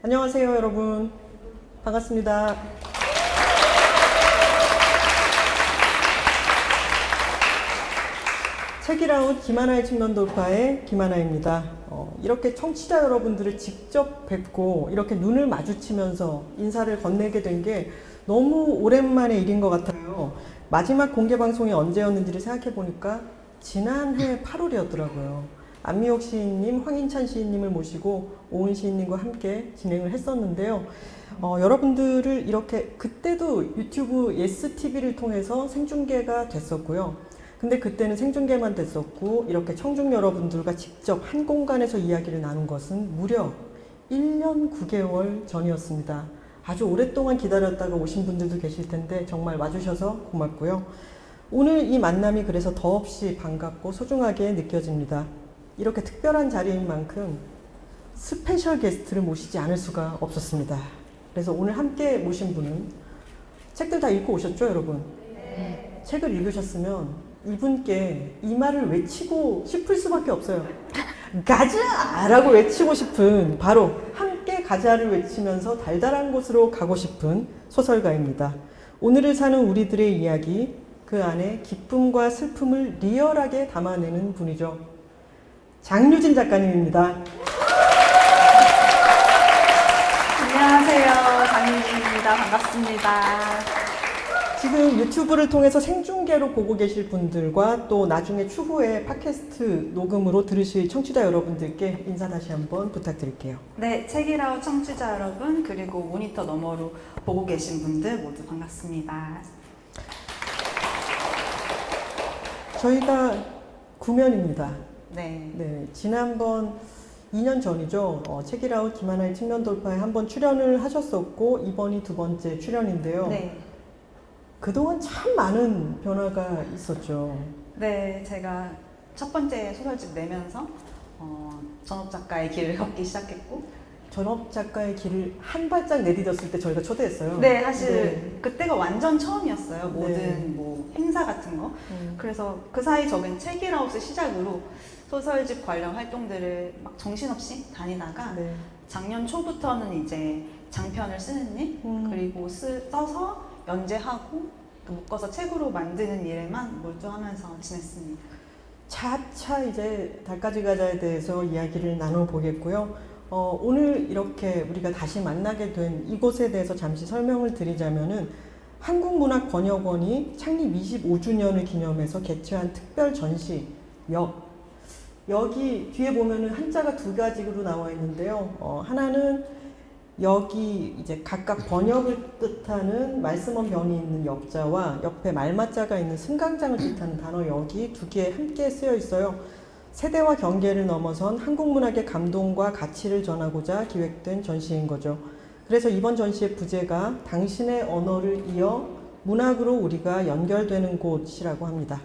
안녕하세요, 여러분. 반갑습니다. 책이라웃 김하나의 측면 돌파의 김하나입니다. 이렇게 청취자 여러분들을 직접 뵙고 이렇게 눈을 마주치면서 인사를 건네게 된 게 너무 오랜만의 일인 것 같아요. 마지막 공개 방송이 언제였는지를 생각해 보니까 지난해 8월이었더라고요. 안미옥 시인님, 황인찬 시인님을 모시고 오은 시인님과 함께 진행을 했었는데요. 여러분들을 이렇게 그때도 유튜브 예스TV를 통해서 생중계가 됐었고요. 근데 그때는 생중계만 됐었고 이렇게 청중 여러분들과 직접 한 공간에서 이야기를 나눈 것은 무려 1년 9개월 전이었습니다. 아주 오랫동안 기다렸다가 오신 분들도 계실 텐데 정말 와주셔서 고맙고요. 오늘 이 만남이 그래서 더없이 반갑고 소중하게 느껴집니다. 이렇게 특별한 자리인 만큼 스페셜 게스트를 모시지 않을 수가 없었습니다. 그래서 오늘 함께 모신 분은 책들 다 읽고 오셨죠, 여러분? 네. 책을 읽으셨으면 이분께 이 말을 외치고 싶을 수밖에 없어요. 가자! 라고 외치고 싶은 바로 함께 가자를 외치면서 달달한 곳으로 가고 싶은 소설가입니다. 오늘을 사는 우리들의 이야기, 그 안에 기쁨과 슬픔을 리얼하게 담아내는 분이죠. 장유진 작가님입니다. 안녕하세요. 장유진입니다. 반갑습니다. 지금 유튜브를 통해서 생중계로 보고 계실 분들과 또 나중에 추후에 팟캐스트 녹음으로 들으실 청취자 여러분들께 인사 다시 한번 부탁드릴게요. 네, 책이라웃 청취자 여러분, 그리고 모니터 너머로 보고 계신 분들 모두 반갑습니다. 저희가 구면입니다. 네. 지난번 2년 전이죠. 책이라웃 김하나의 측면 돌파에 한번 출연을 하셨었고 이번이 두 번째 출연인데요. 네. 그동안 참 많은 변화가 있었죠. 네, 제가 첫 번째 소설집 내면서 전업 작가의 길을 걷기 시작했고, 전업 작가의 길을 한 발짝 내디뎠을 때 저희가 초대했어요. 네, 사실 그때가 완전 처음이었어요. 모든 네. 뭐 행사 같은 거. 그래서 그 사이 저는 책이라웃을 시작으로 소설집 관련 활동들을 막 정신없이 다니다가 네. 작년 초부터는 이제 장편을 쓰는 일, 그리고 써서 연재하고 묶어서 책으로 만드는 일에만 몰두하면서 지냈습니다. 차차 이제 달까지 가자에 대해서 이야기를 나눠보겠고요. 오늘 이렇게 우리가 다시 만나게 된 이곳에 대해서 잠시 설명을 드리자면은 한국문학번역원이 창립 25주년을 기념해서 개최한 특별 전시 여기 뒤에 보면은 한자가 두 가지로 나와 있는데요. 하나는 여기 이제 각각 번역을 뜻하는 말씀원 변이 있는 역자와 옆에 말맞자가 있는 승강장을 뜻하는 단어 여기 두 개 함께 쓰여 있어요. 세대와 경계를 넘어선 한국 문학의 감동과 가치를 전하고자 기획된 전시인 거죠. 그래서 이번 전시의 부제가 당신의 언어를 이어 문학으로 우리가 연결되는 곳이라고 합니다.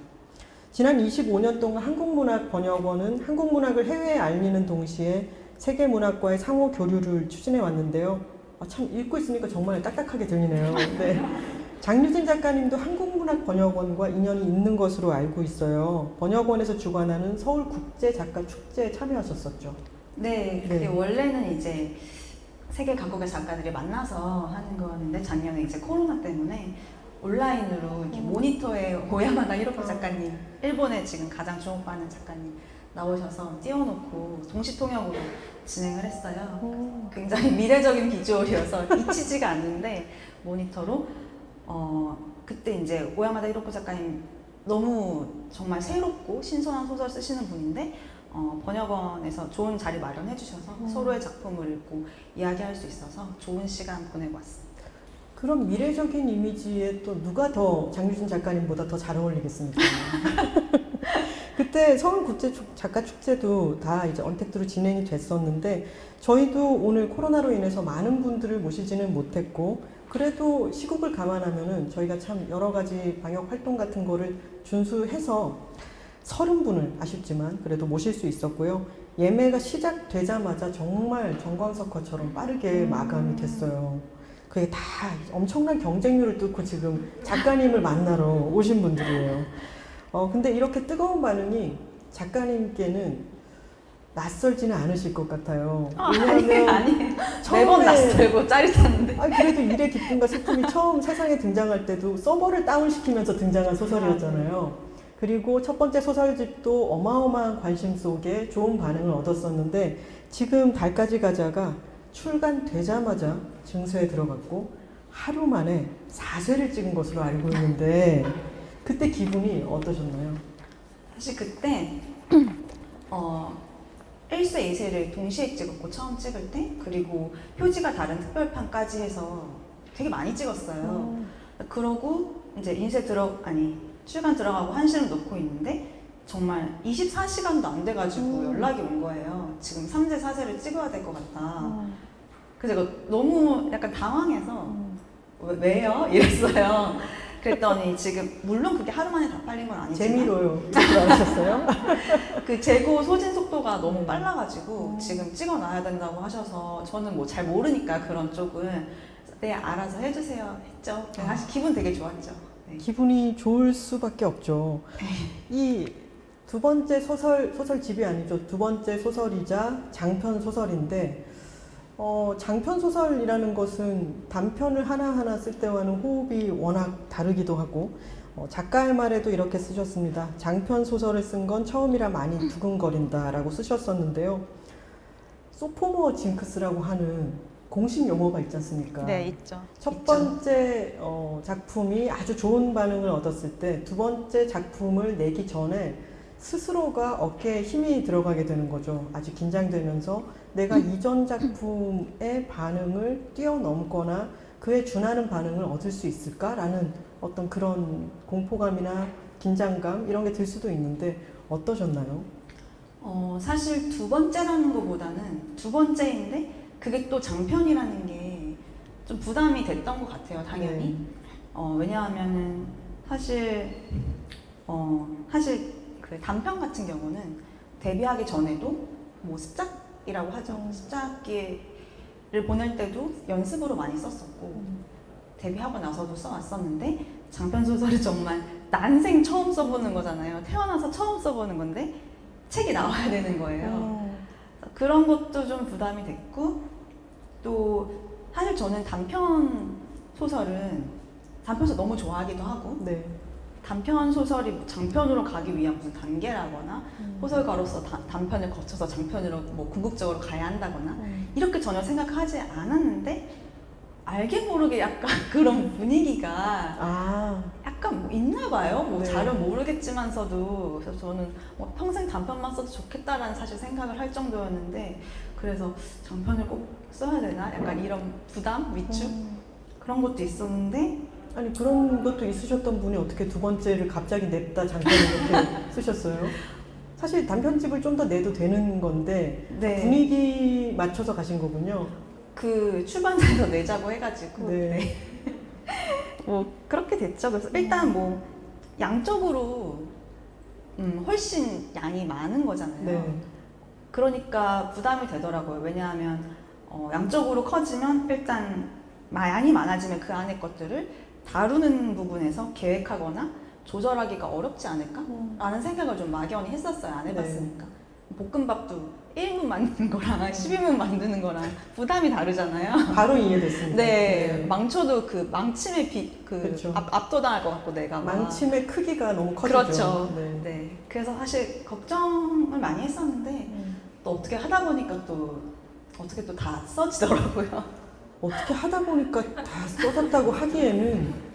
지난 25년 동안 한국문학번역원은 한국문학을 해외에 알리는 동시에 세계문학과의 상호 교류를 추진해 왔는데요. 참 읽고 있으니까 정말 딱딱하게 들리네요. 네. 장유진 작가님도 한국문학번역원과 인연이 있는 것으로 알고 있어요. 번역원에서 주관하는 서울국제작가축제에 참여하셨었죠. 네, 그게 원래는 이제 세계 각국의 작가들이 만나서 하는 거였는데 작년에 이제 코로나 때문에 온라인으로 이렇게 모니터에 오야마다 히로코 작가님, 일본에 지금 가장 주목받는 작가님 나오셔서 띄워놓고 동시 통역으로 진행을 했어요. 굉장히 미래적인 비주얼이어서 잊히지가 않는데 모니터로 그때 이제 오야마다 히로코 작가님 너무 정말 새롭고 신선한 소설 쓰시는 분인데 번역원에서 좋은 자리 마련해 주셔서 서로의 작품을 읽고 이야기할 수 있어서 좋은 시간 보내고 왔습니다. 그럼 미래적인 이미지에 또 누가 더 장유진 작가님보다 더 잘 어울리겠습니까? 그때 서울국제작가축제도 다 이제 언택트로 진행이 됐었는데 저희도 오늘 코로나로 인해서 많은 분들을 모시지는 못했고 그래도 시국을 감안하면은 저희가 참 여러 가지 방역 활동 같은 거를 준수해서 30분을 아쉽지만 그래도 모실 수 있었고요. 예매가 시작되자마자 정말 정광석화처럼 빠르게 마감이 됐어요. 그게 다 엄청난 경쟁률을 뚫고 지금 작가님을 만나러 오신 분들이에요. 근데 이렇게 뜨거운 반응이 작가님께는 낯설지는 않으실 것 같아요. 아니에요. 처음에 매번 낯설고 짜릿한데. 그래도 일의 기쁨과 슬픔이 처음 세상에 등장할 때도 서버를 다운시키면서 등장한 소설이었잖아요. 그리고 첫 번째 소설집도 어마어마한 관심 속에 좋은 반응을 얻었었는데 지금 달까지 가자가 출간되자마자 증서에 들어갔고 하루 만에 4쇄를 찍은 것으로 알고 있는데 그때 기분이 어떠셨나요? 사실 그때 1쇄, 2쇄를 동시에 찍었고 처음 찍을 때 그리고 표지가 다른 특별판까지 해서 되게 많이 찍었어요. 그러고 이제 출간 들어가고 한시름 놓고 있는데 정말 24시간도 안 돼가지고 연락이 온 거예요. 지금 3쇄, 4쇄를 찍어야 될 것 같다. 그래서 이거 너무 약간 당황해서 왜요? 이랬어요. 그랬더니 지금 물론 그게 하루 만에 다 팔린 건 아니지만 재미로요. 이렇게 알았었어요? 그 재고 소진 속도가 너무 빨라가지고 지금 찍어놔야 된다고 하셔서 저는 뭐 잘 모르니까 그런 쪽은 네 알아서 해주세요 했죠. 사실 기분 되게 좋았죠. 네. 기분이 좋을 수밖에 없죠. 이 두 번째 소설집이 아니죠. 두 번째 소설이자 장편 소설인데 장편 소설이라는 것은 단편을 하나하나 쓸 때와는 호흡이 워낙 다르기도 하고 작가의 말에도 이렇게 쓰셨습니다. 장편 소설을 쓴 건 처음이라 많이 두근거린다 라고 쓰셨었는데요. 소포머 징크스라고 하는 공식 용어가 있지 않습니까? 네, 있죠. 첫 번째 작품이 아주 좋은 반응을 얻었을 때 두 번째 작품을 내기 전에 스스로가 어깨에 힘이 들어가게 되는 거죠. 아주 긴장되면서 내가 이전 작품의 반응을 뛰어넘거나 그에 준하는 반응을 얻을 수 있을까라는 어떤 그런 공포감이나 긴장감 이런 게 들 수도 있는데 어떠셨나요? 사실 두 번째라는 것보다는 두 번째인데 그게 또 장편이라는 게 좀 부담이 됐던 것 같아요, 당연히. 왜냐하면은 사실 그 단편 같은 경우는 데뷔하기 전에도 뭐 습작이라고 하죠. 습작기를 보낼 때도 연습으로 많이 썼었고 데뷔하고 나서도 써왔었는데 장편 소설은 정말 난생 처음 써보는 거잖아요. 태어나서 처음 써보는 건데 책이 나와야 되는 거예요. 그런 것도 좀 부담이 됐고 또 사실 저는 단편 소설 너무 좋아하기도 하고 네. 단편 소설이 장편으로 가기 위한 무슨 단계라거나 소설가로서 단편을 거쳐서 장편으로 뭐 궁극적으로 가야 한다거나 이렇게 전혀 생각하지 않았는데 알게 모르게 약간 그런 분위기가 약간 뭐 있나 봐요. 뭐 네. 잘은 모르겠지만서도 그래서 저는 뭐 평생 단편만 써도 좋겠다라는 사실 생각을 할 정도였는데 그래서 장편을 꼭 써야 되나? 약간 이런 부담, 위축 그런 것도 있었는데 아니 그런 것도 있으셨던 분이 어떻게 두 번째를 갑자기 냈다 장편을 이렇게 쓰셨어요? 사실 단편집을 좀 더 내도 되는 건데 네. 분위기 맞춰서 가신 거군요. 그 출판사에서 내자고 해가지고 네. 뭐 그렇게 됐죠. 그래서 일단 뭐 양적으로 훨씬 양이 많은 거잖아요. 네. 그러니까 부담이 되더라고요. 왜냐하면 양적으로 커지면 일단 양이 많아지면 그 안에 것들을 다루는 부분에서 계획하거나 조절하기가 어렵지 않을까라는 생각을 좀 막연히 했었어요. 안 해봤으니까. 볶음밥도 1인분 만드는 거랑 12분 만드는 거랑 부담이 다르잖아요. 바로 이해됐습니다. 네, 망쳐도 그 망침에 그렇죠. 압도당할 것 같고 내가 막. 망침의 크기가 너무 커지죠. 그렇죠. 네. 네. 그래서 사실 걱정을 많이 했었는데 또 어떻게 하다 보니까 또 어떻게 또 다 써지더라고요. 어떻게 하다 보니까 다 써졌다고 하기에는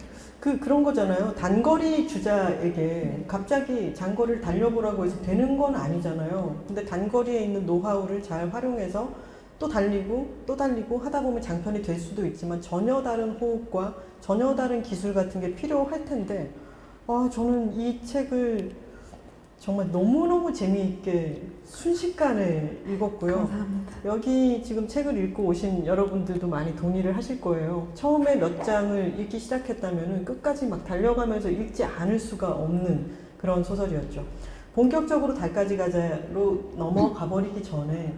그런 거잖아요. 단거리 주자에게 갑자기 장거리를 달려보라고 해서 되는 건 아니잖아요. 근데 단거리에 있는 노하우를 잘 활용해서 또 달리고 하다 보면 장편이 될 수도 있지만 전혀 다른 호흡과 전혀 다른 기술 같은 게 필요할 텐데 저는 이 책을 정말 너무너무 재미있게 순식간에 읽었고요. 감사합니다. 여기 지금 책을 읽고 오신 여러분들도 많이 동의를 하실 거예요. 처음에 몇 장을 읽기 시작했다면 끝까지 막 달려가면서 읽지 않을 수가 없는 그런 소설이었죠. 본격적으로 달까지 가자로 넘어가 버리기 전에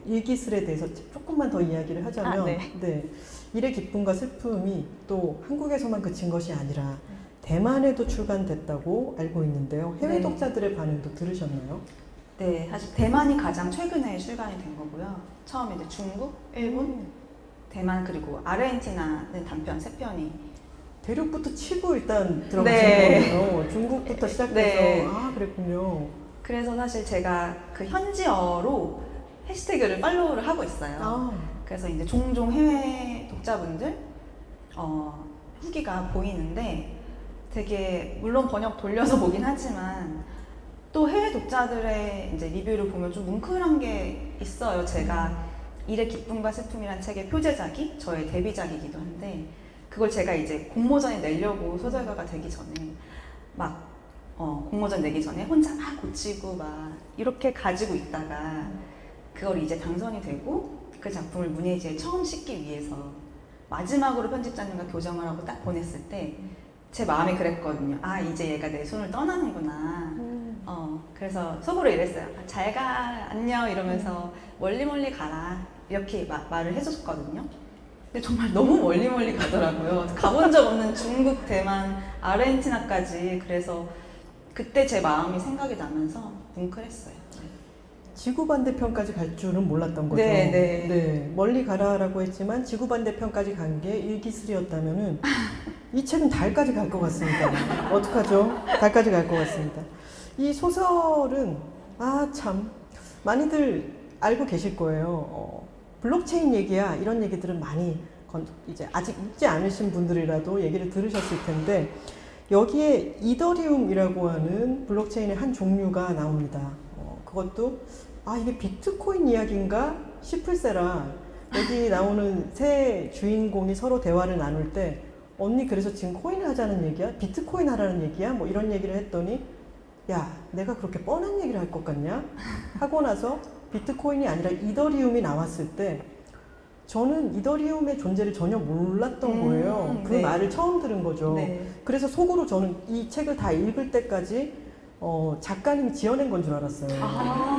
일기슬에 대해서 조금만 더 이야기를 하자면 네. 일의 기쁨과 슬픔이 또 한국에서만 그친 것이 아니라 대만에도 출간됐다고 알고 있는데요. 해외 네. 독자들의 반응도 들으셨나요? 네, 사실 대만이 가장 최근에 출간이 된 거고요. 처음에 이제 중국, 일본, 대만 그리고 아르헨티나는 단편 3편이. 대륙부터 치고 일단 들어가신 네. 거예요. 중국부터 시작해서. 네. 아, 그랬군요. 그래서 사실 제가 그 현지어로 해시태그를 팔로우를 하고 있어요. 아, 그래서 이제 종종 해외 독자분들 후기가 보이는데 되게 물론 번역 돌려서 보긴 하지만 또 해외 독자들의 이제 리뷰를 보면 좀 뭉클한 게 있어요. 제가 일의 기쁨과 슬픔이란 책의 표제작이 저의 데뷔작이기도 한데 그걸 제가 이제 공모전에 내려고 소설가가 되기 전에 막 공모전 내기 전에 혼자 막 고치고 막 이렇게 가지고 있다가 그걸 이제 당선이 되고 그 작품을 문예지에 처음 싣기 위해서 마지막으로 편집자님과 교정을 하고 딱 보냈을 때 제 마음이 그랬거든요. 아, 이제 얘가 내 손을 떠나는구나. 그래서 속으로 이랬어요. 아, 잘 가, 안녕 이러면서 멀리 가라 이렇게 말을 해줬거든요. 근데 정말 너무 멀리 가더라고요. 가본 적 없는 중국, 대만, 아르헨티나까지. 그래서 그때 제 마음이 생각이 나면서 뭉클했어요. 지구 반대편까지 갈 줄은 몰랐던 거죠. 네. 멀리 가라라고 했지만 지구 반대편까지 간 게 일기술이었다면은 이 책은 달까지 갈 것 같습니다. 어떡하죠? 달까지 갈 것 같습니다. 이 소설은 참 많이들 알고 계실 거예요. 블록체인 얘기야 이런 얘기들은 많이 이제 아직 읽지 않으신 분들이라도 얘기를 들으셨을 텐데 여기에 이더리움이라고 하는 블록체인의 한 종류가 나옵니다. 그것도 이게 비트코인 이야기인가 싶을세라 여기 나오는 세 주인공이 서로 대화를 나눌 때 언니 그래서 지금 코인 하자는 얘기야? 비트코인 하라는 얘기야? 뭐 이런 얘기를 했더니 야 내가 그렇게 뻔한 얘기를 할 것 같냐? 하고 나서 비트코인이 아니라 이더리움이 나왔을 때 저는 이더리움의 존재를 전혀 몰랐던 거예요. 그 네. 말을 처음 들은 거죠. 네. 그래서 속으로 저는 이 책을 다 읽을 때까지 작가님이 지어낸 건 줄 알았어요.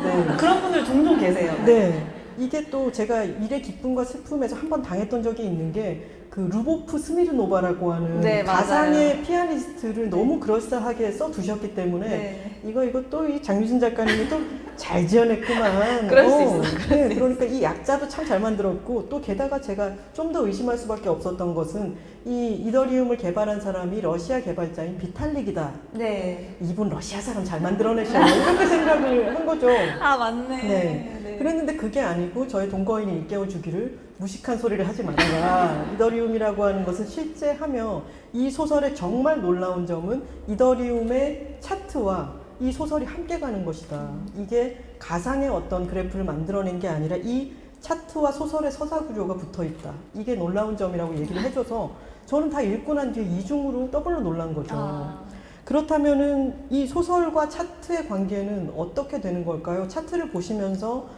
네. 그런 분들 종종 계세요. 네. 이게 또 제가 일의 기쁨과 슬픔에서 한 번 당했던 적이 있는 게 그 루보프 스미르노바라고 하는 네, 맞아요. 가상의 피아니스트를 너무 그럴싸하게 써두셨기 때문에 네. 이거 또 이 장유진 작가님이 또 잘 지어냈구만. 그럴 수 있어. 네, 그러니까 이 약자도 참 잘 만들었고 또 게다가 제가 좀 더 의심할 수밖에 없었던 것은 이 이더리움을 개발한 사람이 러시아 개발자인 비탈릭이다. 네. 이분 러시아 사람 잘 만들어내셔. 이렇게 생각을 한 거죠. 아, 맞네. 네. 그랬는데 그게 아니고 저의 동거인이 일깨워 주기를 무식한 소리를 하지 말아라. 이더리움이라고 하는 것은 실제 하며 이 소설의 정말 놀라운 점은 이더리움의 차트와 이 소설이 함께 가는 것이다. 이게 가상의 어떤 그래프를 만들어낸 게 아니라 이 차트와 소설의 서사 구조가 붙어 있다. 이게 놀라운 점이라고 얘기를 해줘서 저는 다 읽고 난 뒤에 이중으로 더블로 놀란 거죠. 그렇다면은 이 소설과 차트의 관계는 어떻게 되는 걸까요? 차트를 보시면서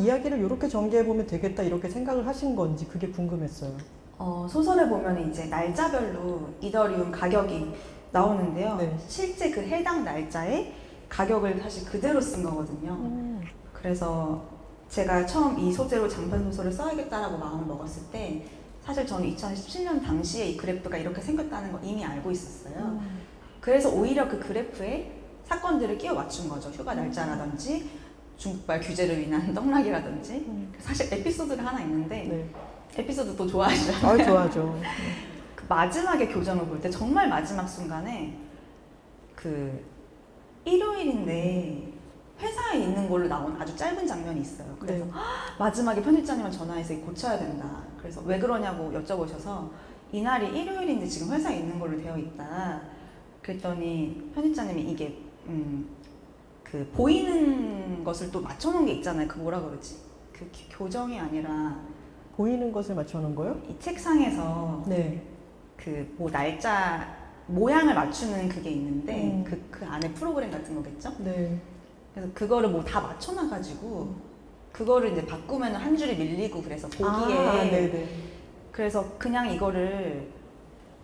이야기를 이렇게 전개해보면 되겠다 이렇게 생각을 하신 건지 그게 궁금했어요. 소설에 보면 이제 날짜별로 이더리움 가격이 나오는데요. 네. 실제 그 해당 날짜에 가격을 사실 그대로 쓴 거거든요. 그래서 제가 처음 이 소재로 장편 소설을 써야겠다라고 마음을 먹었을 때 사실 저는 2017년 당시에 이 그래프가 이렇게 생겼다는 거 이미 알고 있었어요. 그래서 오히려 그 그래프에 사건들을 끼워 맞춘 거죠. 휴가 날짜라든지 중국발 규제를 인한 떡락이라든지. 사실 에피소드가 하나 있는데 네. 에피소드 또 좋아하시죠? 좋아하죠. 그 마지막에 교정을 볼 때 정말 마지막 순간에 그 일요일인데 회사에 있는 걸로 나온 아주 짧은 장면이 있어요. 그래서 네. 마지막에 편집자님한테 전화해서 이거 고쳐야 된다. 그래서 왜 그러냐고 여쭤보셔서 이날이 일요일인데 지금 회사에 있는 걸로 되어 있다. 그랬더니 편집자님이 이게 그 보이는 것을 또 맞춰놓은 게 있잖아요. 그 뭐라 그러지? 그 교정이 아니라 보이는 것을 맞춰놓은 거요? 이 책상에서 네. 그 뭐 날짜 모양을 맞추는 그게 있는데 그 안에 프로그램 같은 거겠죠? 네. 그래서 그거를 뭐 다 맞춰놔가지고 그거를 이제 바꾸면 한 줄이 밀리고 그래서 보기에 네네. 그래서 그냥 이거를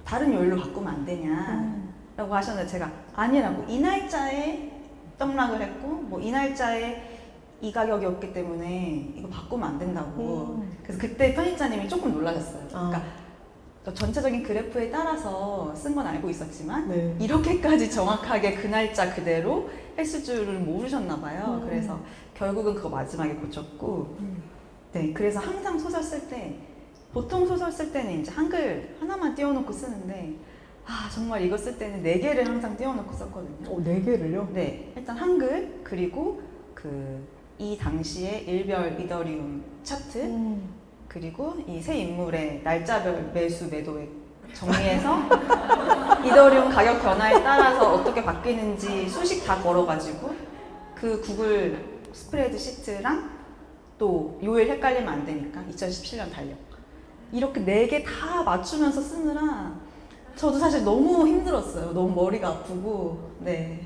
다른 요일로 바꾸면 안 되냐라고 하셨는데 제가 아니라고 이 날짜에 떡락을 했고 뭐 이 날짜에 이 가격이었기 때문에 이거 바꾸면 안 된다고. 그래서 그때 편집자님이 조금 놀라셨어요. 그러니까 전체적인 그래프에 따라서 쓴 건 알고 있었지만 네. 이렇게까지 정확하게 그 날짜 그대로 했을 줄은 모르셨나 봐요. 그래서 결국은 그거 마지막에 고쳤고 네, 그래서 항상 소설 쓸 때 보통 소설 쓸 때는 이제 한글 하나만 띄워놓고 쓰는데 정말 이거 쓸 때는 4개를 항상 띄워놓고 썼거든요. 4개를요? 네, 일단 한글 그리고 이 당시의 일별 이더리움 차트 그리고 이 세 인물의 날짜별 매수 매도액 정리해서 이더리움 가격 변화에 따라서 어떻게 바뀌는지 수식 다 걸어가지고 그 구글 스프레드 시트랑 또 요일 헷갈리면 안 되니까 2017년 달력 이렇게 4개 다 맞추면서 쓰느라 저도 사실 너무 힘들었어요. 너무 머리가 아프고 네.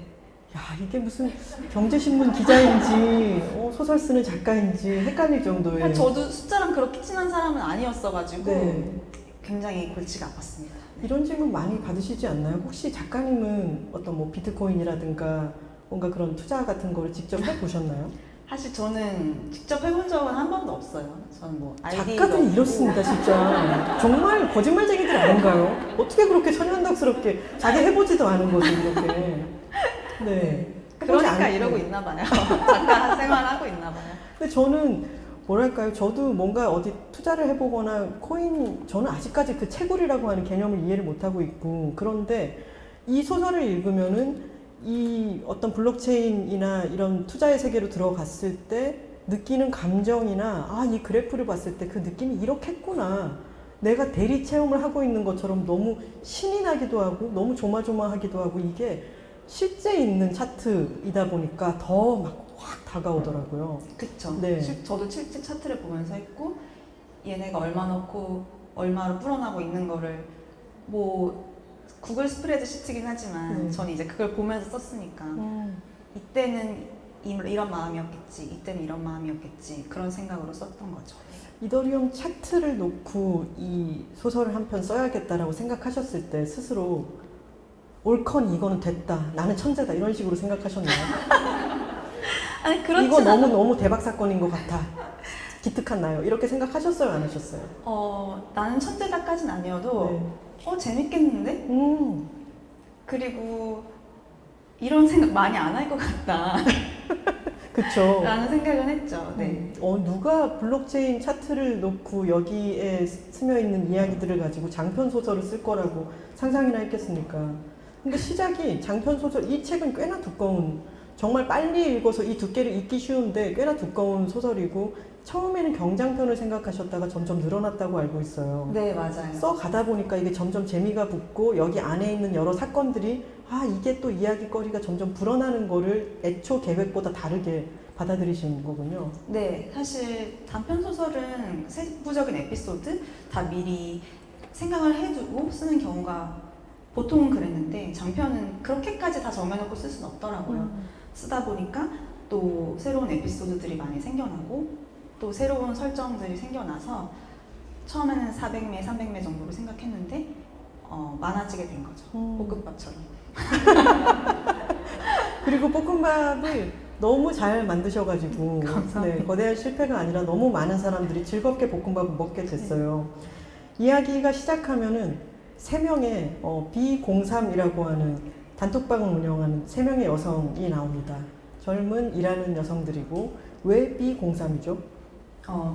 야, 이게 무슨 경제신문 기자인지 소설 쓰는 작가인지 헷갈릴 정도의. 저도 숫자랑 그렇게 친한 사람은 아니었어가지고 네. 굉장히 골치가 아팠습니다. 이런 질문 많이 받으시지 않나요? 혹시 작가님은 어떤 뭐 비트코인이라든가 뭔가 그런 투자 같은 거를 직접 해보셨나요? 사실 저는 직접 해본 적은 한 번도 없어요. 저는 뭐 작가들이 이렇습니다, 진짜. 정말 거짓말쟁이들 아닌가요? 어떻게 그렇게 천연덕스럽게 자기 해보지도 않은 것을 이렇게. 네. 그러니까 이러고 있나 봐요. 작가 생활하고 있나 봐요. 근데 저는 뭐랄까요? 저도 뭔가 어디 투자를 해보거나 저는 아직까지 그 채굴이라고 하는 개념을 이해를 못하고 있고, 그런데 이 소설을 읽으면은 이 어떤 블록체인이나 이런 투자의 세계로 들어갔을 때 느끼는 감정이나 이 그래프를 봤을 때 그 느낌이 이렇게 했구나. 내가 대리 체험을 하고 있는 것처럼 너무 신이 나기도 하고 너무 조마조마하기도 하고 이게 실제 있는 차트이다 보니까 더 막 확 다가오더라고요. 그쵸. 네. 저도 실제 차트를 보면서 했고 얘네가 얼마 넣고 얼마로 불어나고 있는 거를 뭐 구글 스프레드 시트긴 하지만 저는 이제 그걸 보면서 썼으니까 이때는 이런 마음이었겠지, 이때는 이런 마음이었겠지 그런 생각으로 썼던 거죠. 이더리움 차트를 놓고 이 소설을 한 편 써야겠다라고 생각하셨을 때 스스로 옳거니 이거는 됐다, 나는 천재다 이런 식으로 생각하셨나요? 아니 그렇지 이거 너무 대박 사건인 것 같아, 기특한 나요, 이렇게 생각하셨어요, 안 하셨어요? 나는 천재다까진 아니어도 재밌겠는데? 그리고 이런 생각 많이 안 할 것 같다. 그쵸. 라는 생각은 했죠. 네. 누가 블록체인 차트를 놓고 여기에 스며있는 이야기들을 가지고 장편 소설을 쓸 거라고 상상이나 했겠습니까? 근데 시작이 장편 소설, 이 책은 꽤나 두꺼운, 정말 빨리 읽어서 이 두께를 읽기 쉬운데 꽤나 두꺼운 소설이고 처음에는 경장편을 생각하셨다가 점점 늘어났다고 알고 있어요. 네, 맞아요. 써가다 보니까 이게 점점 재미가 붙고 여기 안에 있는 여러 사건들이 이게 또 이야기거리가 점점 불어나는 거를 애초 계획보다 다르게 받아들이신 거군요. 네, 사실 단편 소설은 세부적인 에피소드 다 미리 생각을 해두고 쓰는 경우가 보통은 그랬는데 장편은 그렇게까지 다 정해놓고 쓸 수는 없더라고요. 쓰다 보니까 또 새로운 에피소드들이 많이 생겨나고 또 새로운 설정들이 생겨나서 처음에는 400매, 300매 정도로 생각했는데 많아지게 된 거죠. 볶음밥처럼. 그리고 볶음밥을 너무 잘 만드셔가지고 네, 거대한 실패가 아니라 너무 많은 사람들이 즐겁게 볶음밥을 먹게 됐어요. 이야기가 시작하면은 3명의 B03이라고 하는 단톡방을 운영하는 3명의 여성이 나옵니다. 젊은 일하는 여성들이고, 왜 B03이죠?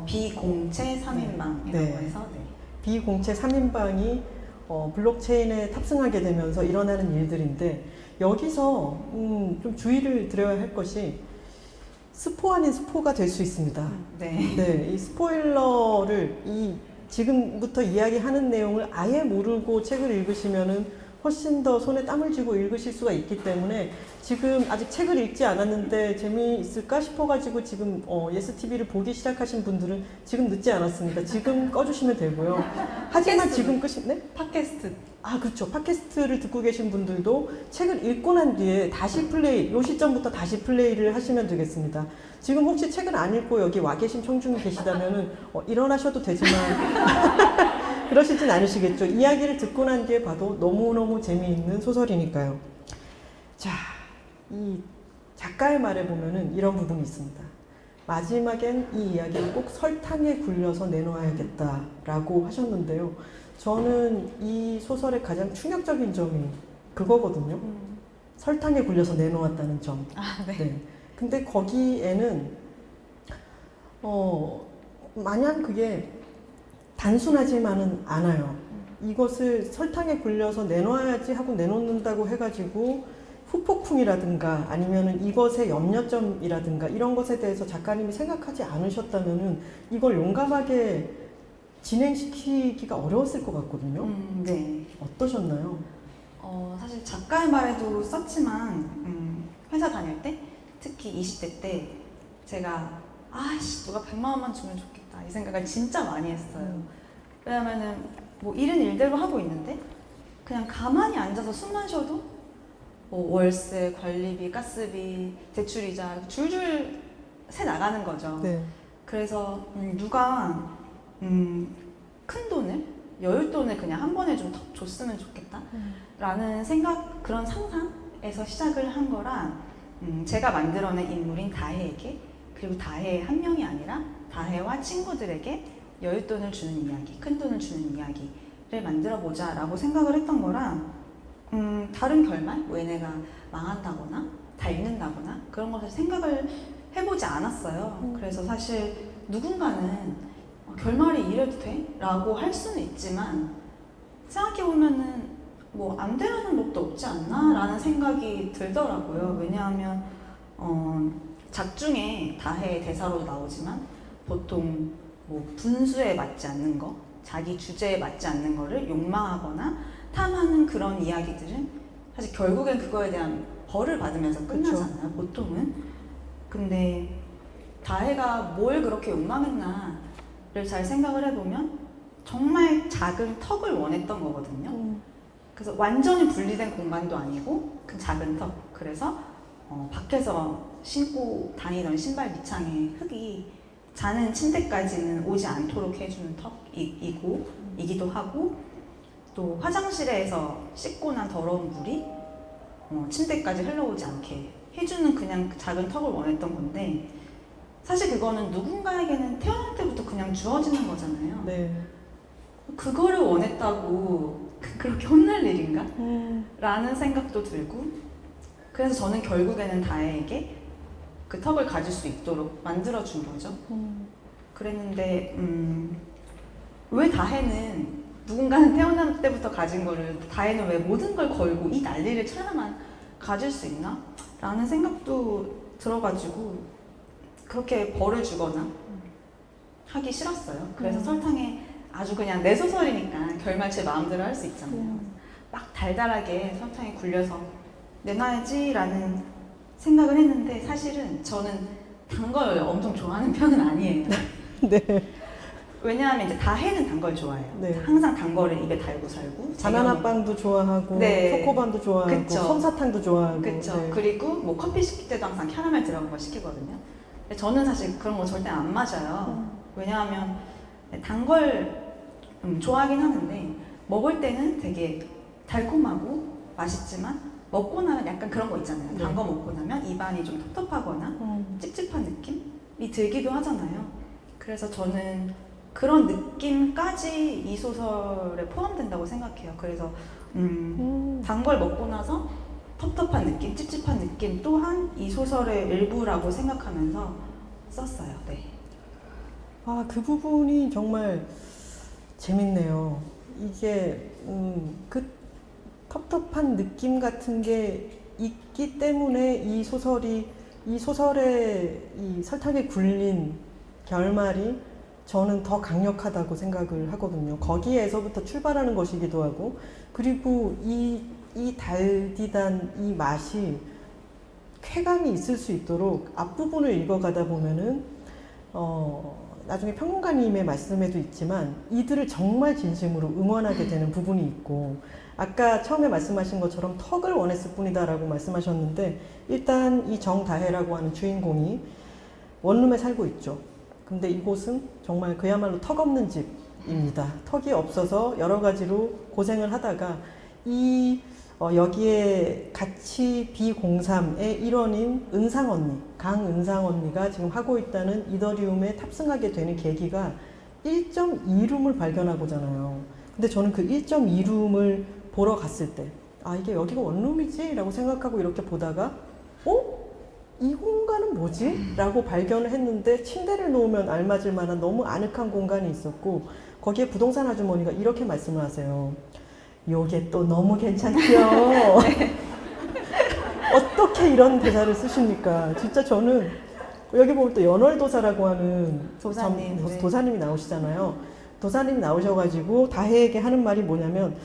비공채 3인방이라고 해서 비공채 3인방이 블록체인에 탑승하게 되면서 일어나는 일들인데, 여기서 좀 주의를 드려야 할 것이 스포 아닌 스포가 될 수 있습니다. 네, 이 스포일러를 지금부터 이야기하는 내용을 아예 모르고 책을 읽으시면은 훨씬 더 손에 땀을 쥐고 읽으실 수가 있기 때문에 지금 아직 책을 읽지 않았는데 재미있을까 싶어가지고 지금 예스TV를 보기 시작하신 분들은 지금 늦지 않았습니다. 지금 꺼주시면 되고요. 하지만 지금 네? 팟캐스트. 그렇죠. 팟캐스트를 듣고 계신 분들도 책을 읽고 난 뒤에 다시 요 시점부터 다시 플레이를 하시면 되겠습니다. 지금 혹시 책을 안 읽고 여기 와 계신 청중이 계시다면은 일어나셔도 되지만 그러시진 않으시겠죠. 이야기를 듣고 난 뒤에 봐도 너무너무 재미있는 소설이니까요. 자, 이 작가의 말에 보면은 이런 부분이 있습니다. 마지막엔 이 이야기를 꼭 설탕에 굴려서 내놓아야겠다라고 하셨는데요. 저는 이 소설의 가장 충격적인 점이 그거거든요. 설탕에 굴려서 내놓았다는 점. 아, 네. 네. 근데 거기에는 마냥 그게 단순하지만은 않아요. 이것을 설탕에 굴려서 내놔야지 하고 내놓는다고 해가지고 후폭풍이라든가 아니면은 이것의 염려점이라든가 이런 것에 대해서 작가님이 생각하지 않으셨다면은 이걸 용감하게 진행시키기가 어려웠을 것 같거든요. 네. 어떠셨나요? 사실 작가의 말에도 썼지만 회사 다닐 때 특히 20대 때 제가 아이씨 누가 100만 원만 주면 좋겠다 이 생각을 진짜 많이 했어요. 왜냐면은 뭐 일은 일대로 하고 있는데 그냥 가만히 앉아서 숨만 쉬어도 뭐 월세, 관리비, 가스비, 대출이자 줄줄 새 나가는 거죠. 네. 그래서 누가 큰 돈을 여윳돈을 그냥 한 번에 좀 턱 줬으면 좋겠다 라는 생각, 그런 상상에서 시작을 한 거라 제가 만들어낸 인물인 다혜에게 그리고 다혜 한 명이 아니라 다혜와 친구들에게 여윳돈을 주는 이야기, 큰 돈을 주는 이야기를 만들어 보자 라고 생각을 했던 거라 다른 결말, 뭐 얘네가 망한다거나 다 잃는다거나 그런 것을 생각을 해보지 않았어요. 그래서 사실 누군가는 결말이 이래도 돼? 라고 할 수는 있지만 생각해보면은 뭐 안 되라는 법도 없지 않나? 라는 생각이 들더라고요. 왜냐하면 작중에 다혜의 대사로도 나오지만 보통 뭐 분수에 맞지 않는 거, 자기 주제에 맞지 않는 거를 욕망하거나 탐하는 그런 이야기들은 사실 결국엔 그거에 대한 벌을 받으면서 끝나잖아요. 보통은. 근데 다혜가 뭘 그렇게 욕망했나를 잘 생각을 해보면 정말 작은 턱을 원했던 거거든요. 그래서 완전히 분리된 공간도 아니고 그 작은 턱. 그래서 밖에서 신고 다니던 신발 밑창에 흙이 자는 침대까지는 오지 않도록 해주는 턱이기도 하고, 또 화장실에서 씻고 난 더러운 물이 침대까지 흘러오지 않게 해주는 그냥 작은 턱을 원했던 건데, 사실 그거는 누군가에게는 태어날 때부터 그냥 주어지는 거잖아요. 네. 그거를 원했다고 그렇게 혼날 일인가? 라는 생각도 들고, 그래서 저는 결국에는 다혜에게 그 턱을 가질 수 있도록 만들어준 거죠. 그랬는데 왜 다혜는, 누군가는 태어날 때부터 가진 거를 다혜는 왜 모든 걸 걸고 이 난리를 쳐야만 가질 수 있나? 라는 생각도 들어가지고 그렇게 벌을 주거나 하기 싫었어요. 그래서 설탕에 아주 그냥 내 소설이니까 결말 제 마음대로 할 수 있잖아요. 막 달달하게 설탕에 굴려서 내놔야지 라는 생각을 했는데, 사실은 저는 단 걸 엄청 좋아하는 편은 아니에요. 네. 왜냐하면 이제 다혜는 단 걸 좋아해요. 네. 항상 단 거를 입에 달고 살고. 바나나빵도 좋아하고, 네. 초코밤도 좋아하고, 그쵸. 솜사탕도 좋아하고. 그쵸. 네. 그리고 뭐 커피 시킬 때도 항상 캐러멜 들어간 거 시키거든요. 근데 저는 사실 그런 거 절대 안 맞아요. 왜냐하면 단 걸 좋아하긴 하는데 먹을 때는 되게 달콤하고 맛있지만 먹고 나면 약간 그런 거 있잖아요. 단 거 먹고 나면 입안이 좀 텁텁하거나 찝찝한 느낌이 들기도 하잖아요. 그래서 저는 그런 느낌까지 이 소설에 포함된다고 생각해요. 그래서 단 걸 먹고 나서 텁텁한 느낌, 찝찝한 느낌 또한 이 소설의 일부라고 생각하면서 썼어요. 네. 아, 그 부분이 정말 재밌네요. 이게 그 텁텁한 느낌 같은 게 있기 때문에 이 소설의 이 설탕에 굴린 결말이 저는 더 강력하다고 생각을 하거든요. 거기에서부터 출발하는 것이기도 하고, 그리고 이 달디단 이 맛이 쾌감이 있을 수 있도록 앞부분을 읽어가다 보면은 나중에 평론가님의 말씀에도 있지만 이들을 정말 진심으로 응원하게 되는 부분이 있고, 아까 처음에 말씀하신 것처럼 턱을 원했을 뿐이다라고 말씀하셨는데, 일단 이 정다혜라고 하는 주인공이 원룸에 살고 있죠. 근데 이곳은 정말 그야말로 턱 없는 집입니다. 턱이 없어서 여러 가지로 고생을 하다가 여기에 같이 B03의 일원인 은상 언니, 강은상 언니가 지금 하고 있다는 이더리움에 탑승하게 되는 계기가 1.2룸을 발견하고잖아요. 근데 저는 그 1.2룸을 보러 갔을 때, 아, 이게 여기가 원룸이지? 라고 생각하고 이렇게 보다가, 이 공간은 뭐지? 라고 발견을 했는데, 침대를 놓으면 알맞을 만한 너무 아늑한 공간이 있었고, 거기에 부동산 아주머니가 이렇게 말씀을 하세요. 요게 또 너무 괜찮죠? 어떻게 이런 대사를 쓰십니까? 진짜 저는, 여기 보면 또 연월도사라고 하는 도사님, 네. 도사님이 나오시잖아요. 도사님이 나오셔가지고 다혜에게 하는 말이 뭐냐면,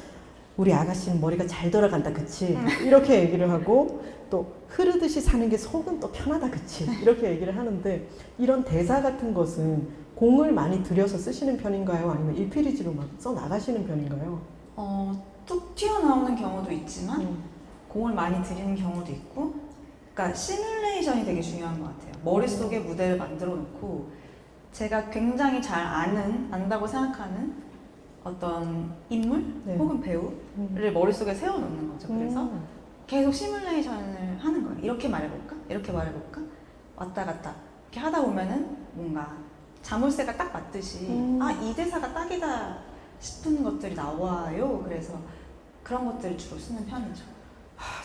우리 아가씨는 머리가 잘 돌아간다, 그치? 이렇게 얘기를 하고, 또 흐르듯이 사는 게 속은 또 편하다, 그치? 이렇게 얘기를 하는데, 이런 대사 같은 것은 공을 많이 들여서 쓰시는 편인가요? 아니면 일필이지로 막 써 나가시는 편인가요? 뚝 튀어나오는 경우도 있지만 공을 많이 들이는 경우도 있고, 그러니까 시뮬레이션이 되게 중요한 것 같아요. 머릿속에 무대를 만들어 놓고 제가 굉장히 잘 안다고 생각하는 어떤 인물 네. 혹은 배우를 머릿속에 세워놓는 거죠. 그래서 계속 시뮬레이션을 하는 거예요. 이렇게 말해볼까? 이렇게 말해볼까? 왔다 갔다 이렇게 하다 보면은 뭔가 자물쇠가 딱 맞듯이 이 대사가 딱이다 싶은 것들이 나와요. 그래서 그런 것들을 주로 쓰는 편이죠.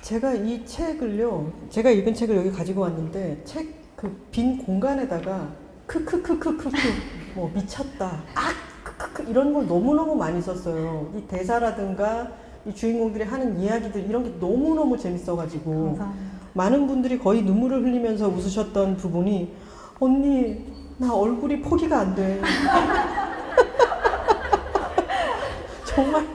제가 이 책을요, 제가 읽은 책을 여기 가지고 왔는데, 책 그 빈 공간에다가 크크크크크크 뭐 미쳤다, 크크크 이런 걸 너무너무 많이 썼어요. 이 대사라든가 이 주인공들이 하는 이야기들 이런 게 너무너무 재밌어가지고 감사합니다. 많은 분들이 거의 눈물을 흘리면서 웃으셨던 부분이, 언니 나 얼굴이 포기가 안 돼. 정말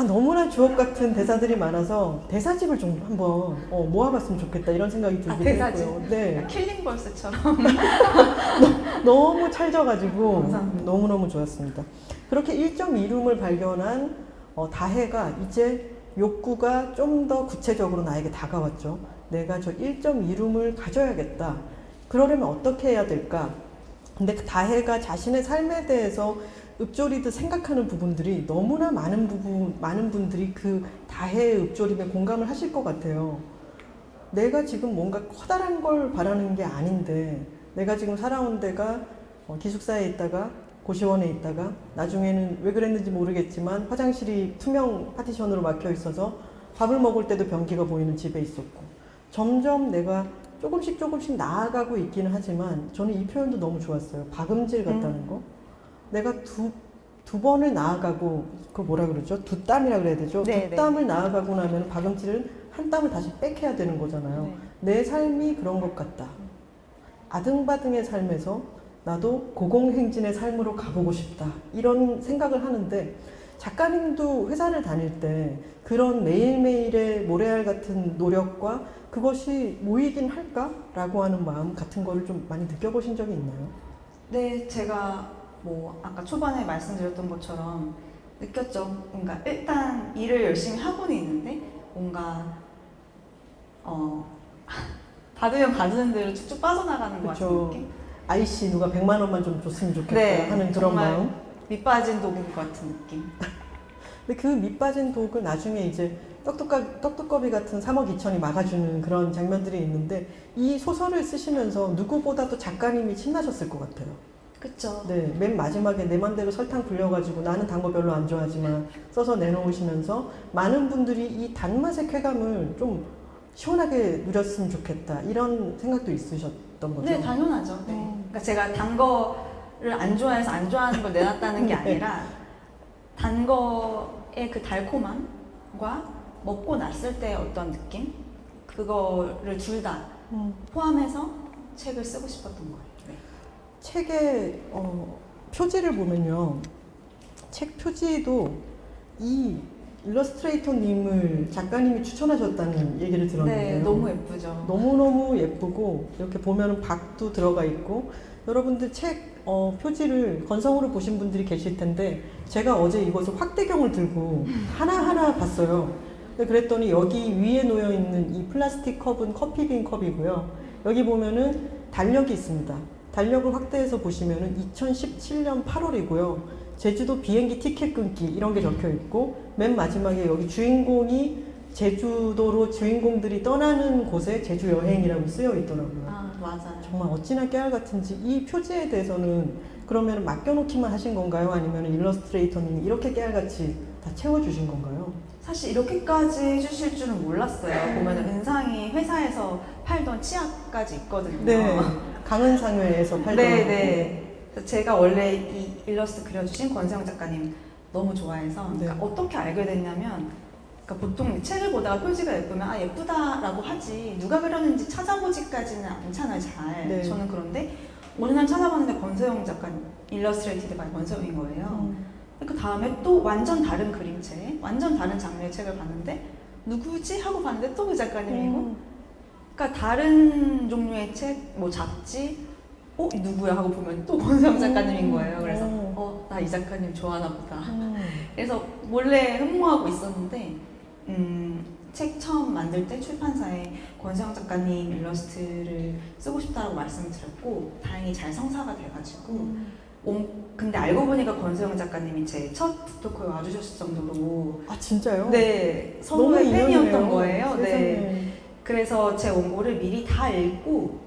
너무나 주옥 같은 대사들이 많아서 대사집을 좀 한번 모아봤으면 좋겠다 이런 생각이 들기도 대사집? 했고요. 네. 킬링벌스처럼. 너무 찰져가지고 감사합니다. 너무너무 좋았습니다. 그렇게 1.2룸을 발견한 다혜가 이제 욕구가 좀 더 구체적으로 나에게 다가왔죠. 내가 저 1.2룸을 가져야겠다. 그러려면 어떻게 해야 될까? 근데 그 다혜가 자신의 삶에 대해서 읊조리듯 생각하는 부분들이 너무나 많은 분들이 그 다혜의 읊조림에 공감을 하실 것 같아요. 내가 지금 뭔가 커다란 걸 바라는 게 아닌데, 내가 지금 살아온 데가 기숙사에 있다가 고시원에 있다가 나중에는 왜 그랬는지 모르겠지만 화장실이 투명 파티션으로 막혀 있어서 밥을 먹을 때도 변기가 보이는 집에 있었고, 점점 내가 조금씩 나아가고 있기는 하지만 저는 이 표현도 너무 좋았어요. 박음질 같다는 거. 내가 두 번을 나아가고, 그거 뭐라 그러죠? 두 땀이라 그래야 되죠? 네, 두 땀을 나아가고 나면 박음질을 한 땀을 다시 뺏해야 되는 거잖아요. 네. 내 삶이 그런 것 같다. 아등바등의 삶에서 나도 고공행진의 삶으로 가보고 싶다. 이런 생각을 하는데, 작가님도 회사를 다닐 때 그런 매일매일의 모래알 같은 노력과 그것이 모이긴 할까라고 하는 마음 같은 거를 좀 많이 느껴보신 적이 있나요? 네, 제가 아까 초반에 말씀드렸던 것처럼 느꼈죠. 뭔가 일단 일을 열심히 하고는 있는데 뭔가 받으면 받는 대로 쭉쭉 빠져나가는 것 같은 그쵸. 느낌? 아이씨 누가 100만 원만 좀 줬으면 좋겠다 네, 하는 그런 정말 마음. 밑빠진 독인 것 같은 느낌. 근데 그 밑빠진 독을 나중에 이제 떡두꺼비 같은 3억 2천이 막아주는 그런 장면들이 있는데, 이 소설을 쓰시면서 누구보다도 작가님이 신나셨을 것 같아요. 그쵸. 네, 맨 마지막에 내 맘대로 설탕 불려가지고 나는 단 거 별로 안 좋아하지만 써서 내놓으시면서 많은 분들이 이 단맛의 쾌감을 좀 시원하게 누렸으면 좋겠다 이런 생각도 있으셨던 거죠? 네, 당연하죠. 네. 그러니까 제가 단 거를 안 좋아해서 안 좋아하는 걸 내놨다는 게 아니라 단 거의 그 달콤함과 먹고 났을 때 어떤 느낌? 그거를 둘 다 포함해서 책을 쓰고 싶었던 거예요. 네. 책의 표지를 보면요, 책 표지도 이 일러스트레이터님을 작가님이 추천하셨다는 얘기를 들었는데요. 네, 너무 예쁘죠. 너무너무 예쁘고 이렇게 보면은 박도 들어가 있고, 여러분들 책 표지를 건성으로 보신 분들이 계실 텐데, 제가 어제 이것을 확대경을 들고 하나하나 봤어요. 근데 그랬더니 여기 위에 놓여 있는 이 플라스틱 컵은 커피빈 컵이고요. 여기 보면은 달력이 있습니다. 달력을 확대해서 보시면은 2017년 8월이고요. 제주도 비행기 티켓 끊기 이런 게 적혀 있고, 맨 마지막에 여기 주인공이 제주도로 주인공들이 떠나는 곳에 제주 여행이라고 쓰여 있더라고요. 맞아요. 정말 어찌나 깨알 같은지 이 표지에 대해서는 그러면 맡겨놓기만 하신 건가요? 아니면 일러스트레이터님이 이렇게 깨알같이 다 채워주신 건가요? 사실 이렇게까지 해주실 줄은 몰랐어요. 보면 은상이 회사에서 팔던 치약까지 있거든요. 네, 강은상회에서 팔던. 네. 그래서 제가 원래 이 일러스트 그려주신 권세영 작가님 너무 좋아해서 그러니까 네. 어떻게 알게 됐냐면 그러니까 보통 책을 보다가 표지가 예쁘면 아 예쁘다라고 하지 누가 그렸는지 찾아보지까지는 않잖아요 잘. 네. 저는 그런데 어느 날 찾아봤는데 권세영 작가님 일러스트레이티드 바이 권세영인 거예요. 그 다음에 또 완전 다른 그림체, 완전 다른 장르의 책을 봤는데 누구지? 하고 봤는데 또 그 작가님이고 그러니까 다른 종류의 책, 뭐 잡지 이 누구야? 하고 보면 또 권세영 작가님인 거예요. 그래서 나 이 작가님 좋아하나 보다. 그래서 몰래 흠모하고 있었는데 책 처음 만들 때 출판사에 권세영 작가님 일러스트를 쓰고 싶다고 말씀을 드렸고 다행히 잘 성사가 돼가지고 근데 알고 보니까 권세영 작가님이 제 첫 북토크에 와주셨을 정도로 아 진짜요? 네 너무 서로의 팬이었던 인연이네요. 거예요. 네. 세상에. 그래서 제 원고를 미리 다 읽고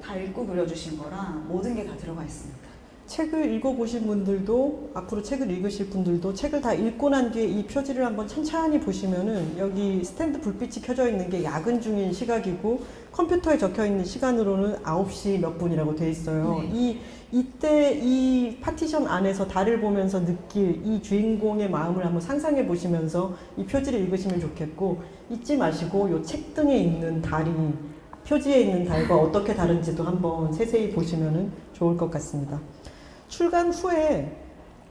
그려주신 거라 모든 게 다 들어가 있습니다. 책을 읽어보신 분들도 앞으로 책을 읽으실 분들도 책을 다 읽고 난 뒤에 이 표지를 한번 찬찬히 보시면은 여기 스탠드 불빛이 켜져 있는 게 야근 중인 시각이고 컴퓨터에 적혀 있는 시간으로는 9시 몇 분이라고 돼 있어요. 네. 이때 이 파티션 안에서 달을 보면서 느낄 이 주인공의 마음을 한번 상상해 보시면서 이 표지를 읽으시면 좋겠고 잊지 마시고 요 책 등에 있는 달이 표지에 있는 달과 어떻게 다른지도 한번 세세히 보시면 좋을 것 같습니다. 출간 후에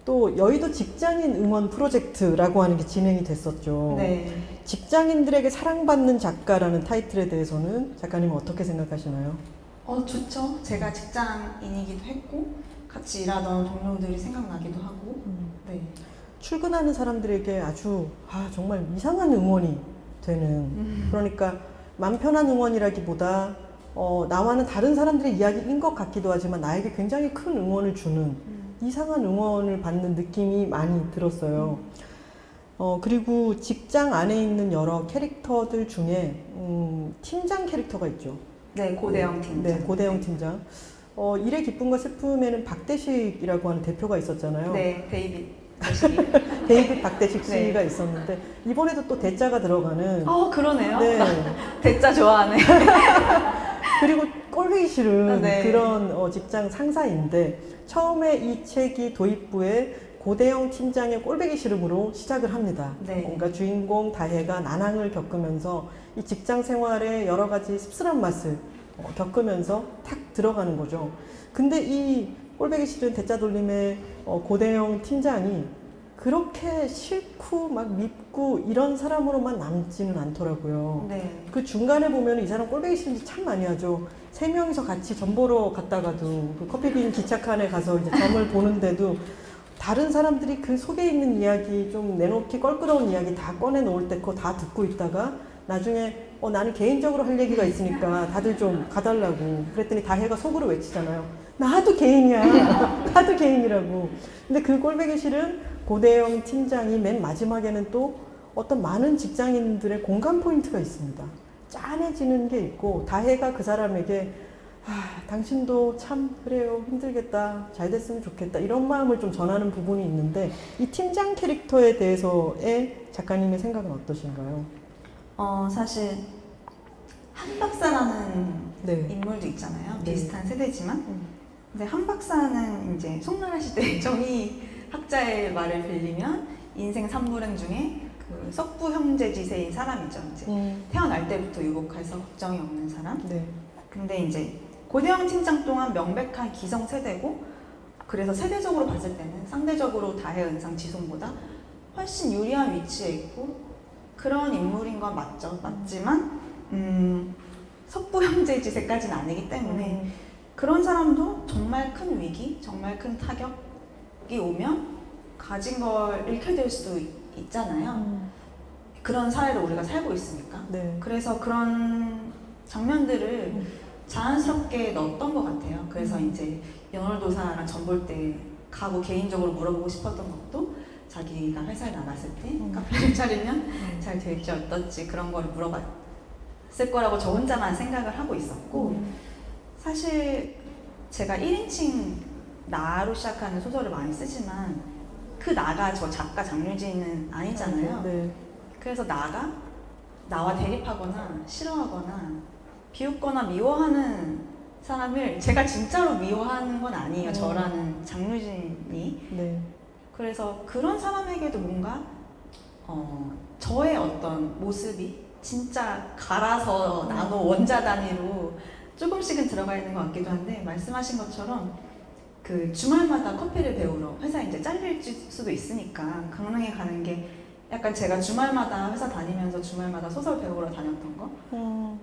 또 여의도 직장인 응원 프로젝트라고 하는 게 진행이 됐었죠. 네. 직장인들에게 사랑받는 작가라는 타이틀에 대해서는 작가님은 어떻게 생각하시나요? 좋죠. 제가 직장인이기도 했고 같이 일하던 동료들이 생각나기도 하고 네. 출근하는 사람들에게 아주 정말 이상한 응원이 되는 그러니까 맘 편한 응원이라기보다 나와는 다른 사람들의 이야기인 것 같기도 하지만 나에게 굉장히 큰 응원을 주는 이상한 응원을 받는 느낌이 많이 들었어요. 그리고 직장 안에 있는 여러 캐릭터들 중에 팀장 캐릭터가 있죠. 네, 고대영 팀장. 네, 고대영 팀장. 일의 기쁨과 슬픔에는 박대식이라고 하는 대표가 있었잖아요. 네, 데이빗. 데이빗 박대식 네. 씨가 있었는데 이번에도 또 대자가 들어가는. 그러네요. 네. 대자 좋아하네. 그리고 꼴보기 싫은 네. 그런 직장 상사인데 처음에 이 책이 도입부에 고대영 팀장의 꼴보기 싫음으로 시작을 합니다. 네. 그러니까 주인공 다혜가 난항을 겪으면서 이 직장 생활의 여러 가지 씁쓸한 맛을 겪으면서 탁 들어가는 거죠. 근데 이 꼴보기 싫은 대자 돌림의 고대영 팀장이 그렇게 싫고 막 밉고 이런 사람으로만 남지는 않더라고요. 네. 그 중간에 보면 이 사람 꼴보기 싫은 짓 참 많이 하죠. 세 명이서 같이 점 보러 갔다가도 그 커피빈 기차칸에 가서 이제 점을 보는데도 다른 사람들이 그 속에 있는 이야기 좀 내놓기 껄끄러운 이야기 다 꺼내 놓을 때 그거 다 듣고 있다가 나중에 나는 개인적으로 할 얘기가 있으니까 다들 좀 가달라고 그랬더니 다혜가 속으로 외치잖아요. 나도 개인이야. 나도 개인이라고. 근데 그 꼴보기 싫은 고대영 팀장이 맨 마지막에는 또 어떤 많은 직장인들의 공감 포인트가 있습니다. 짠해지는 게 있고 다혜가 그 사람에게 당신도 참 그래요 힘들겠다 잘 됐으면 좋겠다 이런 마음을 좀 전하는 부분이 있는데 이 팀장 캐릭터에 대해서의 작가님의 생각은 어떠신가요? 사실 한 박사라는 네. 인물도 있잖아요. 네. 비슷한 세대지만 근데 한 박사는 이제 송나라 시대 정의 학자의 말을 빌리면 인생 3불행 중에 그 석부 형제지세인 사람이죠. 이제 태어날 때부터 유복해서 걱정이 없는 사람. 네. 근데 이제 고대영 팀장 또한 명백한 기성 세대고 그래서 세대적으로 봤을 때는 상대적으로 다혜, 은상, 지송보다 훨씬 유리한 위치에 있고 그런 인물인 건 맞죠. 맞지만 석부 형제지세까지는 아니기 때문에 그런 사람도 정말 큰 위기, 정말 큰 타격이 오면 가진 걸 잃게 될 수도 있잖아요. 그런 사회를 우리가 살고 있으니까. 네. 그래서 그런 장면들을 자연스럽게 넣었던 것 같아요. 그래서 이제 연월도사랑 전 볼 때 가고 개인적으로 물어보고 싶었던 것도 자기가 회사에 나갔을 때 카페를 차리면 잘 될지 어떨지 그런 거를 물어봤을 거라고 저 혼자만 생각을 하고 있었고 사실 제가 1인칭 나로 시작하는 소설을 많이 쓰지만 그 나가 저 작가 장유진은 아니잖아요. 네. 그래서 나와 대립하거나 싫어하거나 비웃거나 미워하는 사람을 제가 진짜로 미워하는 건 아니에요. 저라는 장유진이. 네. 그래서 그런 사람에게도 뭔가 저의 어떤 모습이 진짜 갈아서 나눠 원자 단위로 조금씩은 들어가 있는 것 같기도 한데, 말씀하신 것처럼 그 주말마다 커피를 배우러 회사 이제 잘릴 수도 있으니까 강릉에 가는 게 약간 제가 주말마다 회사 다니면서 주말마다 소설 배우러 다녔던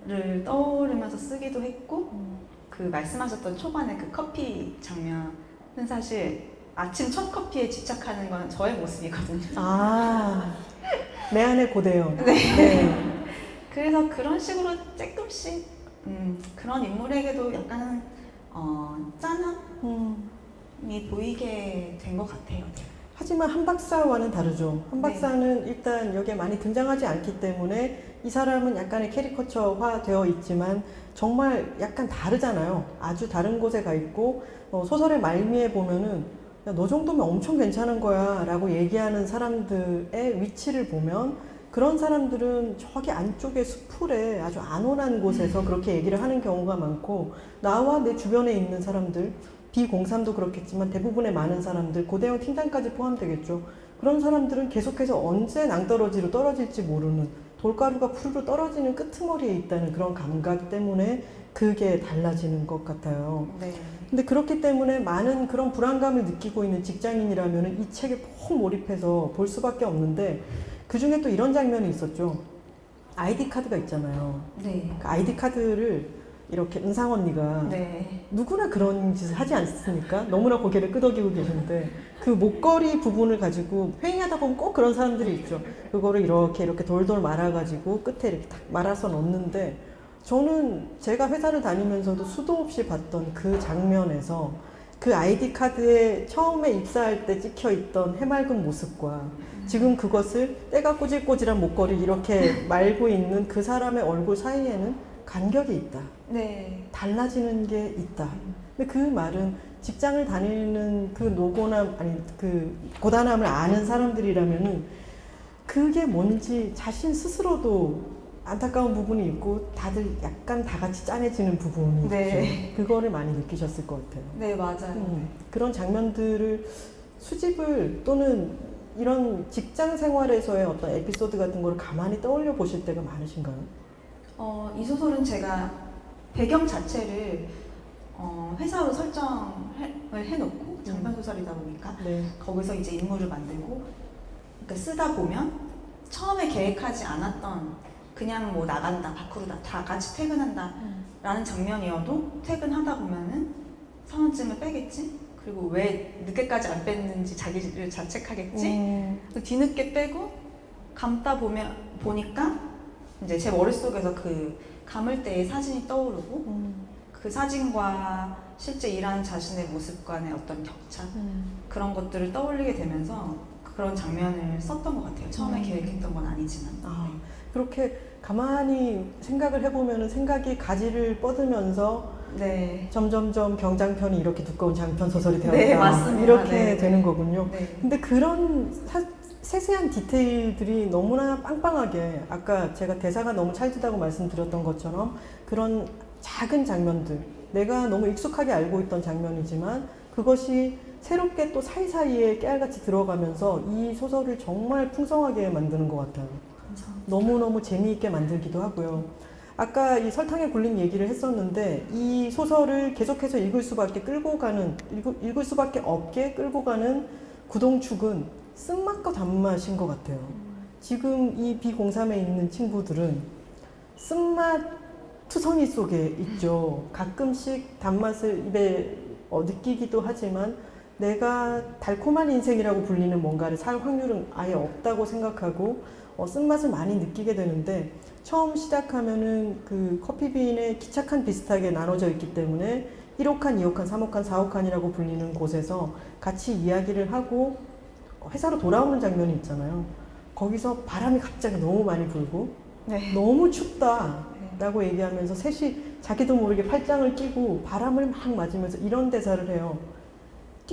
거를 떠오르면서 쓰기도 했고, 그 말씀하셨던 초반에 그 커피 장면은 사실 아침 첫 커피에 집착하는 건 저의 모습이거든요. 아, 내 안의 고대영. 네. 네. 그래서 그런 식으로 조금씩 그런 인물에게도 약간 짠함이 보이게 된 것 같아요. 하지만 한박사와는 다르죠. 한박사는 일단 여기에 많이 등장하지 않기 때문에 이 사람은 약간의 캐리커처화 되어 있지만 정말 약간 다르잖아요. 아주 다른 곳에 가 있고 소설의 말미에 보면은 야, 너 정도면 엄청 괜찮은 거야 라고 얘기하는 사람들의 위치를 보면 그런 사람들은 저기 안쪽에 수풀에 아주 안온한 곳에서 그렇게 얘기를 하는 경우가 많고, 나와 내 주변에 있는 사람들, B03도 그렇겠지만 대부분의 많은 사람들, 고대형 팀장까지 포함되겠죠. 그런 사람들은 계속해서 언제 낭떠러지로 떨어질지 모르는, 돌가루가 푸르르 떨어지는 끄트머리에 있다는 그런 감각 때문에 그게 달라지는 것 같아요. 네. 근데 그렇기 때문에 많은 그런 불안감을 느끼고 있는 직장인이라면 이 책에 푹 몰입해서 볼 수밖에 없는데, 그 중에 또 이런 장면이 있었죠. 아이디 카드가 있잖아요. 네. 그 아이디 카드를 이렇게 은상 언니가 네. 누구나 그런 짓을 하지 않습니까? 너무나 고개를 끄덕이고 계신데 그 목걸이 부분을 가지고 회의하다 보면 꼭 그런 사람들이 있죠. 그거를 이렇게 돌돌 말아가지고 끝에 이렇게 딱 말아서 넣는데, 저는 제가 회사를 다니면서도 수도 없이 봤던 그 장면에서 그 아이디 카드에 처음에 입사할 때 찍혀 있던 해맑은 모습과 지금 그것을 때가 꼬질꼬질한 목걸이 이렇게 말고 있는 그 사람의 얼굴 사이에는 간격이 있다. 네. 달라지는 게 있다. 근데 그 말은 직장을 다니는 그 노고남, 아니 그 고단함을 아는 사람들이라면은 그게 뭔지 자신 스스로도 안타까운 부분이 있고 다들 약간 다 같이 짠해지는 부분이 네. 있죠. 그거를 많이 느끼셨을 것 같아요. 네, 맞아요. 그런 장면들을 수집을 또는 이런 직장 생활에서의 어떤 에피소드 같은 거를 가만히 떠올려 보실 때가 많으신가요? 이 소설은 제가 배경 자체를 회사로 설정을 해놓고 장편 소설이다 보니까 네. 거기서 이제 인물을 만들고, 그러니까 쓰다 보면 처음에 계획하지 않았던 그냥 뭐 나간다, 밖으로 다 같이 퇴근한다 라는 장면이어도 퇴근하다 보면은 선언증을 빼겠지? 그리고 왜 늦게까지 안 뺐는지 자기를 자책하겠지? 또 뒤늦게 빼고 감다 보니까 이제 제 머릿속에서 그 감을 때의 사진이 떠오르고 그 사진과 실제 일하는 자신의 모습 간의 어떤 격차, 그런 것들을 떠올리게 되면서 그런 장면을 썼던 것 같아요. 처음에 계획했던 건 아니지만. 그렇게 가만히 생각을 해보면 생각이 가지를 뻗으면서 네. 점점점 경장편이 이렇게 두꺼운 장편 소설이 되었다. 네, 맞습니다. 이렇게 네, 되는 네. 거군요. 네. 근데 그런 세세한 디테일들이 너무나 빵빵하게, 아까 제가 대사가 너무 찰지다고 말씀드렸던 것처럼 그런 작은 장면들, 내가 너무 익숙하게 알고 있던 장면이지만 그것이 새롭게 또 사이사이에 깨알같이 들어가면서 이 소설을 정말 풍성하게 만드는 것 같아요. 감사합니다. 너무너무 재미있게 만들기도 하고요. 아까 이 설탕에 굴린 얘기를 했었는데 이 소설을 계속해서 읽을 수밖에 없게 끌고 가는 구동축은 쓴맛과 단맛인 것 같아요. 지금 이 B03에 있는 친구들은 쓴맛 투성이 속에 있죠. 가끔씩 단맛을 입에 느끼기도 하지만 내가 달콤한 인생이라고 불리는 뭔가를 살 확률은 아예 없다고 생각하고 쓴맛을 많이 느끼게 되는데, 처음 시작하면은 그 커피빈에 기차칸 비슷하게 나눠져 있기 때문에 1호칸, 2호칸, 3호칸, 4호칸이라고 불리는 곳에서 같이 이야기를 하고 회사로 돌아오는 장면이 있잖아요. 거기서 바람이 갑자기 너무 많이 불고 네. 너무 춥다 라고 얘기하면서 셋이 자기도 모르게 팔짱을 끼고 바람을 막 맞으면서 이런 대사를 해요.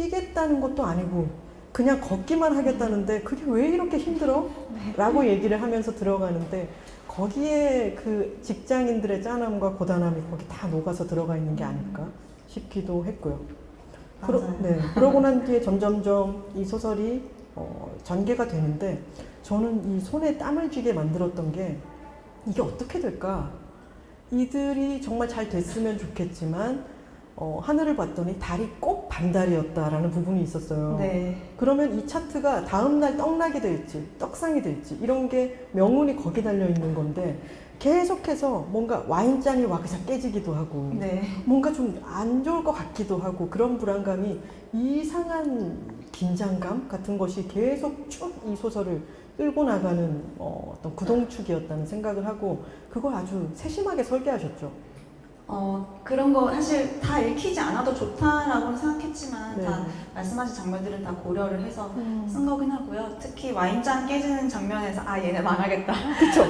뛰겠다는 것도 아니고 그냥 걷기만 하겠다는데 그게 왜 이렇게 힘들어? 라고 얘기를 하면서 들어가는데 거기에 그 직장인들의 짠함과 고단함이 거기 다 녹아서 들어가 있는 게 아닐까 싶기도 했고요. 맞아요. 그러고 난 뒤에 점점점 이 소설이 전개가 되는데 저는 이 손에 땀을 쥐게 만들었던 게 이게 어떻게 될까? 이들이 정말 잘 됐으면 좋겠지만 하늘을 봤더니 달이 꼭 반달이었다라는 부분이 있었어요. 네. 그러면 이 차트가 다음날 떡락이 될지 떡상이 될지 이런 게 명운이 거기 달려 있는 건데 계속해서 뭔가 와인잔이 와그작 깨지기도 하고 네. 뭔가 좀 안 좋을 것 같기도 하고 그런 불안감이 이상한 긴장감 같은 것이 계속 쭉 이 소설을 끌고 나가는 어떤 구동축이었다는 생각을 하고 그걸 아주 세심하게 설계하셨죠. 그런 거 사실 다 읽히지 않아도 좋다라고는 생각했지만 네. 다 말씀하신 장면들은 다 고려를 해서 쓴 거긴 하고요. 특히 와인잔 깨지는 장면에서 아 얘네 망하겠다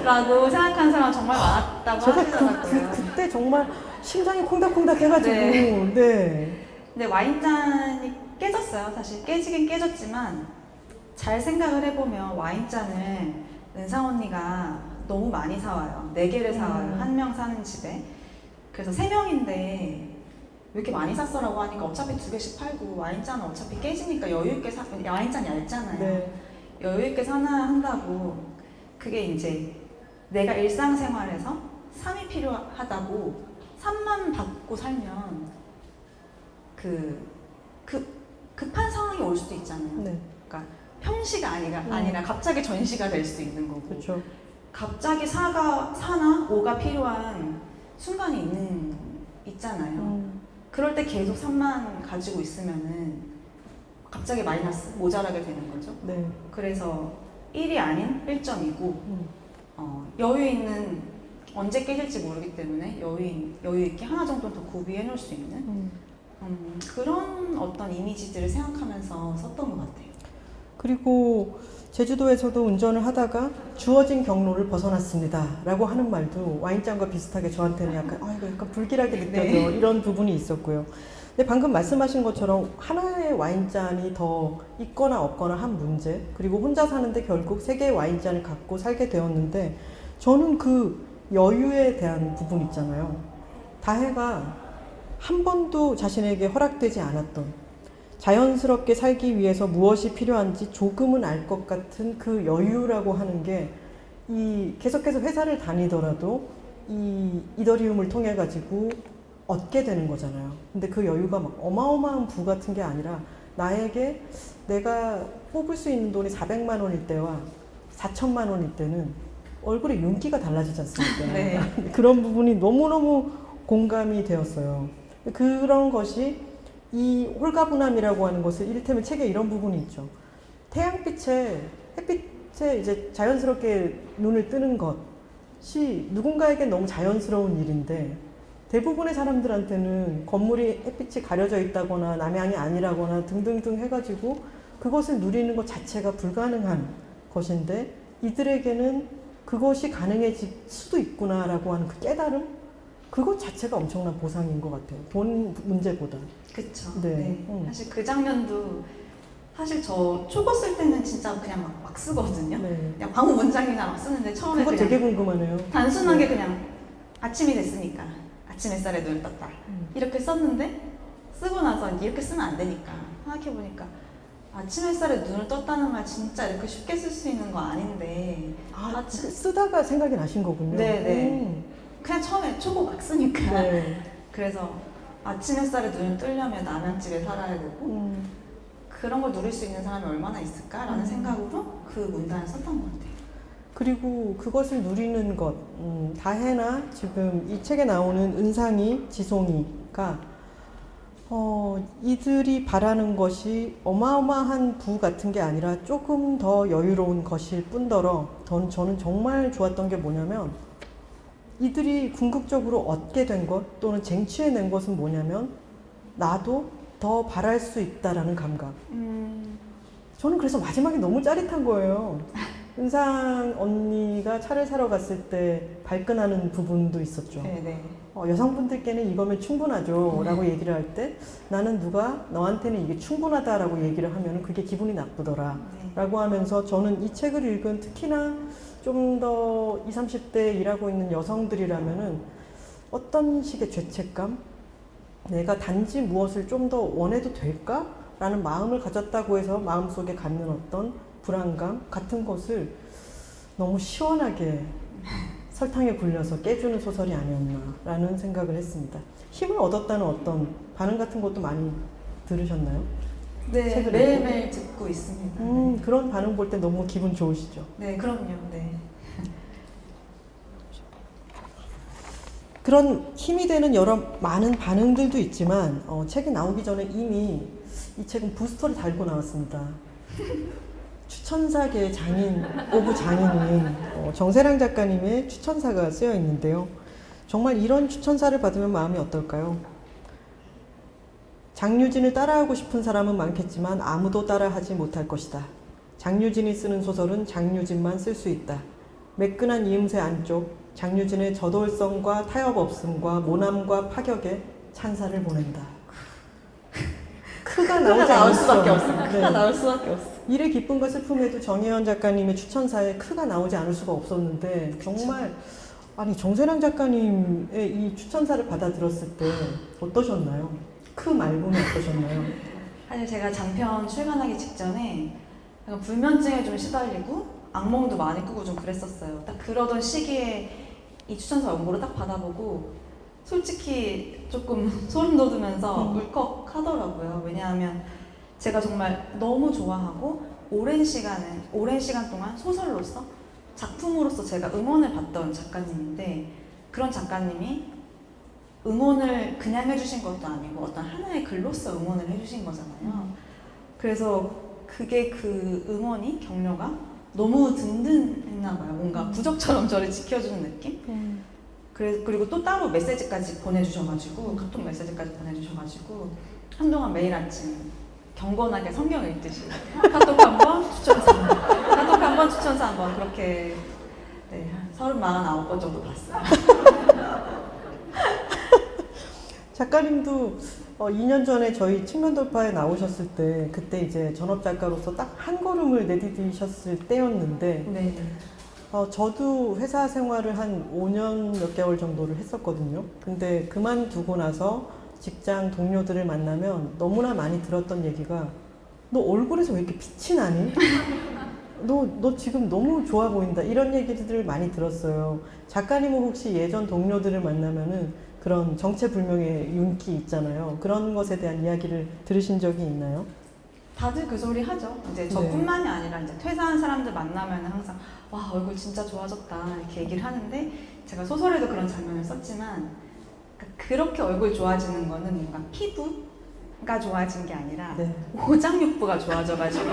라고 생각하는 사람 정말 많았다고 제가 하시더라고요. 그때 정말 심장이 콩닥콩닥 해가지고 네. 네. 근데 와인잔이 깨졌어요. 사실 깨지긴 깨졌지만 잘 생각을 해보면 와인잔을 은상 언니가 너무 많이 사와요. 4개를 사와요. 한 명 사는 집에. 그래서 3명인데 왜 이렇게 많이 샀어라고 하니까 어차피 2개씩 팔고 와인잔은 어차피 깨지니까 여유있게 사, 와인잔 얇잖아요. 네. 여유있게 사놔야 한다고. 그게 이제 내가 일상생활에서 3이 필요하다고 3만 받고 살면 급한 상황이 올 수도 있잖아요. 네. 그러니까 평시가 아니라 갑자기 전시가 될 수 있는 거고. 그렇죠. 갑자기 4나 5가 필요한 순간이 있잖아요. 그럴 때 계속 3만 가지고 있으면은 갑자기 마이너스, 모자라게 되는 거죠. 네. 그래서 1이 아닌 1점이고, 여유 있는, 언제 깨질지 모르기 때문에 여유 있게 하나 정도 더 구비해 놓을 수 있는 그런 어떤 이미지들을 생각하면서 썼던 것 같아요. 그리고 제주도에서도 운전을 하다가 주어진 경로를 벗어났습니다 라고 하는 말도 와인잔과 비슷하게 저한테는 약간 이거 약간 불길하게 느껴져 네. 이런 부분이 있었고요. 근데 방금 말씀하신 것처럼 하나의 와인잔이 더 있거나 없거나 한 문제 그리고 혼자 사는데 결국 3개의 와인잔을 갖고 살게 되었는데 저는 그 여유에 대한 부분 있잖아요. 다혜가 한 번도 자신에게 허락되지 않았던 자연스럽게 살기 위해서 무엇이 필요한지 조금은 알 것 같은 그 여유라고 하는 게 이 계속해서 회사를 다니더라도 이 이더리움을 통해 가지고 얻게 되는 거잖아요. 근데 그 여유가 막 어마어마한 부 같은 게 아니라 나에게 내가 뽑을 수 있는 돈이 400만 원일 때와 4천만 원일 때는 얼굴에 윤기가 달라지지 않습니까? 네. 그런 부분이 너무너무 공감이 되었어요. 그런 것이 이 홀가분함이라고 하는 것을 이를테면 책에 이런 부분이 있죠. 햇빛에 이제 자연스럽게 눈을 뜨는 것이 누군가에게 너무 자연스러운 일인데 대부분의 사람들한테는 건물이 햇빛이 가려져 있다거나 남향이 아니라거나 등등등 해가지고 그것을 누리는 것 자체가 불가능한 것인데 이들에게는 그것이 가능해질 수도 있구나라고 하는 그 깨달음? 그것 자체가 엄청난 보상인 것 같아요. 돈 문제보다. 그쵸. 네. 네. 사실 그 장면도 사실 저 초고 쓸 때는 진짜 그냥 막 쓰거든요. 네. 그냥 광고 문장이나 막 쓰는데 처음에 그거 그냥 되게 궁금하네요. 단순하게 네. 그냥 아침이 됐으니까 아침 햇살에 눈을 떴다 이렇게 썼는데 쓰고 나서 이렇게 쓰면 안 되니까 생각해보니까 아침 햇살에 눈을 떴다는 말 진짜 이렇게 쉽게 쓸 수 있는 거 아닌데 쓰다가 생각이 나신 거군요. 네네. 그냥 처음에 초보 막 쓰니까 네. 그래서 아침 햇살에 눈을 뜨려면 남양집에 살아야 되고 그런 걸 누릴 수 있는 사람이 얼마나 있을까라는 생각으로 그 문단을 썼던 것 같아요. 그리고 그것을 누리는 것, 다혜나 지금 이 책에 나오는 은상이, 지송이가 이들이 바라는 것이 어마어마한 부 같은 게 아니라 조금 더 여유로운 것일 뿐더러 저는 정말 좋았던 게 뭐냐면 이들이 궁극적으로 얻게 된 것 또는 쟁취해낸 것은 뭐냐면 나도 더 바랄 수 있다라는 감각. 저는 그래서 마지막에 너무 짜릿한 거예요. 은상 언니가 차를 사러 갔을 때 발끈하는 부분도 있었죠. 네네. 여성분들께는 이거면 충분하죠 라고 얘기를 할 때 나는 누가 너한테는 이게 충분하다라고 얘기를 하면 그게 기분이 나쁘더라 네. 라고 하면서 저는 이 책을 읽은 특히나 좀 더 20, 30대 일하고 있는 여성들이라면은 어떤 식의 죄책감? 내가 단지 무엇을 좀 더 원해도 될까? 라는 마음을 가졌다고 해서 마음속에 갖는 어떤 불안감 같은 것을 너무 시원하게 설탕에 굴려서 깨주는 소설이 아니었나라는 생각을 했습니다. 힘을 얻었다는 어떤 반응 같은 것도 많이 들으셨나요? 네, 책을 매일매일 듣고 있습니다. 네. 그런 반응 볼 때 너무 기분 좋으시죠? 네, 그럼요. 네. 그런 힘이 되는 여러 많은 반응들도 있지만 책이 나오기 전에 이미 이 책은 부스터를 달고 나왔습니다. 추천사계의 장인 오브 장인인 정세랑 작가님의 추천사가 쓰여 있는데요. 정말 이런 추천사를 받으면 마음이 어떨까요? 장유진을 따라하고 싶은 사람은 많겠지만 아무도 따라하지 못할 것이다. 장유진이 쓰는 소설은 장유진만 쓸 수 있다. 매끈한 이음새 안쪽 장유진의 저돌성과 타협 없음과 모남과 파격에 찬사를 보낸다. 크가 나오지 나올 않을 수밖에 수 없어요. 네. 크가 나올 수밖에 없어. 일의 기쁨과 슬픔에도 정혜연 작가님의 추천사에 크가 나오지 않을 수가 없었는데 그쵸. 정말 아니 정세랑 작가님의 이 추천사를 받아들었을 때 어떠셨나요? 크 말고는 어떠셨나요? 사실 제가 장편 출간하기 직전에 약간 불면증에 좀 시달리고 악몽도 많이 꾸고 좀 그랬었어요. 딱 그러던 시기에 이 추천서 원고를 딱 받아보고 솔직히 조금 소름 돋으면서 울컥 하더라고요. 왜냐하면 제가 정말 너무 좋아하고 오랜 시간 동안 소설로서 작품으로서 제가 응원을 받던 작가님인데 그런 작가님이 응원을 그냥 해주신 것도 아니고 어떤 하나의 글로서 응원을 해주신 거잖아요. 그래서 그게 그 응원이 격려가 너무 든든했나 봐요. 뭔가 부적처럼 저를 지켜주는 느낌? 그리고 또 따로 메시지까지 보내주셔가지고 카톡 메시지까지 보내주셔가지고 한동안 매일 아침 경건하게 성경 읽듯이 카톡 한번 추천사 카톡 한번 추천사 한번 그렇게 네, 한 39번 정도 봤어요. 작가님도 2년 전에 저희 측면 돌파에 나오셨을 때 그때 이제 전업 작가로서 딱 한 걸음을 내디디셨을 때였는데 네. 저도 회사 생활을 한 5년 몇 개월 정도를 했었거든요. 근데 그만두고 나서 직장 동료들을 만나면 너무나 많이 들었던 얘기가 너 얼굴에서 왜 이렇게 빛이 나니? 너 지금 너무 좋아 보인다. 이런 얘기들을 많이 들었어요. 작가님은 혹시 예전 동료들을 만나면은 그런 정체불명의 윤기 있잖아요. 그런 것에 대한 이야기를 들으신 적이 있나요? 다들 그 소리 하죠. 이제 저뿐만이 아니라 이제 퇴사한 사람들 만나면 항상 와 얼굴 진짜 좋아졌다 이렇게 얘기를 하는데 제가 소설에도 그런 장면을 썼지만 그렇게 얼굴 좋아지는 거는 뭔가 피부가 좋아진 게 아니라 네. 오장육부가 좋아져가지고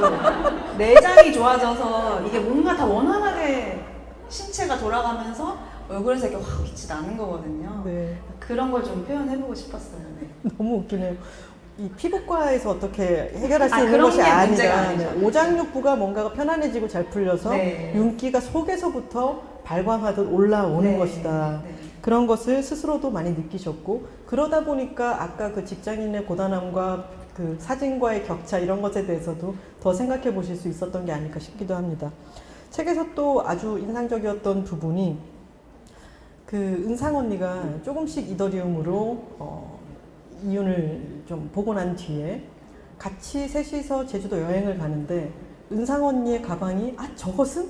내장이 좋아져서 이게 뭔가 다 원활하게 신체가 돌아가면서 얼굴에서 이렇게 확 빛이 나는 거거든요. 네. 그런 걸 좀 표현해보고 싶었어요. 네. 너무 웃기네요. 이 피부과에서 어떻게 해결할 수 있는 그런 것이 게 문제가 아니라 아니죠. 오장육부가 뭔가가 편안해지고 잘 풀려서 네. 윤기가 속에서부터 발광하듯 올라오는 네. 것이다. 네. 그런 것을 스스로도 많이 느끼셨고 그러다 보니까 아까 그 직장인의 고단함과 그 사진과의 격차 이런 것에 대해서도 더 생각해 보실 수 있었던 게 아닐까 싶기도 합니다. 책에서 또 아주 인상적이었던 부분이 그 은상 언니가 조금씩 이더리움으로 이윤을 좀 보고 난 뒤에 같이 셋이서 제주도 여행을 가는데 은상 언니의 가방이 저것은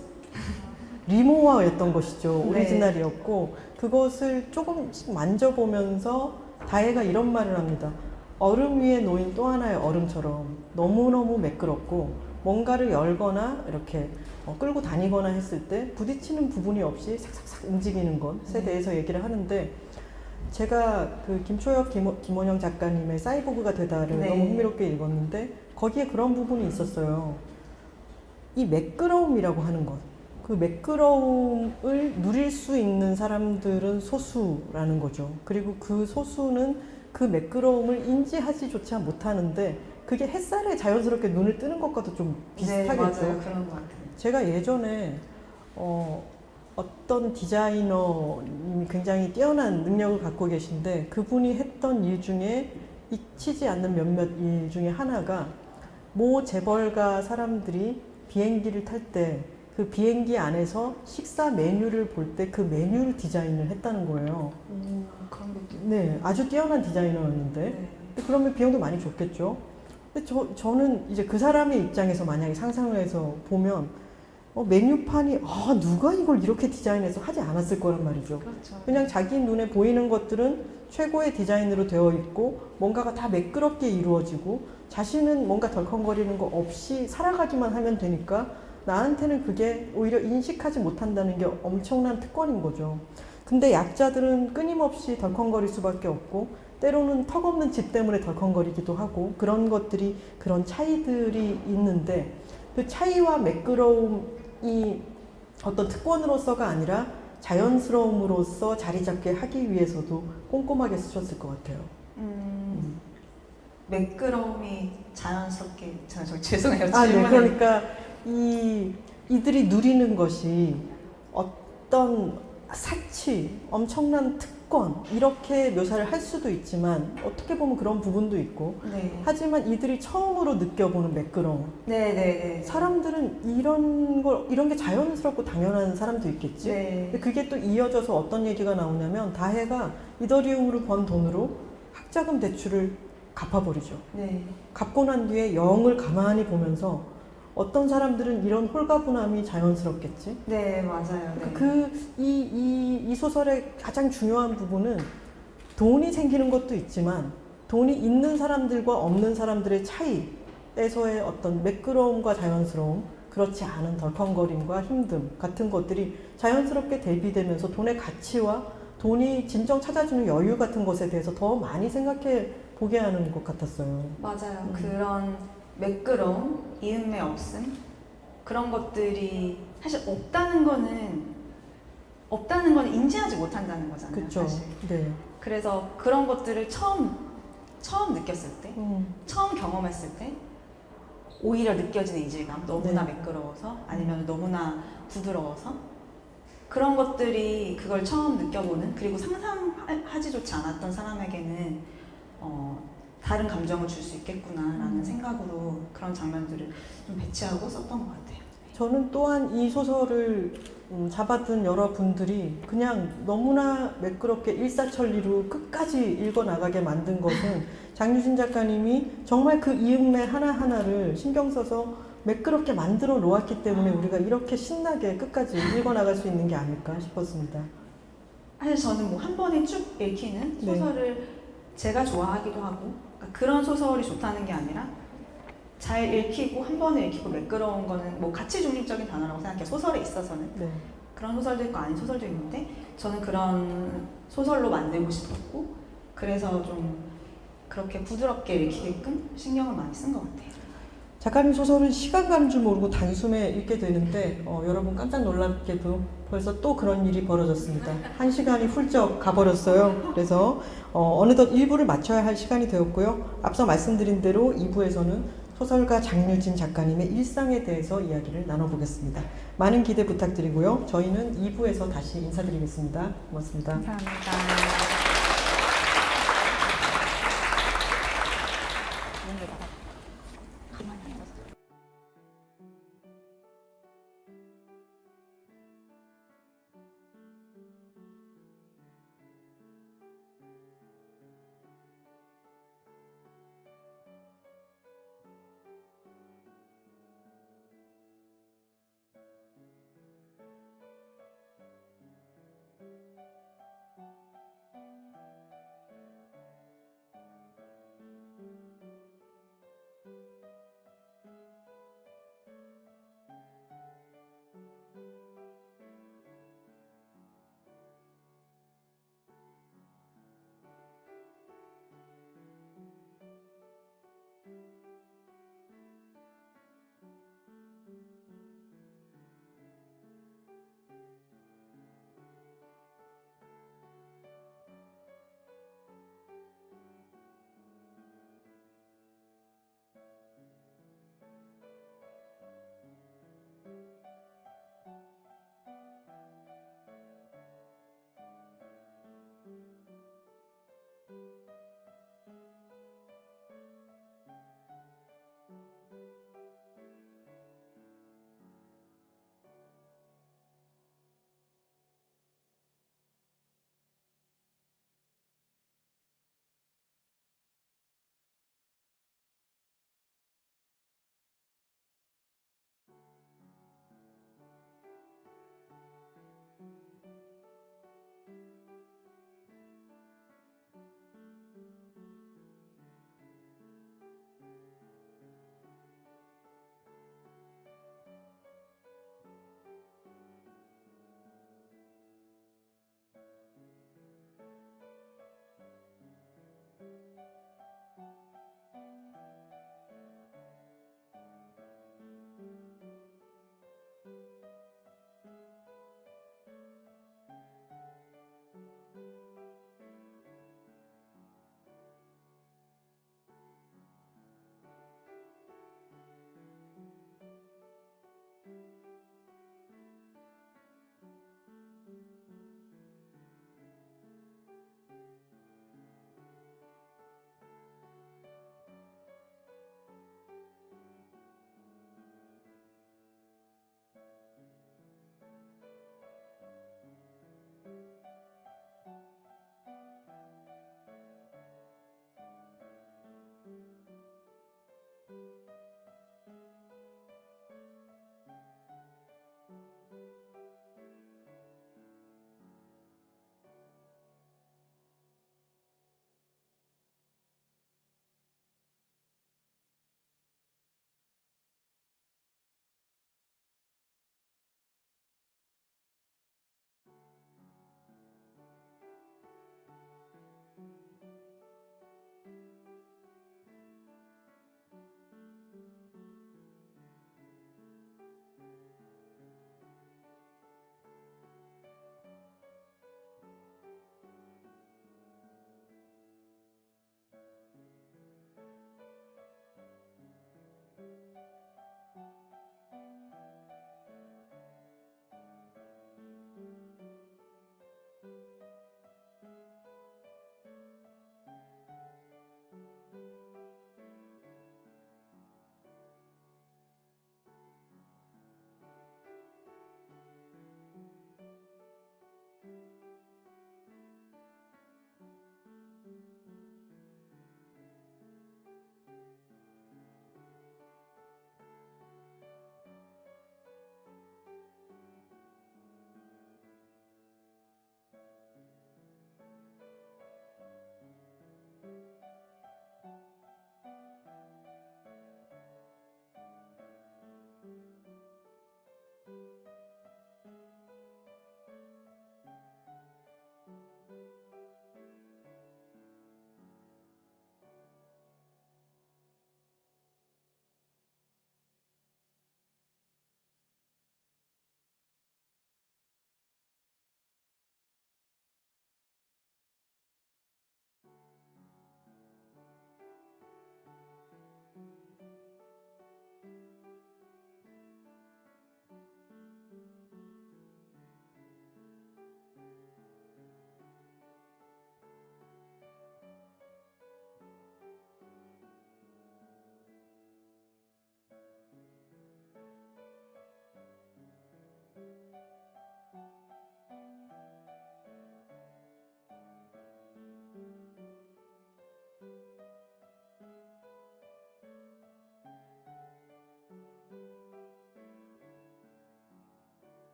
리모아였던 것이죠. 네. 오리지널이었고 그것을 조금씩 만져보면서 다혜가 이런 말을 합니다. 얼음 위에 놓인 또 하나의 얼음처럼 너무너무 매끄럽고 뭔가를 열거나 이렇게 끌고 다니거나 했을 때 부딪히는 부분이 없이 삭삭삭 움직이는 것에 대해서 얘기를 하는데 제가 그 김초엽, 김원영 작가님의 사이보그가 되다를 네. 너무 흥미롭게 읽었는데 거기에 그런 부분이 있었어요. 이 매끄러움이라고 하는 것. 그 매끄러움을 누릴 수 있는 사람들은 소수라는 거죠. 그리고 그 소수는 그 매끄러움을 인지하지조차 못하는데 그게 햇살에 자연스럽게 눈을 뜨는 것과도 좀 비슷하겠죠. 네, 맞아요. 그런 것 같아요. 제가 예전에 어떤 디자이너님이 굉장히 뛰어난 능력을 갖고 계신데 그분이 했던 일 중에 잊히지 않는 몇몇 일 중에 하나가 모 재벌가 사람들이 비행기를 탈 때 그 비행기 안에서 식사 메뉴를 볼 때 그 메뉴를 디자인을 했다는 거예요. 그런 것도. 네, 아주 뛰어난 디자이너였는데 네. 그러면 비용도 많이 줬겠죠. 근데 저는 이제 그 사람의 입장에서 만약에 상상을 해서 보면 메뉴판이 누가 이걸 이렇게 디자인해서 하지 않았을 거란 말이죠. 그렇죠. 그냥 자기 눈에 보이는 것들은 최고의 디자인으로 되어 있고 뭔가가 다 매끄럽게 이루어지고 자신은 뭔가 덜컹거리는 거 없이 살아가기만 하면 되니까 나한테는 그게 오히려 인식하지 못한다는 게 엄청난 특권인 거죠. 근데 약자들은 끊임없이 덜컹거릴 수밖에 없고 때로는 턱없는 집 때문에 덜컹거리기도 하고 그런 것들이 그런 차이들이 있는데 그 차이와 매끄러움이 어떤 특권으로서가 아니라 자연스러움으로써 자리 잡게 하기 위해서도 꼼꼼하게 쓰셨을 것 같아요. 매끄러움이 자연스럽게 저 죄송해요. 네. 질문을. 그러니까 이들이 누리는 것이 어떤 사치, 엄청난 특권 이렇게 묘사를 할 수도 있지만 어떻게 보면 그런 부분도 있고 네. 하지만 이들이 처음으로 느껴보는 매끄러움. 네네네. 사람들은 이런 게 자연스럽고 당연한 사람도 있겠지. 네. 근데 그게 또 이어져서 어떤 얘기가 나오냐면 다혜가 이더리움으로 번 돈으로 학자금 대출을 갚아버리죠. 네. 갚고 난 뒤에 영을 가만히 보면서 어떤 사람들은 이런 홀가분함이 자연스럽겠지. 네, 맞아요. 네. 이 소설의 가장 중요한 부분은 돈이 생기는 것도 있지만 돈이 있는 사람들과 없는 사람들의 차이에서의 어떤 매끄러움과 자연스러움, 그렇지 않은 덜컹거림과 힘듦 같은 것들이 자연스럽게 대비되면서 돈의 가치와 돈이 진정 찾아주는 여유 같은 것에 대해서 더 많이 생각해 보게 하는 것 같았어요. 맞아요. 그런 매끄러움, 이음매 없음 그런 것들이 사실 없다는 거는 인지하지 못한다는 거잖아요. 그렇죠. 사실. 네. 그래서 그런 것들을 처음 느꼈을 때, 처음 경험했을 때 오히려 느껴지는 이질감, 너무나 네. 매끄러워서 아니면 너무나 부드러워서 그런 것들이 그걸 처음 느껴보는 그리고 상상하지조차 않았던 사람에게는 다른 감정을 줄 수 있겠구나라는 생각으로 그런 장면들을 좀 배치하고 썼던 것 같아요. 저는 또한 이 소설을 잡아든 여러분들이 그냥 너무나 매끄럽게 일사천리로 끝까지 읽어나가게 만든 것은 장유진 작가님이 정말 그 이음매 하나하나를 신경 써서 매끄럽게 만들어 놓았기 때문에 우리가 이렇게 신나게 끝까지 읽어나갈 수 있는 게 아닐까 싶었습니다. 사실 저는 뭐 한 번에 쭉 읽히는 네. 소설을 제가 좋아하기도 하고 그러니까 그런 소설이 좋다는 게 아니라 잘 읽히고 한 번에 읽히고 매끄러운 거는 뭐 가치 중립적인 단어라고 생각해요. 소설에 있어서는. 네. 그런 소설도 있고 아닌 소설도 있는데 저는 그런 소설로 만들고 싶었고 그래서 좀 그렇게 부드럽게 읽히게끔 신경을 많이 쓴 것 같아요. 작가님 소설은 시간 가는 줄 모르고 단숨에 읽게 되는데 여러분 깜짝 놀랍게도 벌써 또 그런 일이 벌어졌습니다. 1시간이 훌쩍 가버렸어요. 그래서 어느덧 1부를 마쳐야 할 시간이 되었고요. 앞서 말씀드린 대로 2부에서는 소설가 장유진 작가님의 일상에 대해서 이야기를 나눠보겠습니다. 많은 기대 부탁드리고요. 저희는 2부에서 다시 인사드리겠습니다. 고맙습니다. 감사합니다.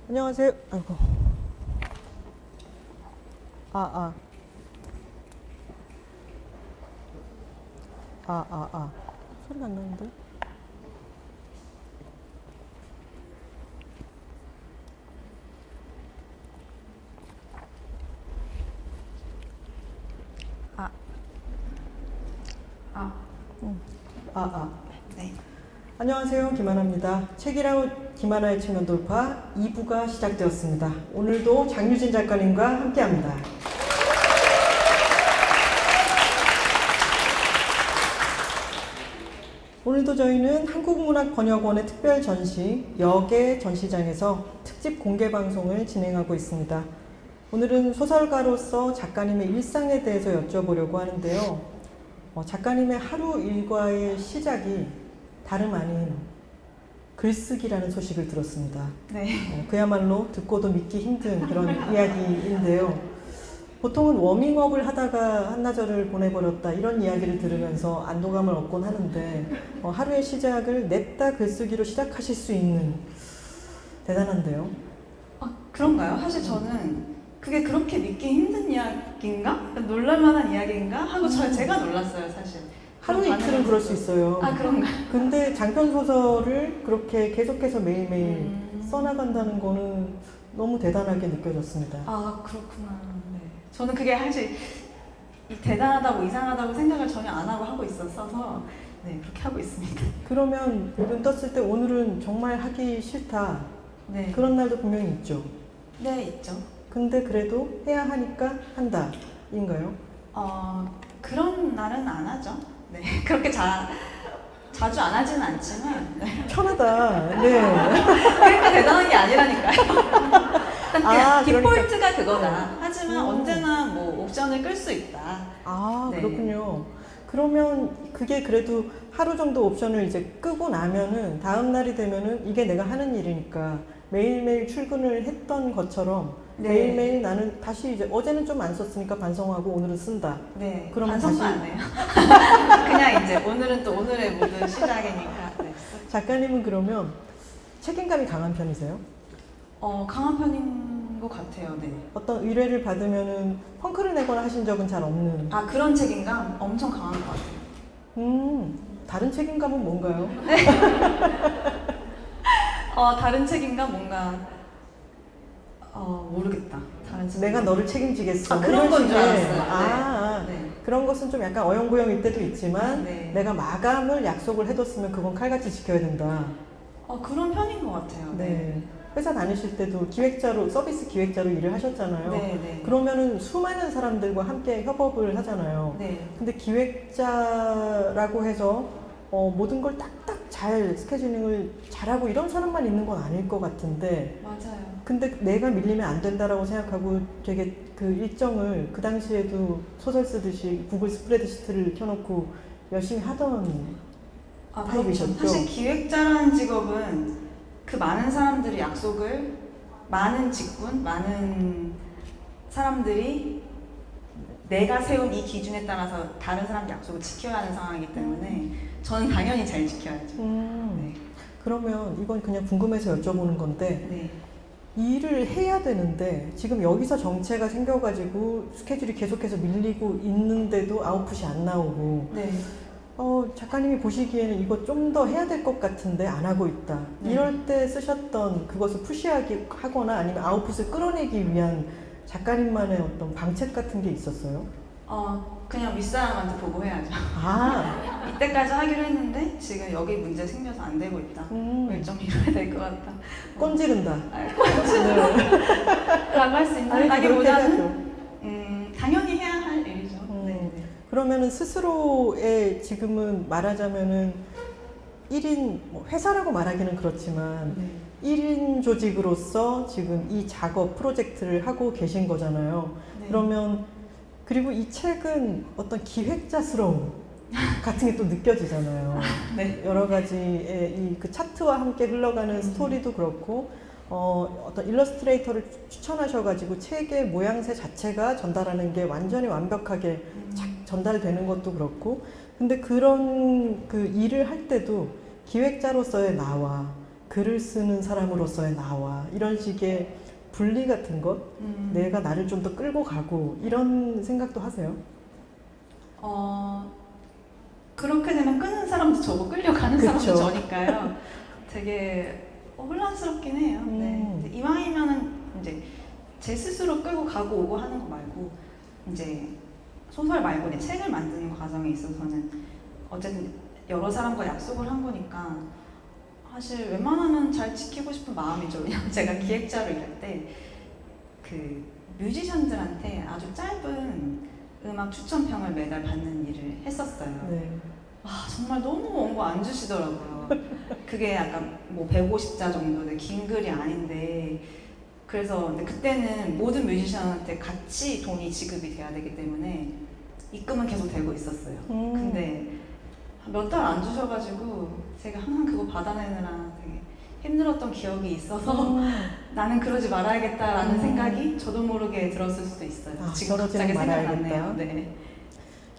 안녕하세요. 아이고. 아. 소리가 안 나는데? 네. 안녕하세요. 김하나입니다. 책이라웃 김하나의 측면 돌파 2부가 시작되었습니다. 오늘도 장유진 작가님과 함께합니다. 오늘도 저희는 한국문학번역원의 특별 전시 역의 전시장에서 특집 공개 방송을 진행하고 있습니다. 오늘은 소설가로서 작가님의 일상에 대해서 여쭤보려고 하는데요. 작가님의 하루 일과의 시작이 다름 아닌 글쓰기라는 소식을 들었습니다. 네. 그야말로 듣고도 믿기 힘든 그런 이야기인데요. 보통은 워밍업을 하다가 한나절을 보내버렸다 이런 이야기를 들으면서 안도감을 얻곤 하는데 하루의 시작을 냅다 글쓰기로 시작하실 수 있는 대단한데요. 그런가요? 사실 저는 그게 그렇게 믿기 힘든 이야기인가? 놀랄만한 이야기인가? 하고 제가 놀랐어요, 사실. 하루 이틀은 그럴 수 있어요. 그런가요? 근데 장편 소설을 그렇게 계속해서 매일매일 써나간다는 거는 너무 대단하게 느껴졌습니다. 그렇구나. 네. 저는 그게 사실 대단하다고 이상하다고 생각을 전혀 안 하고 있었어서 네, 그렇게 하고 있습니다. 그러면 눈 떴을 때 오늘은 정말 하기 싫다. 네. 그런 날도 분명히 있죠. 네, 있죠. 근데 그래도 해야 하니까 한다. 인가요? 그런 날은 안 하죠. 네. 그렇게 자주 안 하지는 않지만 네. 편하다. 네. 그러니까 대단한 게 아니라니까요. 그냥 디폴트가 그러니까. 그거다. 하지만 언제나 뭐 옵션을 끌 수 있다. 네. 그렇군요. 그러면 그게 그래도 하루 정도 옵션을 이제 끄고 나면은 다음 날이 되면은 이게 내가 하는 일이니까 매일매일 출근을 했던 것처럼 네. 매일매일 나는 다시 이제 어제는 좀 안 썼으니까 반성하고 오늘은 쓴다. 네. 그러면 반성도 다시- 안 해요. 그냥 이제 오늘은 또 오늘의 모든 시작이니까. 네. 작가님은 그러면 책임감이 강한 편이세요? 강한 편인 것 같아요. 네. 어떤 의뢰를 받으면은 펑크를 내거나 하신 적은 잘 없는. 그런 책임감 엄청 강한 것 같아요. 다른 책임감은 뭔가요? 다른 책임감 뭔가 모르겠다. 다른 책임감. 내가 너를 책임지겠어. 그런 이런 건 줄 식의- 알았어요. 네. 그런 것은 좀 약간 어영부영일 때도 있지만 네. 내가 마감을 약속을 해뒀으면 그건 칼같이 지켜야 된다. 그런 편인 것 같아요. 네. 회사 다니실 때도 기획자로 서비스 기획자로 일을 하셨잖아요. 네. 그러면은 수많은 사람들과 함께 협업을 하잖아요. 네. 근데 기획자라고 해서 모든 걸 딱딱 잘 스케줄링을 잘하고 이런 사람만 있는 건 아닐 것 같은데 맞아요. 근데 내가 밀리면 안 된다라고 생각하고 되게 그 일정을 그 당시에도 소설 쓰듯이 구글 스프레드시트를 켜놓고 열심히 하던 타입이셨죠? 사실 기획자라는 직업은 그 많은 사람들의 약속을 많은 직군, 많은 사람들이 내가 세운 이 기준에 따라서 다른 사람 약속을 지켜야 하는 상황이기 때문에 저는 당연히 잘 지켜야죠. 네. 그러면 이건 그냥 궁금해서 여쭤보는 건데 네. 일을 해야 되는데 지금 여기서 정체가 생겨가지고 스케줄이 계속해서 밀리고 있는데도 아웃풋이 안 나오고 네. 작가님이 보시기에는 이거 좀 더 해야 될 것 같은데 안 하고 있다. 네. 이럴 때 쓰셨던 그것을 푸시하거나 아니면 아웃풋을 끌어내기 위한 작가님만의 어떤 방책 같은 게 있었어요? 그냥 윗사람한테 보고해야죠. 아, 이때까지 하기로 했는데 지금 여기 문제 생겨서 안 되고 있다. 일정 미뤄야 될 것 같다. 꼰지른다. 꼰지른다. 라고 할 수 있는 아니, 그렇게 해야죠. 라기보다는 당연히 해야 할 일이죠. 네. 그러면은 스스로의 지금은 말하자면은 1인 회사라고 말하기는 그렇지만 네. 1인 조직으로서 지금 이 작업 프로젝트를 하고 계신 거잖아요. 네. 그러면 그리고 이 책은 어떤 기획자스러움 같은 게 또 느껴지잖아요. 네. 여러 가지의 이 그 차트와 함께 흘러가는 스토리도 그렇고 어떤 일러스트레이터를 추천하셔가지고 책의 모양새 자체가 전달하는 게 완전히 완벽하게 전달되는 것도 그렇고, 근데 그런 그 일을 할 때도 기획자로서의 나와 글을 쓰는 사람으로서의 나와 이런 식의 분리 같은 것, 내가 나를 좀 더 끌고 가고 이런 생각도 하세요? 그렇게 되면 끄는 사람도 저고 끌려가는 그쵸. 사람도 저니까요. 되게 혼란스럽긴 해요. 네. 근데 이왕이면은 이제 제 스스로 끌고 가고 오고 하는 거 말고 이제 소설 말고 내 책을 만드는 과정에 있어서는 어쨌든 여러 사람과 약속을 한 거니까 사실 웬만하면 잘 지키고 싶은 마음이죠. 왜냐면 제가 기획자로 일할 때 그 뮤지션들한테 아주 짧은 음악 추천평을 매달 받는 일을 했었어요. 네. 와, 정말 너무 원고 안 주시더라고요. 그게 약간 뭐 150자 정도의 긴 글이 아닌데, 그래서 근데 그때는 모든 뮤지션한테 같이 돈이 지급이 돼야 되기 때문에 입금은 계속 되고 있었어요. 근데 몇 달 안 주셔가지고 제가 항상 그거 받아내느라 되게 힘들었던 기억이 있어서 나는 그러지 말아야겠다라는 생각이 저도 모르게 들었을 수도 있어요. 아, 지금 저러지는 갑자기 말아야겠다. 생각났네요. 네.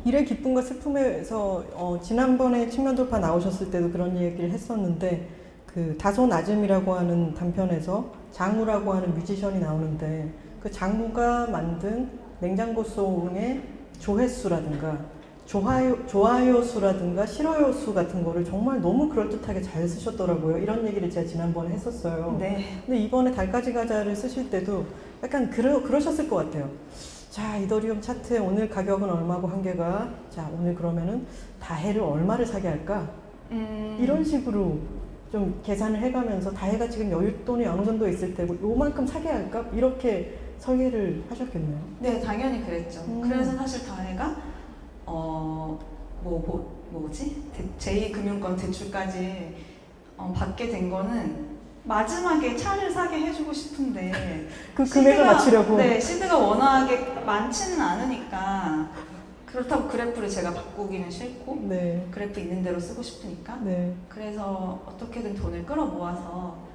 일의 기쁨과 슬픔에서 지난번에 측면 돌파 나오셨을 때도 그런 얘기를 했었는데, 그 다소 낮음이라고 하는 단편에서 장우라고 하는 뮤지션이 나오는데 그 장우가 만든 냉장고 송의 조회수라든가 좋아요 수라든가 싫어요 수 같은 거를 정말 너무 그럴듯하게 잘 쓰셨더라고요. 이런 얘기를 제가 지난번에 했었어요. 네. 근데 이번에 달까지 가자를 쓰실 때도 약간 그러셨을 것 같아요. 자, 이더리움 차트에 오늘 가격은 얼마고 한계가, 자, 오늘 그러면은 다해를 얼마를 사게 할까? 이런 식으로 좀 계산을 해가면서 다해가 지금 여윳돈이 어느 정도 있을 때고 요만큼 사게 할까? 이렇게 설계를 하셨겠네요. 네, 당연히 그랬죠. 그래서 사실 다혜가 뭐지? 제2금융권 대출까지 받게 된 거는 마지막에 차를 사게 해주고 싶은데 그 금액을 맞추려고. 네, 시드가 워낙에 많지는 않으니까 그렇다고 그래프를 제가 바꾸기는 싫고 네. 그래프 있는 대로 쓰고 싶으니까 네. 그래서 어떻게든 돈을 끌어모아서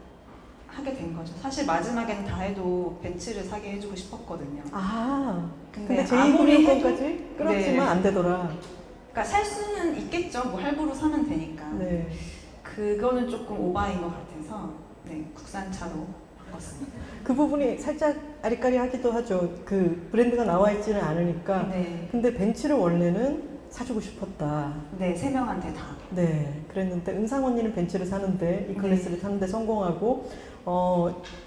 하게 된 거죠. 사실 마지막에는 다 해도 벤츠를 사게 해주고 싶었거든요. 아, 근데 근데 아무리 제2금융권까지 끌었지만 네. 안 되더라. 그러니까 살 수는 있겠죠. 뭐 할부로 사면 되니까. 네. 그거는 조금 오바인 것 같아서 네, 국산차로 바꿨습니다. 그 부분이 살짝 아리까리하기도 하죠. 그 브랜드가 나와 있지는 않으니까. 네, 근데 벤츠를 원래는 사주고 싶었다. 네, 세 명한테 다. 네, 그랬는데 은상 언니는 벤츠를 사는데 이 클래스를 타는데 성공하고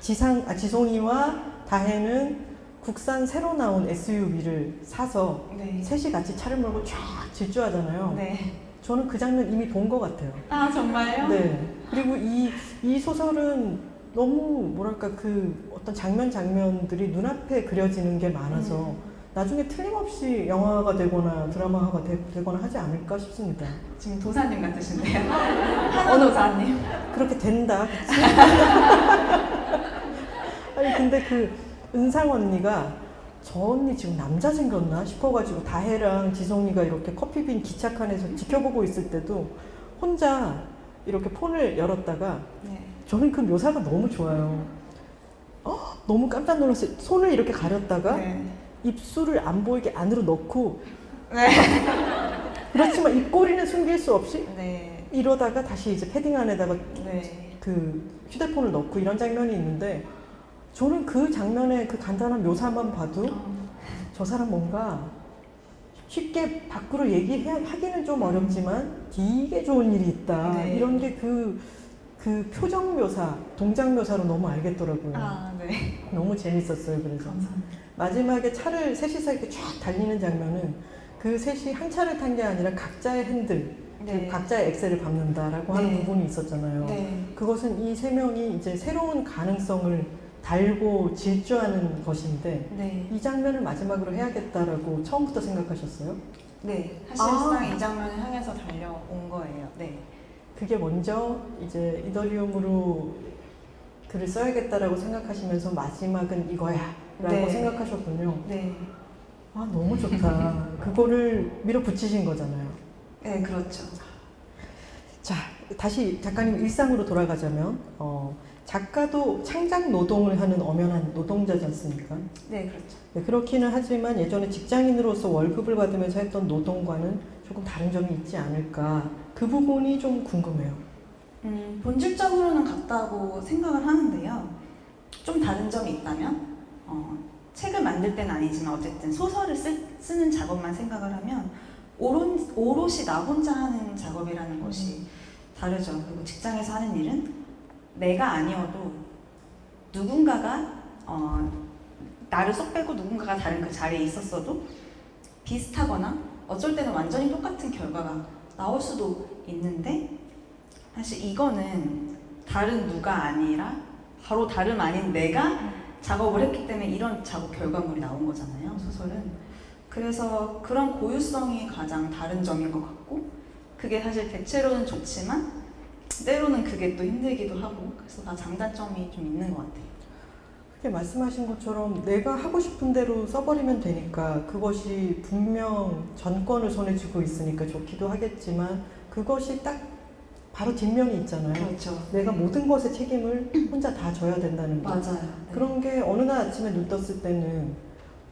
지송이와 다혜는 국산 새로 나온 SUV를 사서 네. 셋이 같이 차를 몰고 쫙 질주하잖아요. 네. 저는 그 장면 이미 본 것 같아요. 아, 정말요? 네. 그리고 이 소설은 너무 뭐랄까 그 어떤 장면들이 눈앞에 그려지는 게 많아서 나중에 틀림없이 영화가 되거나 드라마가 되거나 하지 않을까 싶습니다. 지금 도사님 같으신데요. 하나 도사님. 그렇게 된다, 그치? 아니 근데 그 은상 언니가 저 언니 지금 남자 생겼나 싶어가지고 다혜랑 지송이가 이렇게 커피빈 기차칸에서 지켜보고 있을 때도 혼자 이렇게 폰을 열었다가 네. 저는 그 묘사가 너무 좋아요. 너무 깜짝 놀랐어요. 손을 이렇게 가렸다가 네. 입술을 안 보이게 안으로 넣고 네. 그렇지만 입꼬리는 숨길 수 없이 네. 이러다가 다시 이제 패딩 안에다가 네. 그 휴대폰을 넣고 이런 장면이 있는데 저는 그 장면의 그 간단한 묘사만 봐도 저 사람 뭔가 쉽게 밖으로 얘기하기는 좀 어렵지만 되게 좋은 일이 있다. 네. 이런 게 그 표정 묘사, 동작 묘사로 너무 알겠더라고요. 아, 네. 너무 재밌었어요. 그래서 감사합니다. 마지막에 차를 셋이서 이렇게 쫙 달리는 장면은 그 셋이 한 차를 탄 게 아니라 각자의 핸들, 네. 각자의 엑셀을 밟는다라고 하는 네. 부분이 있었잖아요. 네. 그것은 이 세 명이 이제 새로운 가능성을 달고 질주하는 것인데 네. 이 장면을 마지막으로 해야겠다라고 처음부터 생각하셨어요? 네. 사실상 이 장면을 향해서 달려온 거예요. 네. 그게 먼저 이제 이더리움으로 글을 써야겠다라고 생각하시면서 마지막은 이거야 라고 네. 생각하셨군요. 네. 아, 너무 좋다. 그거를 밀어붙이신 거잖아요. 네, 그렇죠. 자, 다시 작가님 일상으로 돌아가자면 작가도 창작 노동을 하는 엄연한 노동자지 않습니까? 네, 그렇죠. 네, 그렇기는 하지만 예전에 직장인으로서 월급을 받으면서 했던 노동과는 조금 다른 점이 있지 않을까. 그 부분이 좀 궁금해요. 본질적으로는 같다고 생각을 하는데요. 좀 다른 점이 있다면, 책을 만들 때는 아니지만 어쨌든 소설을 쓰는 작업만 생각을 하면 오롯이 나 혼자 하는 작업이라는 것이 다르죠. 그리고 직장에서 하는 일은 내가 아니어도 누군가가 나를 쏙 빼고 누군가가 다른 그 자리에 있었어도 비슷하거나 어쩔 때는 완전히 똑같은 결과가 나올 수도 있는데 사실 이거는 다른 누가 아니라 바로 다름 아닌 내가 작업을 했기 때문에 이런 작업 결과물이 나온 거잖아요, 소설은. 그래서 그런 고유성이 가장 다른 점인 것 같고 그게 사실 대체로는 좋지만 때로는 그게 또 힘들기도 하고 그래서 다 장단점이 좀 있는 것 같아요. 그렇게 말씀하신 것처럼 내가 하고 싶은 대로 써버리면 되니까 그것이 분명 전권을 손에 쥐고 있으니까 좋기도 하겠지만 그것이 딱 바로 뒷면이 있잖아요. 그렇죠. 내가 모든 것의 책임을 혼자 다 져야 된다는 거. 맞아요. 네. 그런 게 어느 날 아침에 눈 떴을 때는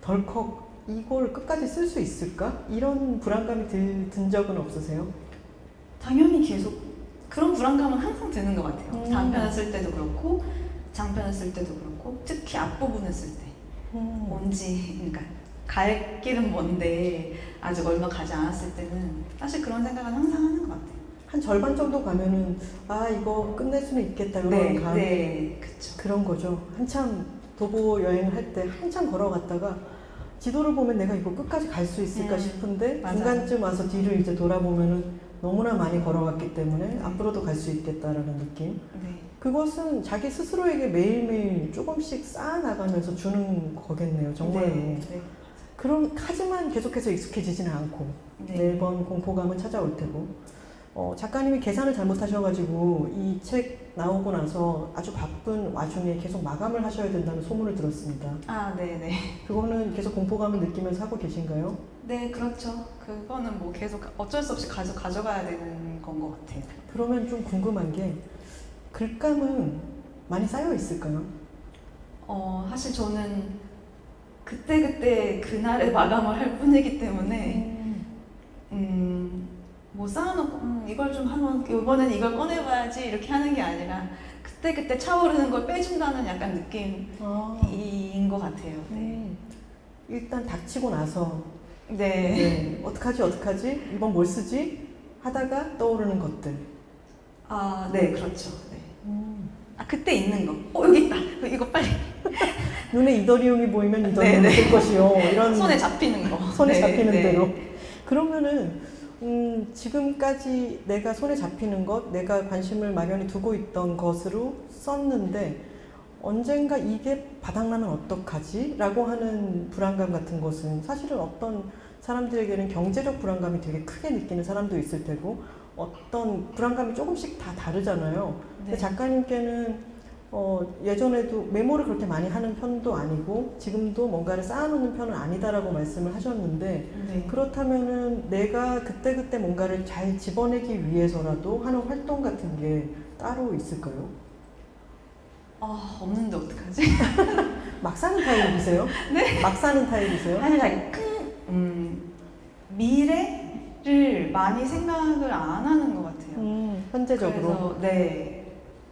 덜컥 이걸 끝까지 쓸 수 있을까? 이런 불안감이 든 적은 없으세요? 당연히 계속 그런 불안감은 항상 드는 것 같아요. 음. 단편을 쓸 때도 그렇고 장편을 쓸 때도 그렇고 특히 앞부분을 쓸 때 뭔지 그러니까 갈 길은 먼데 아직 얼마 가지 않았을 때는 사실 그런 생각은 항상 하는 것 같아요. 한 절반 정도 가면은 아 이거 끝낼 수는 있겠다 이런 감이 네, 그렇죠. 그런 거죠. 한참 도보 여행을 할 때 한참 걸어갔다가 지도를 보면 내가 이거 끝까지 갈 수 있을까 싶은데 맞아요. 중간쯤 와서 뒤를 이제 돌아보면은 너무나 많이 걸어갔기 때문에 앞으로도 갈 수 있겠다라는 느낌. 네, 그것은 자기 스스로에게 매일매일 조금씩 쌓아나가면서 주는 거겠네요. 정말로. 네, 네. 하지만 계속해서 익숙해지지는 않고 네. 매번 공포감은 찾아올 테고 작가님이 계산을 잘못하셔가지고 이 책 나오고 나서 아주 바쁜 와중에 계속 마감을 하셔야 된다는 소문을 들었습니다. 아, 네, 네. 그거는 계속 공포감을 느끼면서 하고 계신가요? 네, 그렇죠. 그거는 뭐 계속 어쩔 수 없이 가져가야 되는 건 것 같아요. 그러면 좀 궁금한 게 글감은 많이 쌓여 있을까요? 사실 저는 그때그때 그날에 마감을 할 뿐이기 때문에 뭐 쌓아놓고 이걸 좀 하면 이번엔 이걸 꺼내봐야지 이렇게 하는 게 아니라 그때그때 차오르는 걸 빼준다는 약간 느낌인 것 같아요. 네. 일단 닥치고 나서 네. 어떡하지? 이번 뭘 쓰지? 하다가 떠오르는 것들. 아, 네, 그렇죠. 네. 아, 그때 있는 거. 여기 있다. 이거 빨리. 눈에 이더리움이 보이면 이더리움을 네, 쓸 것이요. 이런 손에 잡히는 거. 손에 네, 잡히는 네. 대로. 그러면은 지금까지 내가 손에 잡히는 것, 내가 관심을 막연히 두고 있던 것으로 썼는데 언젠가 이게 바닥나면 어떡하지? 라고 하는 불안감 같은 것은 사실은 어떤 사람들에게는 경제적 불안감이 되게 크게 느끼는 사람도 있을 테고 어떤 불안감이 조금씩 다 다르잖아요. 근데 네. 작가님께는 예전에도 메모를 그렇게 많이 하는 편도 아니고 지금도 뭔가를 쌓아놓는 편은 아니다라고 말씀을 하셨는데 네. 그렇다면은 내가 그때그때 뭔가를 잘 집어내기 위해서라도 하는 활동 같은 게 따로 있을까요? 아, 없는데 어떡하지? 막 사는 타입이세요? 네. 막 사는 타입이세요? 아니, 미래를 많이 생각을 안 하는 것 같아요. 현재적으로. 그래서 네.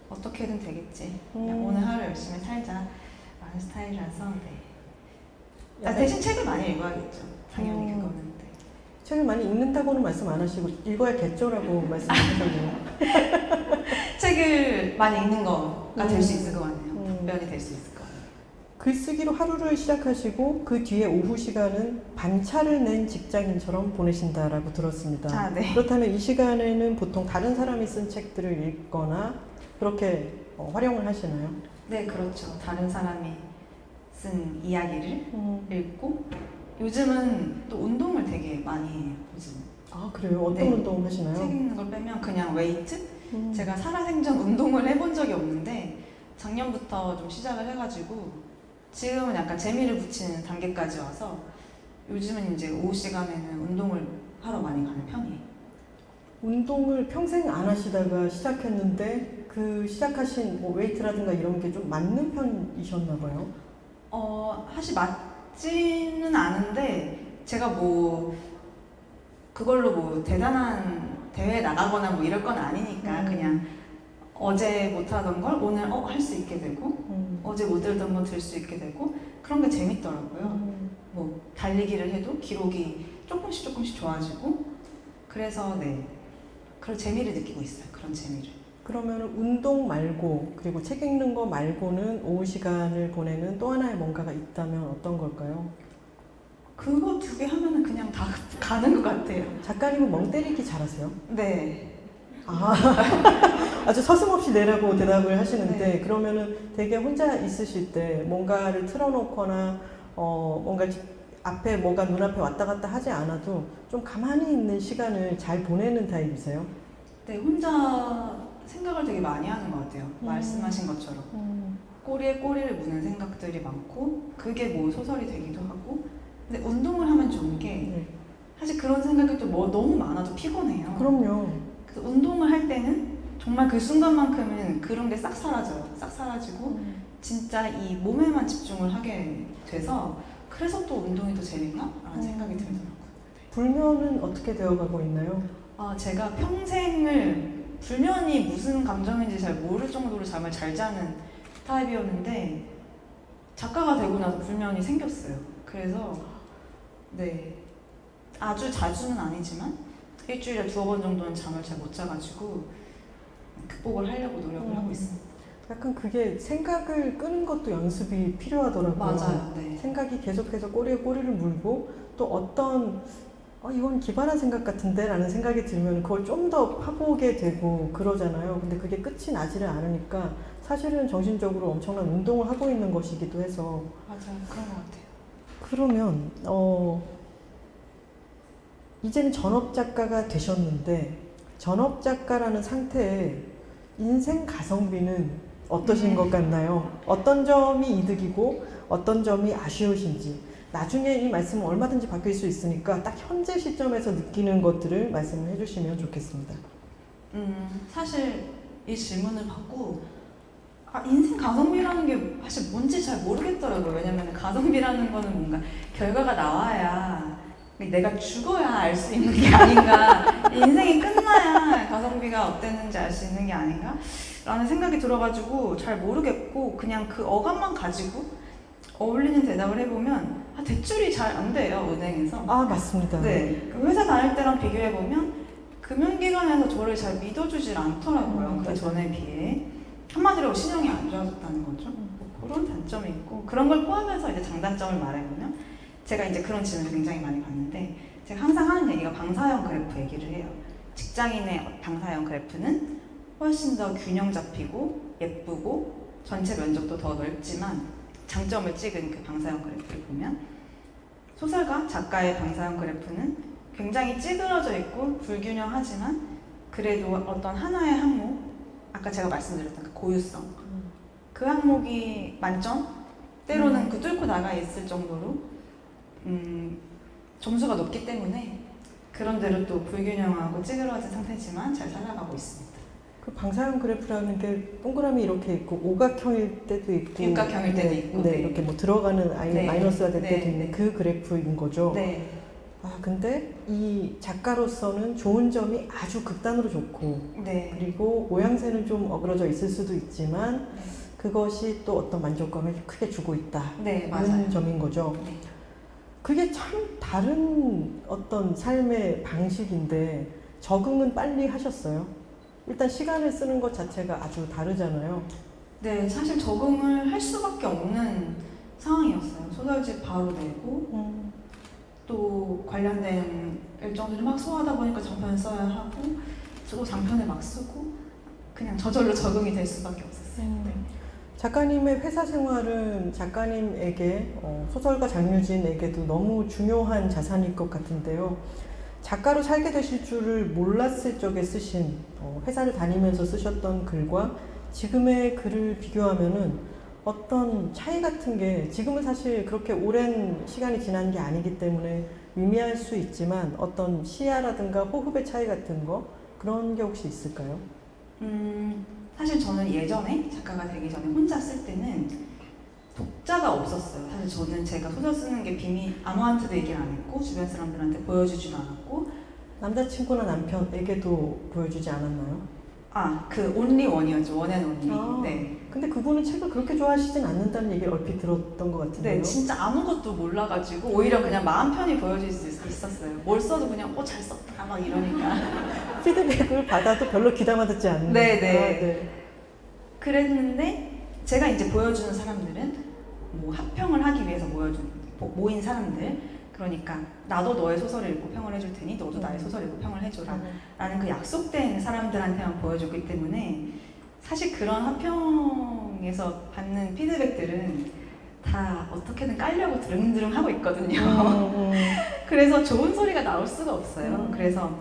어떻게든 되겠지. 그냥 오늘 하루 열심히 살자. 라는 스타일이라서 네. 아, 대신 책을 많이 읽어야겠죠. 당연히 그거는. 네. 책을 많이 읽는다고는 말씀 안 하시고 읽어야겠죠라고 말씀하셨네요. 책을 많이 읽는 거가 될 수 있을 것 같네요. 답변이 될 수 있을 것 같아요. 글쓰기로 하루를 시작하시고 그 뒤에 오후 시간은 반차를 낸 직장인처럼 보내신다라고 들었습니다. 아, 네. 그렇다면 이 시간에는 보통 다른 사람이 쓴 책들을 읽거나 그렇게 활용을 하시나요? 네, 그렇죠. 다른 사람이 쓴 이야기를 읽고 요즘은 또 운동을 되게 많이 해요. 요즘. 아, 그래요? 어떤 네. 운동 하시나요? 책 읽는 걸 빼면 그냥 웨이트? 음. 제가 살아생전 운동을 해본 적이 없는데 작년부터 좀 시작을 해가지고 지금은 약간 재미를 붙이는 단계까지 와서 요즘은 이제 오후 시간에는 운동을 하러 많이 가는 편이에요. 운동을 평생 안 하시다가 시작했는데 그 시작하신 뭐 웨이트라든가 이런 게 좀 맞는 편이셨나 봐요. 사실 맞지는 않은데 제가 뭐 그걸로 뭐 대단한 대회에 나가거나 뭐 이럴 건 아니니까 그냥 어제 못하던 걸 오늘 할 수 있게 되고 어제 못 들던 거 들 수 있게 되고 그런 게 재밌더라고요. 뭐 달리기를 해도 기록이 조금씩 좋아지고 그래서 네 그런 재미를 느끼고 있어요. 그런 재미를. 그러면 운동 말고 그리고 책 읽는 거 말고는 오후 시간을 보내는 또 하나의 뭔가가 있다면 어떤 걸까요? 그거 두 개 하면은 그냥 다 가는 것 같아요. 작가님은 멍 때리기 잘하세요? 네. 아, 아주 서슴없이 내라고 대답을 하시는데 네. 그러면은 되게 혼자 있으실 때 뭔가를 틀어놓거나 뭔가 앞에 뭐가 눈앞에 왔다 갔다 하지 않아도 좀 가만히 있는 시간을 잘 보내는 타입이세요? 네, 혼자 생각을 되게 많이 하는 것 같아요. 말씀하신 것처럼. 꼬리에 꼬리를 무는 생각들이 많고 그게 뭐 소설이 되기도 하고 근데 운동을 하면 좋은 게 네. 사실 그런 생각이 또 뭐 너무 많아도 피곤해요. 그럼요. 그래서 운동을 할 때는 정말 그 순간만큼은 그런 게 싹 사라져요. 싹 사라지고 진짜 이 몸에만 집중을 하게 돼서 그래서 또 운동이 더 재밌나? 라는 생각이 들더라고요. 불면은 어떻게 되어가고 있나요? 제가 평생을 불면이 무슨 감정인지 잘 모를 정도로 잠을 잘 자는 타입이었는데 작가가 되고 나서 불면이 생겼어요. 그래서 네 아주 자주는 아니지만 일주일에 2번 정도는 잠을 잘 못 자가지고 극복을 하려고 노력을 하고 있습니다. 약간 그게 생각을 끄는 것도 연습이 필요하더라고요. 맞아요. 네. 생각이 계속해서 꼬리에 꼬리를 물고 또 어떤 이건 기발한 생각 같은데 라는 생각이 들면 그걸 좀 더 파보게 되고 그러잖아요. 근데 그게 끝이 나지를 않으니까 사실은 정신적으로 엄청난 운동을 하고 있는 것이기도 해서 맞아요. 그런 것 같아요. 그러면 이제는 전업 작가가 되셨는데 전업 작가라는 상태에 인생 가성비는 어떠신 것 같나요? 어떤 점이 이득이고 어떤 점이 아쉬우신지 나중에 이 말씀은 얼마든지 바뀔 수 있으니까 딱 현재 시점에서 느끼는 것들을 말씀을 해주시면 좋겠습니다. 사실 이 질문을 받고 인생 가성비라는 게 사실 뭔지 잘 모르겠더라고요. 왜냐면 가성비라는 거는 뭔가 결과가 나와야 내가 죽어야 알 수 있는 게 아닌가 인생이 끝나야 가성비가 어땠는지 알 수 있는 게 아닌가 라는 생각이 들어가지고 잘 모르겠고 그냥 그 어감만 가지고 어울리는 대답을 해보면 대출이 잘 안 돼요. 은행에서. 맞습니다. 네, 회사 다닐 때랑 비교해보면 금융기관에서 저를 잘 믿어주질 않더라고요. 그 전에 비해 한마디로 신용이 안 좋아졌다는 거죠. 그런 단점이 있고 그런 걸 포함해서 이제 장단점을 말해보면 제가 이제 그런 질문을 굉장히 많이 받는데 제가 항상 하는 얘기가 방사형 그래프 얘기를 해요. 직장인의 방사형 그래프는 훨씬 더 균형 잡히고 예쁘고 전체 면적도 더 넓지만 장점을 찍은 그 방사형 그래프를 보면 소설가, 작가의 방사형 그래프는 굉장히 찌그러져 있고 불균형하지만 그래도 어떤 하나의 항목 아까 제가 말씀드렸던 그 고유성 그 항목이 만점? 때로는 그 뚫고 나가 있을 정도로 점수가 높기 때문에 그런대로 또 불균형하고 찌그러진 상태지만 잘 살아가고 있습니다. 그 방사형 그래프라는 게 동그라미 이렇게 있고 오각형일 때도 있고 육각형일 때도 있고 네, 이렇게 뭐 들어가는 네. 마이너스가 될 때도 네. 있는 그 그래프인 거죠. 네. 근데 이 작가로서는 좋은 점이 아주 극단으로 좋고 네. 그리고 모양새는 좀 어그러져 있을 수도 있지만 네. 그것이 또 어떤 만족감을 크게 주고 있다. 네, 이런 맞아요. 점인 거죠. 네. 그게 참 다른 어떤 삶의 방식인데 적응은 빨리 하셨어요? 일단 시간을 쓰는 것 자체가 아주 다르잖아요. 네, 사실 적응을 할 수밖에 없는 상황이었어요. 소설집 바로 내고 또 관련된 일정들을 막 소화하다 보니까 장편을 써야 하고 또 장편을 막 쓰고 그냥 저절로 적응이 될 수밖에 없었어요. 네. 작가님의 회사 생활은 작가님에게 소설가 장유진에게도 너무 중요한 자산일 것 같은데요. 작가로 살게 되실 줄을 몰랐을 적에 쓰신 회사를 다니면서 쓰셨던 글과 지금의 글을 비교하면은 어떤 차이 같은 게 지금은 사실 그렇게 오랜 시간이 지난 게 아니기 때문에 미미할 수 있지만 어떤 시야라든가 호흡의 차이 같은 거 그런 게 혹시 있을까요? 사실 저는 예전에 작가가 되기 전에 혼자 쓸 때는 독자가 없었어요. 사실 저는 제가 소설 쓰는 게 비밀, 아무한테도 얘기를 안 했고 주변 사람들한테 보여주지도 않았고 남자친구나 남편에게도 보여주지 않았나요? 그 온리 원이었죠. 원앤 온리. 네. 근데 그분은 책을 그렇게 좋아하시진 않는다는 얘기를 얼핏 들었던 것 같은데요. 네, 진짜 아무것도 몰라가지고 오히려 그냥 마음 편히 보여줄 수 있었어요. 뭘 써도 그냥 잘 썼다 막 이러니까. 피드백을 받아도 별로 귀담아 듣지 않는. 네. 그랬는데 제가 이제 보여주는 사람들은 뭐 합평을 하기 위해서 모인 사람들. 그러니까 나도 너의 소설을 읽고 평을 해줄 테니 너도 나의 소설을 읽고 평을 해줘라 라는 그 약속된 사람들한테만 보여줬기 때문에 사실 그런 합평에서 받는 피드백들은 다 어떻게든 깔려고 드릉드릉 하고 있거든요. 그래서 좋은 소리가 나올 수가 없어요. 그래서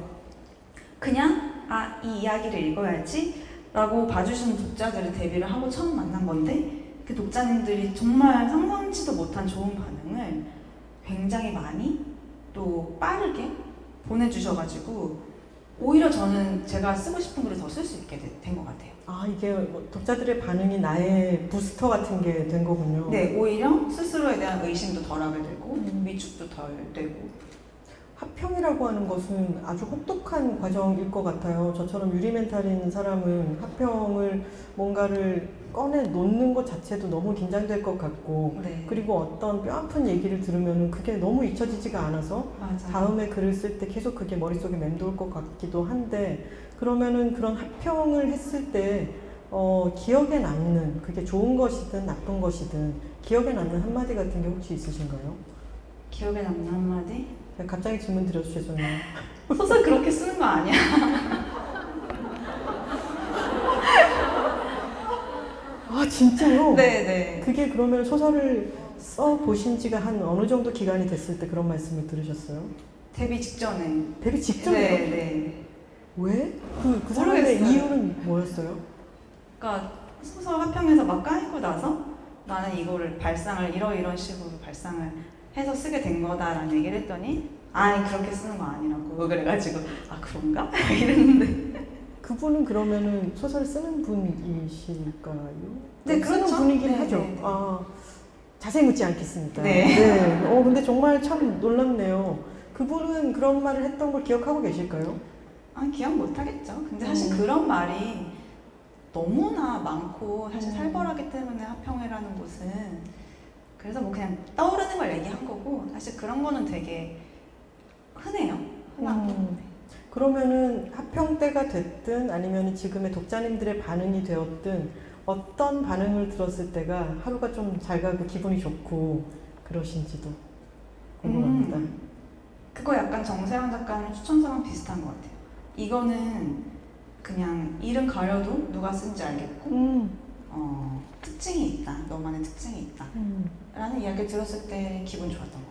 그냥 이 이야기를 읽어야지 라고 봐주시는 독자들을 데뷔를 하고 처음 만난 건데 그 독자님들이 정말 상상치도 못한 좋은 반응을 굉장히 많이 또 빠르게 보내주셔가지고 오히려 저는 제가 쓰고 싶은 글을 더 쓸 수 있게 된 것 같아요. 이게 독자들의 반응이 나의 부스터 같은 게 된 거군요. 네, 오히려 스스로에 대한 의심도 덜하게 되고 위축도 덜 되고. 합평이라고 하는 것은 아주 혹독한 과정일 것 같아요. 저처럼 유리멘탈인 사람은 합평을 뭔가를 꺼내 놓는 것 자체도 너무 긴장될 것 같고 네. 그리고 어떤 뼈아픈 얘기를 들으면 그게 너무 잊혀지지가 않아서 맞아요. 다음에 글을 쓸 때 계속 그게 머릿속에 맴돌 것 같기도 한데 그러면은 그런 합평을 했을 때 기억에 남는 그게 좋은 것이든 나쁜 것이든 기억에 남는 한마디 같은 게 혹시 있으신가요? 기억에 남는 한마디? 갑자기 질문 드려서 죄송해요. 소설 그렇게 쓰는 거 아니야? 진짜요? 네. 그게 그러면 소설을 써 보신 지가 한 어느 정도 기간이 됐을 때 그런 말씀을 들으셨어요? 데뷔 직전에. 데뷔 직전에요? 네. 왜? 그 사람의 모르겠어요. 이유는 뭐였어요? 그러니까 소설 합평에서 막 까이고 나서 나는 이거를 발상을 이런 식으로 발상을 해서 쓰게 된 거다라는 얘기를 했더니 아니 그렇게 쓰는 거 아니라고 그래가지고 그런가? 이랬는데 그분은 그러면은 소설 쓰는 분이실까요? 네, 쓰는 그렇죠. 분이긴 네, 하죠. 네. 자세히 묻지 않겠습니다. 네. 근데 정말 참 놀랍네요. 그분은 그런 말을 했던 걸 기억하고 계실까요? 기억 못 하겠죠. 근데 사실 그런 말이 너무나 많고 사실 살벌하기 때문에 합평회라는 곳은 그래서 뭐 그냥 떠오르는 걸 얘기한 거고 사실 그런 거는 되게 흔해요. 흔하고. 그러면은 합평 때가 됐든 아니면 지금의 독자님들의 반응이 되었든 어떤 반응을 들었을 때가 하루가 좀 잘 가고 기분이 좋고 그러신지도 궁금합니다. 그거 약간 정세환 작가님 추천서랑 비슷한 것 같아요. 이거는 그냥 이름 가려도 누가 쓴지 알겠고 특징이 있다. 너만의 특징이 있다. 라는 이야기를 들었을 때 기분 좋았던 것 같아요.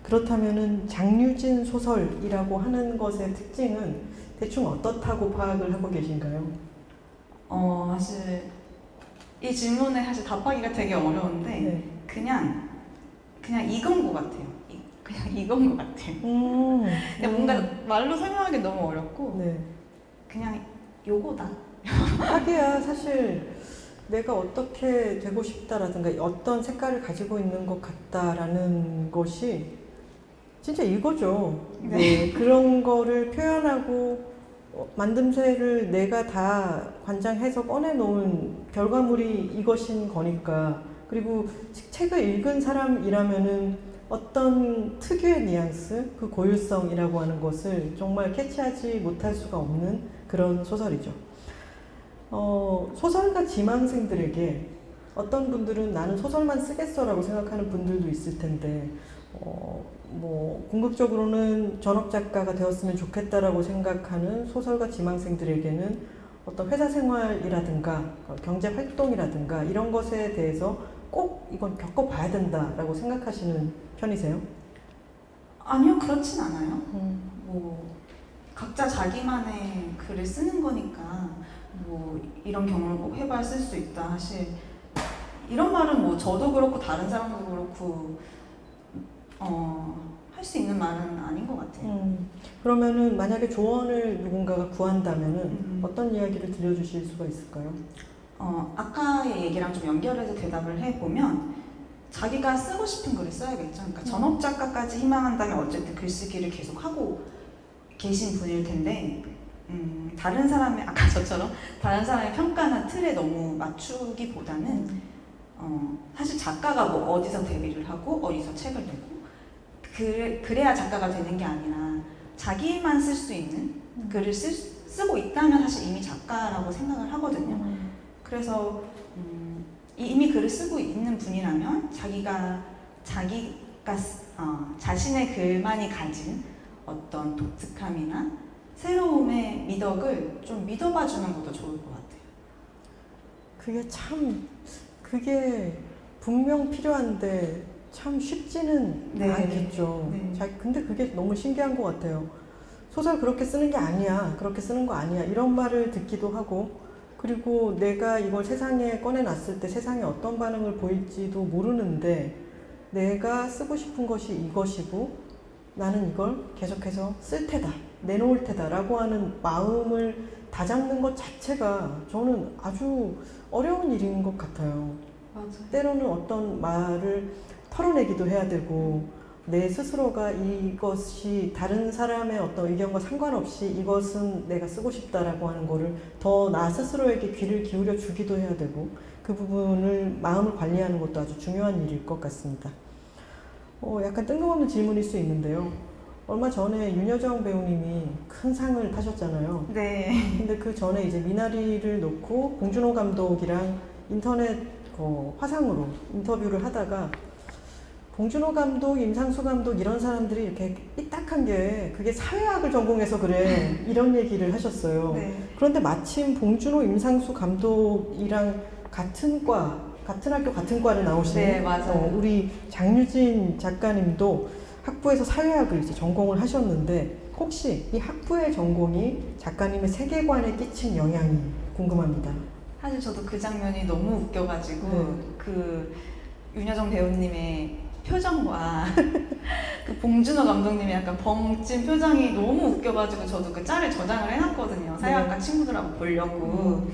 그렇다면은 장유진 소설이라고 하는 것의 특징은 대충 어떻다고 파악을 하고 계신가요? 사실 이 질문에 사실 답하기가 되게 어려운데 그냥 이건 것 같아요. 그냥 이건 것 같아요. 그냥 뭔가 말로 설명하기 너무 어렵고 그냥 요거다. 하기야 사실 내가 어떻게 되고 싶다라든가 어떤 색깔을 가지고 있는 것 같다라는 것이 진짜 이거죠. 그런 거를 표현하고 만듦새를 내가 다 관장해서 꺼내놓은 결과물이 이것인 거니까 그리고 책을 읽은 사람이라면은 어떤 특유의 뉘앙스, 그 고유성이라고 하는 것을 정말 캐치하지 못할 수가 없는 그런 소설이죠. 소설가 지망생들에게 어떤 분들은 나는 소설만 쓰겠어라고 생각하는 분들도 있을 텐데 뭐 궁극적으로는 전업 작가가 되었으면 좋겠다라고 생각하는 소설가 지망생들에게는 어떤 회사 생활이라든가 경제 활동이라든가 이런 것에 대해서 꼭 이건 겪어봐야 된다라고 생각하시는 편이세요? 아니요, 그렇진 않아요. 뭐 각자 자기만의 글을 쓰는 거니까 뭐 이런 경험을 꼭 해봐야 쓸 수 있다. 사실 이런 말은 뭐 저도 그렇고 다른 사람도 그렇고 할 수 있는 말은 아닌 것 같아요. 그러면은 만약에 조언을 누군가가 구한다면은 어떤 이야기를 들려주실 수가 있을까요? 아까의 얘기랑 좀 연결해서 대답을 해보면 자기가 쓰고 싶은 글을 써야겠죠. 그러니까 전업 작가까지 희망한다면 어쨌든 글쓰기를 계속 하고 계신 분일 텐데 다른 사람의 아까 저처럼 다른 사람의 평가나 틀에 너무 맞추기보다는 사실 작가가 뭐 어디서 데뷔를 하고 어디서 책을 내고 그래야 작가가 되는 게 아니라 자기만 쓸 수 있는 글을 쓰고 있다면 사실 이미 작가라고 생각을 하거든요. 그래서 이미 글을 쓰고 있는 분이라면 자기가 자신의 글만이 가진 어떤 독특함이나 새로움의 미덕을 좀 믿어봐 주는 것도 좋을 것 같아요. 그게 분명 필요한데 참 쉽지는 네. 않겠죠. 네. 근데 그게 너무 신기한 것 같아요. 소설 그렇게 쓰는 게 아니야. 그렇게 쓰는 거 아니야. 이런 말을 듣기도 하고, 그리고 내가 이걸 세상에 꺼내놨을 때 세상에 어떤 반응을 보일지도 모르는데 내가 쓰고 싶은 것이 이것이고 나는 이걸 계속해서 쓸 테다, 내놓을 테다 라고 하는 마음을 다잡는 것 자체가 저는 아주 어려운 일인 것 같아요. 맞아요. 때로는 어떤 말을 털어내기도 해야 되고 내 스스로가 이것이 다른 사람의 어떤 의견과 상관없이 이것은 내가 쓰고 싶다라고 하는 거를 더 나 스스로에게 귀를 기울여 주기도 해야 되고 그 부분을 마음을 관리하는 것도 아주 중요한 일일 것 같습니다. 약간 뜬금없는 질문일 수 있는데요. 얼마 전에 윤여정 배우님이 큰 상을 타셨잖아요. 네. 근데 그 전에 이제 미나리를 놓고 봉준호 감독이랑 인터넷 화상으로 인터뷰를 하다가 봉준호 감독, 임상수 감독 이런 사람들이 이렇게 삐딱한 게 그게 사회학을 전공해서 그래 이런 얘기를 하셨어요. 네. 그런데 마침 봉준호, 임상수 감독이랑 같은 학교 같은 과를 나오신 네, 맞아요. 우리 장유진 작가님도 학부에서 사회학을 이제 전공을 하셨는데 혹시 이 학부의 전공이 작가님의 세계관에 끼친 영향이 궁금합니다. 사실 저도 그 장면이 너무 웃겨가지고 그 윤여정 배우님의 표정과 그 봉준호 감독님의 약간 벙찐 표정이 너무 웃겨가지고 저도 그 짤을 저장을 해놨거든요. 사회학과 친구들하고 보려고.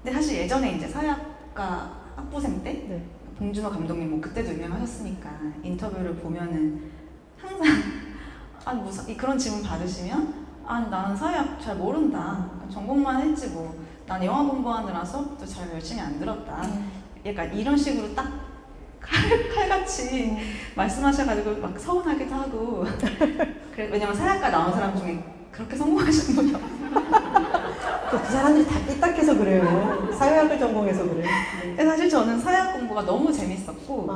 근데 사실 예전에 이제 사회학과 학부생 때 봉준호 감독님 뭐 그때도 유명하셨으니까 인터뷰를 보면은 항상 그런 질문 받으시면 나는 사회학 잘 모른다. 전공만 했지 뭐. 난 영화 공부하느라 수업도 잘 열심히 안 들었다. 약간 이런 식으로 딱 칼같이 말씀하셔가지고 막 서운하기도 하고. 왜냐면 사회학과 나온 사람 중에 그렇게 성공하신 분이 없어요. 그 사람들이 다 삐딱해서 그래요. 사회학을 전공해서 그래요. 사실 저는 사회학 공부가 너무 재밌었고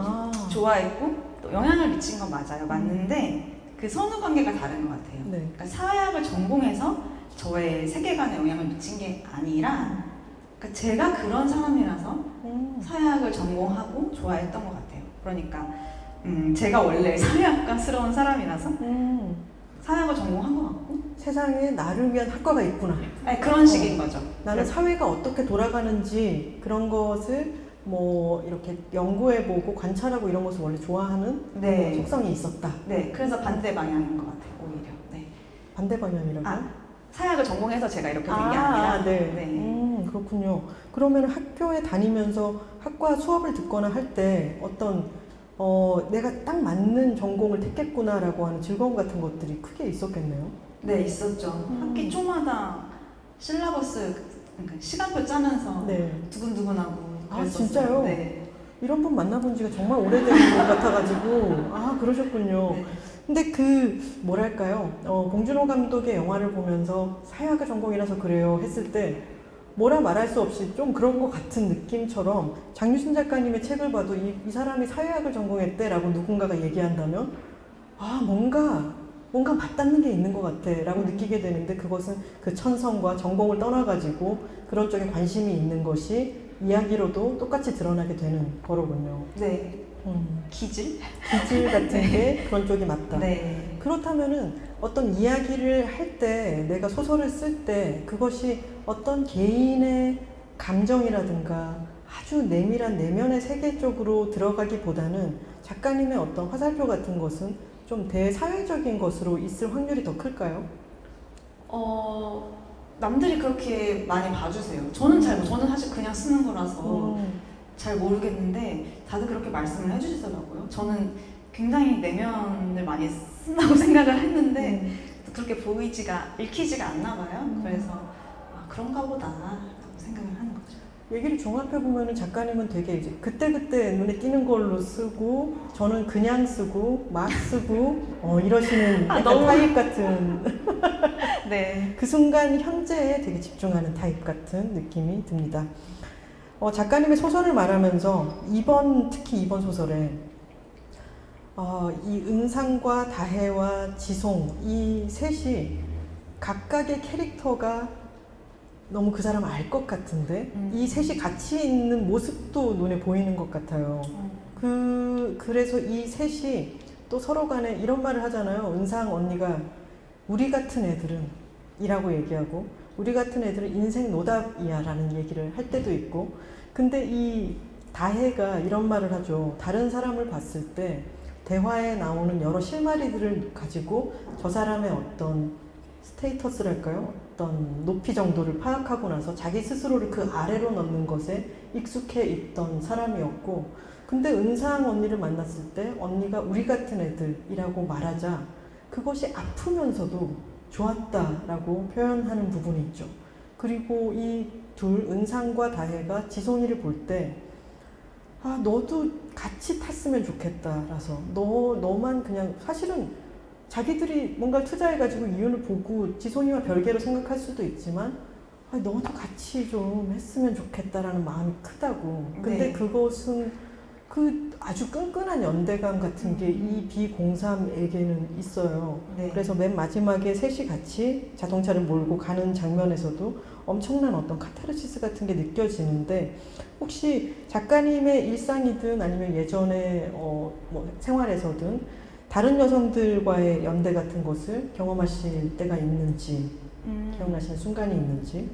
좋아했고 또 영향을 미친 건 맞는데 그 선후관계가 다른 것 같아요. 그러니까 사회학을 전공해서 저의 세계관에 영향을 미친 게 아니라 그러니까 제가 그런 사람이라서 사회학을 전공하고 좋아했던 것 같아요. 그러니까 제가 원래 사회학과스러운 사람이라서 사회학을 전공한 것 같고 세상에 나를 위한 학과가 있구나. 그런 식인 거죠. 나는 사회가 어떻게 돌아가는지 그런 것을 뭐 이렇게 연구해보고 관찰하고 이런 것을 원래 좋아하는 속성이 있었다. 네, 그래서 반대 방향인 것 같아요. 오히려. 네. 반대 방향이라고요? 사회학을 전공해서 제가 이렇게 된 게 아니라. 그렇군요. 그러면 학교에 다니면서 학과 수업을 듣거나 할 때 어떤 내가 딱 맞는 전공을 택했구나라고 하는 즐거움 같은 것들이 크게 있었겠네요. 네, 있었죠. 학기 초마다 실라버스 그러니까 시간표 짜면서 두근두근하고 그랬었어요. 진짜요? 네. 이런 분 만나본 지가 정말 오래된 것 같아가지고 그러셨군요. 근데 뭐랄까요, 봉준호 감독의 영화를 보면서 사회학을 전공이라서 그래요 했을 때 뭐라 말할 수 없이 좀 그런 것 같은 느낌처럼 장유신 작가님의 책을 봐도 이 사람이 사회학을 전공했대라고 누군가가 얘기한다면 뭔가 맞닿는 게 있는 것 같아 라고 느끼게 되는데, 그것은 그 천성과 전공을 떠나가지고 그런 쪽에 관심이 있는 것이 이야기로도 똑같이 드러나게 되는 거로군요. 네. 기질 같은 네. 게 그런 쪽이 맞다. 네. 그렇다면은 어떤 이야기를 할 때, 내가 소설을 쓸 때 그것이 어떤 개인의 감정이라든가 아주 내밀한 내면의 세계 쪽으로 들어가기보다는 작가님의 어떤 화살표 같은 것은 좀 대사회적인 것으로 있을 확률이 더 클까요? 남들이 그렇게 많이 봐주세요. 저는 사실 그냥 쓰는 거라서 잘 모르겠는데 다들 그렇게 말씀을 해주시더라고요. 저는 굉장히 내면을 많이 쓴다고 생각을 했는데 그렇게 읽히지가 않나 봐요. 그래서 그런가 보다라고 생각을 하는 거죠. 얘기를 종합해보면 작가님은 되게 이제 그때그때 눈에 띄는 걸로 쓰고, 저는 그냥 쓰고 막 쓰고 이러시는 약간 너무 타입 같은 네. 그 순간 현재에 되게 집중하는 타입 같은 느낌이 듭니다. 작가님의 소설을 말하면서 특히 이번 소설에 이 은상과 다혜와 지송, 이 셋이 각각의 캐릭터가 너무 그 사람 알 것 같은데 이 셋이 같이 있는 모습도 눈에 보이는 것 같아요. 그래서 이 셋이 또 서로 간에 이런 말을 하잖아요. 은상 언니가 우리 같은 애들은 이라고 얘기하고, 우리 같은 애들은 인생 노답이야 라는 얘기를 할 때도 있고, 근데 이 다혜가 이런 말을 하죠. 다른 사람을 봤을 때 대화에 나오는 여러 실마리들을 가지고 저 사람의 어떤 스테이터스랄까요? 어떤 높이 정도를 파악하고 나서 자기 스스로를 그 아래로 넣는 것에 익숙해 있던 사람이었고, 근데 은상 언니를 만났을 때 언니가 우리 같은 애들이라고 말하자 그것이 아프면서도 좋았다라고 표현하는 부분이 있죠. 그리고 이 은상과 다혜가 지송이를 볼 때 너도 같이 탔으면 좋겠다라서 너만 그냥, 사실은 자기들이 뭔가 투자해가지고 이윤을 보고 지송이와 별개로 생각할 수도 있지만 너도 같이 좀 했으면 좋겠다라는 마음이 크다고. 근데 네. 그것은 그 아주 끈끈한 연대감 같은 게 이 B03에게는 있어요. 네. 그래서 맨 마지막에 셋이 같이 자동차를 몰고 가는 장면에서도 엄청난 어떤 카타르시스 같은 게 느껴지는데, 혹시 작가님의 일상이든 아니면 예전에 생활에서든 다른 여성들과의 연대 같은 것을 경험하실 때가 있는지, 기억나시는 순간이 있는지?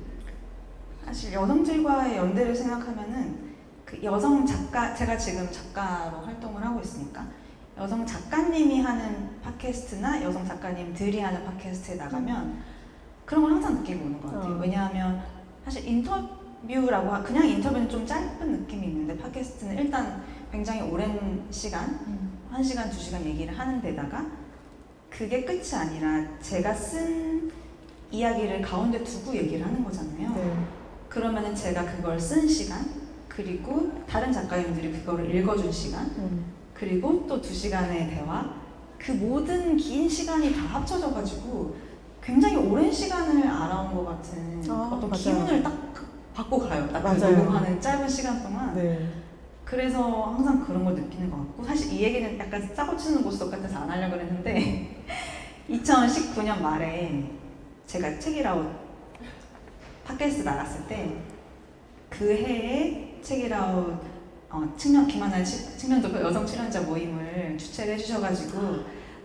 사실 여성들과의 연대를 생각하면은 그 여성 작가, 제가 지금 작가로 활동을 하고 있으니까 여성 작가님이 하는 팟캐스트나 여성 작가님들이 하는 팟캐스트에 나가면 그런 걸 항상 느끼고 오는 것 같아요. 왜냐하면 사실 그냥 인터뷰는 좀 짧은 느낌이 있는데, 팟캐스트는 일단 굉장히 오랜 시간, 1시간, 2시간 얘기를 하는 데다가 그게 끝이 아니라 제가 쓴 이야기를 가운데 두고 얘기를 하는 거잖아요. 네. 그러면은 제가 그걸 쓴 시간, 그리고 다른 작가님들이 그거를 읽어준 시간, 그리고 또 2시간의 대화, 그 모든 긴 시간이 다 합쳐져가지고 굉장히 오랜 시간을 알아온 것 같은 어떤 맞아요. 기분을 딱 받고 가요. 딱 그 맞아요. 녹음하는 짧은 시간 동안. 네. 그래서 항상 그런 걸 느끼는 것 같고, 사실 이 얘기는 약간 짜고 치는 고스톱 같아서 안 하려고 그랬는데 2019년 말에 제가 책이라웃 팟캐스트 나갔을 때 그 해에 책이라웃 김하나의 측면도 여성 출연자 모임을 주최를 해주셔가지고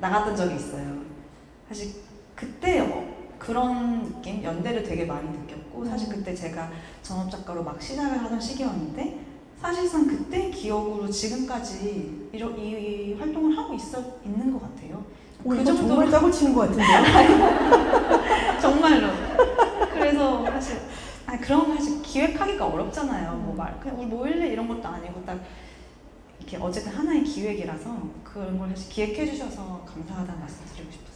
나갔던 적이 있어요. 사실 그때 그런 느낌, 연대를 되게 많이 느꼈고, 사실 그때 제가 전업작가로 막 시작을 하던 시기였는데 사실상 그때 기억으로 지금까지 이 활동을 하고 있는 것 같아요. 그 정도로 정말 짜고 치는 것 같은데요? 정말로. 그래서 사실 그런 거 사실 기획하기가 어렵잖아요. 그냥 우리 뭐 일래 이런 것도 아니고 딱 이렇게 어쨌든 하나의 기획이라서 그런 걸 사실 기획해 주셔서 감사하다는 말씀 드리고 싶었어요.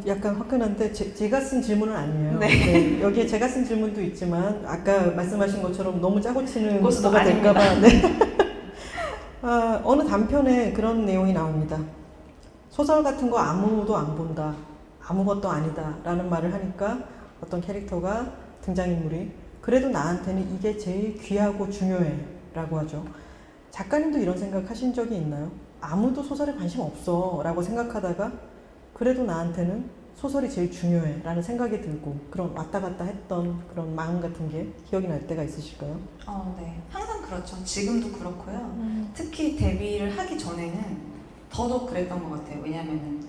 약간 화끈한데 제가 쓴 질문은 아니에요. 네. 네, 여기에 제가 쓴 질문도 있지만 아까 말씀하신 것처럼 너무 짜고 치는 고스톱 거가 아닙니다. 될까봐. 네. 어느 단편에 그런 내용이 나옵니다. 소설 같은 거 아무도 안 본다, 아무것도 아니다 라는 말을 하니까 어떤 캐릭터가, 등장인물이 그래도 나한테는 이게 제일 귀하고 중요해 라고 하죠. 작가님도 이런 생각 하신 적이 있나요? 아무도 소설에 관심 없어 라고 생각하다가 그래도 나한테는 소설이 제일 중요해 라는 생각이 들고 그런 왔다 갔다 했던 그런 마음 같은 게 기억이 날 때가 있으실까요? 네. 항상 그렇죠. 지금도 그렇고요. 특히 데뷔를 하기 전에는 더더욱 그랬던 것 같아요. 왜냐면은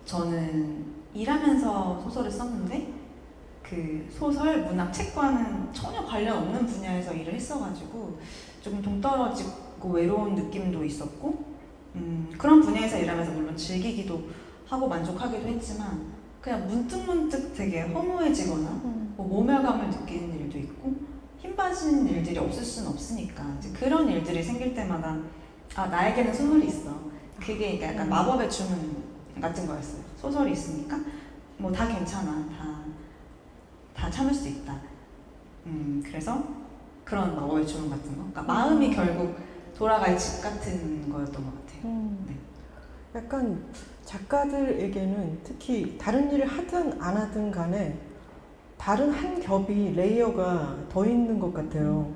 저는 일하면서 소설을 썼는데 그 소설, 문학, 책과는 전혀 관련 없는 분야에서 일을 했어가지고 조금 동떨어지고 외로운 느낌도 있었고 그런 분야에서 일하면서 물론 즐기기도 하고 만족하기도 했지만 그냥 문득문득 되게 허무해지거나 뭐 모멸감을 느끼는 일도 있고 힘 빠진 일들이 없을 수는 없으니까 이제 그런 일들이 생길 때마다 아 나에게는 소설이 있어. 그게 약간 마법의 주문 같은 거였어요. 소설이 있으니까 뭐 다 괜찮아. 다 참을 수 있다. 그래서 그런 마법의 주문 같은 거. 그러니까 마음이 결국 돌아갈 집 같은 거였던 것 같아요. 네. 약간 작가들에게는 특히 다른 일을 하든 안 하든 간에 다른 한 겹이 레이어가 더 있는 것 같아요.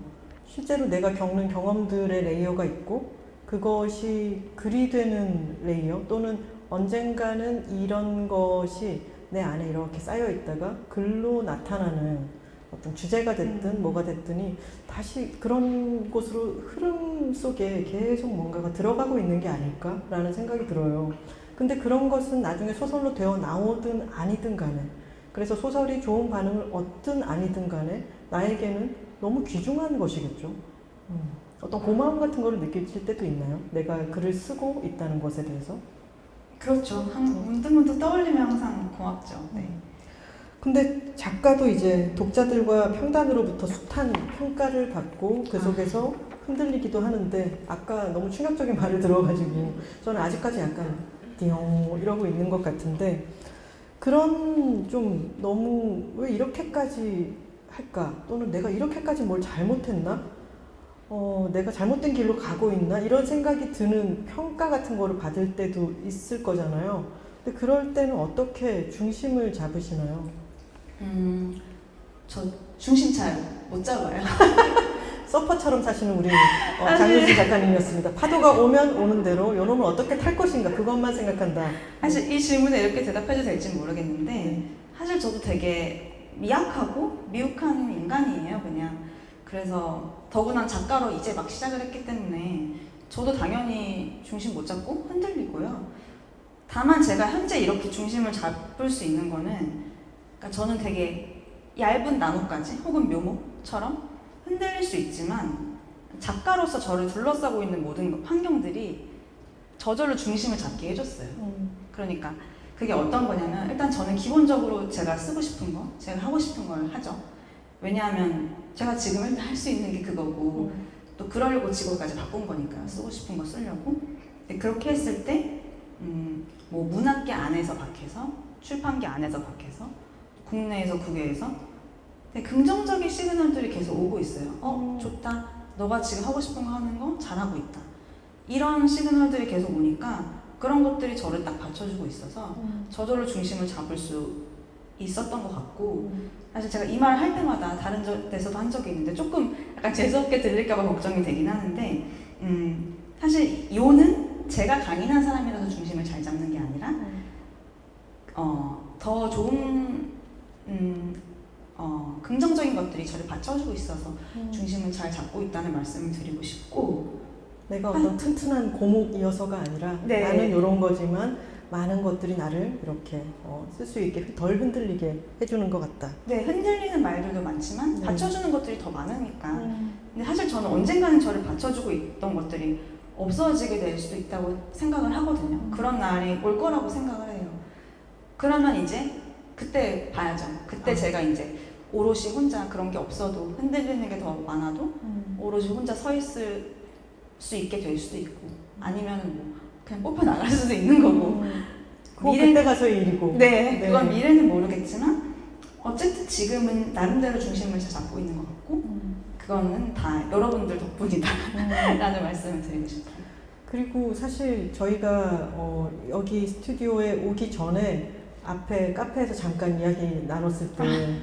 실제로 내가 겪는 경험들의 레이어가 있고 그것이 글이 되는 레이어 또는 언젠가는 이런 것이 내 안에 이렇게 쌓여 있다가 글로 나타나는 어떤 주제가 됐든 뭐가 됐든이 다시 그런 곳으로 흐름 속에 계속 뭔가가 들어가고 있는 게 아닐까라는 생각이 들어요. 근데 그런 것은 나중에 소설로 되어 나오든 아니든 간에 그래서 소설이 좋은 반응을 얻든 아니든 간에 나에게는 너무 귀중한 것이겠죠. 어떤 고마움 같은 거를 느끼실 때도 있나요? 내가 글을 쓰고 있다는 것에 대해서? 그렇죠. 문득문득 떠올리면 항상 고맙죠. 네. 근데 작가도 이제 독자들과 평단으로부터 숱한 평가를 받고 그 속에서 흔들리기도 하는데 아까 너무 충격적인 말을 들어가지고 저는 아직까지 약간 띵 이러고 있는 것 같은데 그런 좀 너무 왜 이렇게까지 할까 또는 내가 이렇게까지 뭘 잘못했나 내가 잘못된 길로 가고 있나 이런 생각이 드는 평가 같은 거를 받을 때도 있을 거잖아요. 근데 그럴 때는 어떻게 중심을 잡으시나요? 저 중심 잘 못 잡아요. 서퍼처럼 사시는 우리 장유진 작가님이었습니다. 파도가 오면 오는 대로 요놈을 어떻게 탈 것인가 그것만 생각한다. 사실 이 질문에 이렇게 대답해도 될지 모르겠는데 사실 저도 되게 미약하고 미혹한 인간이에요. 그냥 그래서 더구나 작가로 이제 막 시작을 했기 때문에 저도 당연히 중심 못 잡고 흔들리고요. 다만 제가 현재 이렇게 중심을 잡을 수 있는 거는 그러니까 저는 되게 얇은 나뭇가지 혹은 묘목처럼 흔들릴 수 있지만 작가로서 저를 둘러싸고 있는 모든 환경들이 저절로 중심을 잡게 해줬어요. 그러니까 그게 어떤 거냐면 일단 저는 기본적으로 제가 쓰고 싶은 거, 제가 하고 싶은 걸 하죠. 왜냐하면 제가 지금 일단 할 수 있는 게 그거고 또 그러려고 직업까지 바꾼 거니까요. 쓰고 싶은 거 쓰려고. 근데 그렇게 했을 때 뭐 문학계 안에서 밖에서 출판계 안에서 밖에서 국내에서 국외에서 되게 긍정적인 시그널들이 계속 오고 있어요. 좋다. 너가 지금 하고 싶은 거 하는 거 잘하고 있다. 이런 시그널들이 계속 오니까 그런 것들이 저를 딱 받쳐주고 있어서 저절로 중심을 잡을 수 있었던 것 같고 사실 제가 이 말을 할 때마다 다른 데서도 한 적이 있는데 조금 약간 재수없게 들릴까봐 걱정이 되긴 하는데 사실 요는 제가 강인한 사람이라서 중심을 잘 잡는 게 아니라 더 좋은 긍정적인 것들이 저를 받쳐주고 있어서 중심을 잘 잡고 있다는 말씀을 드리고 싶고 내가 어떤 튼튼한 고목이어서가 아니라 네. 나는 이런 거지만 많은 것들이 나를 이렇게 쓸 수 있게 덜 흔들리게 해주는 것 같다. 네, 흔들리는 말들도 많지만 네. 받쳐주는 것들이 더 많으니까 근데 사실 저는 언젠가는 저를 받쳐주고 있던 것들이 없어지게 될 수도 있다고 생각을 하거든요. 그런 날이 올 거라고 생각을 해요. 그러면 이제 그때 봐야죠. 그때 제가 이제 오롯이 혼자 그런 게 없어도 흔들리는 게 더 많아도 오롯이 혼자 서 있을 수 있게 될 수도 있고 아니면 뭐 그냥 뽑혀 나갈 수도 있는 거고 그건 그때 가서의 일이고 네, 그건 미래는 모르겠지만 어쨌든 지금은 나름대로 중심을 잘 잡고 있는 것 같고 그거는 다 여러분들 덕분이다 라는 말씀을 드리고 싶어요. 그리고 사실 저희가 여기 스튜디오에 오기 전에 앞에 카페에서 잠깐 이야기 나눴을 때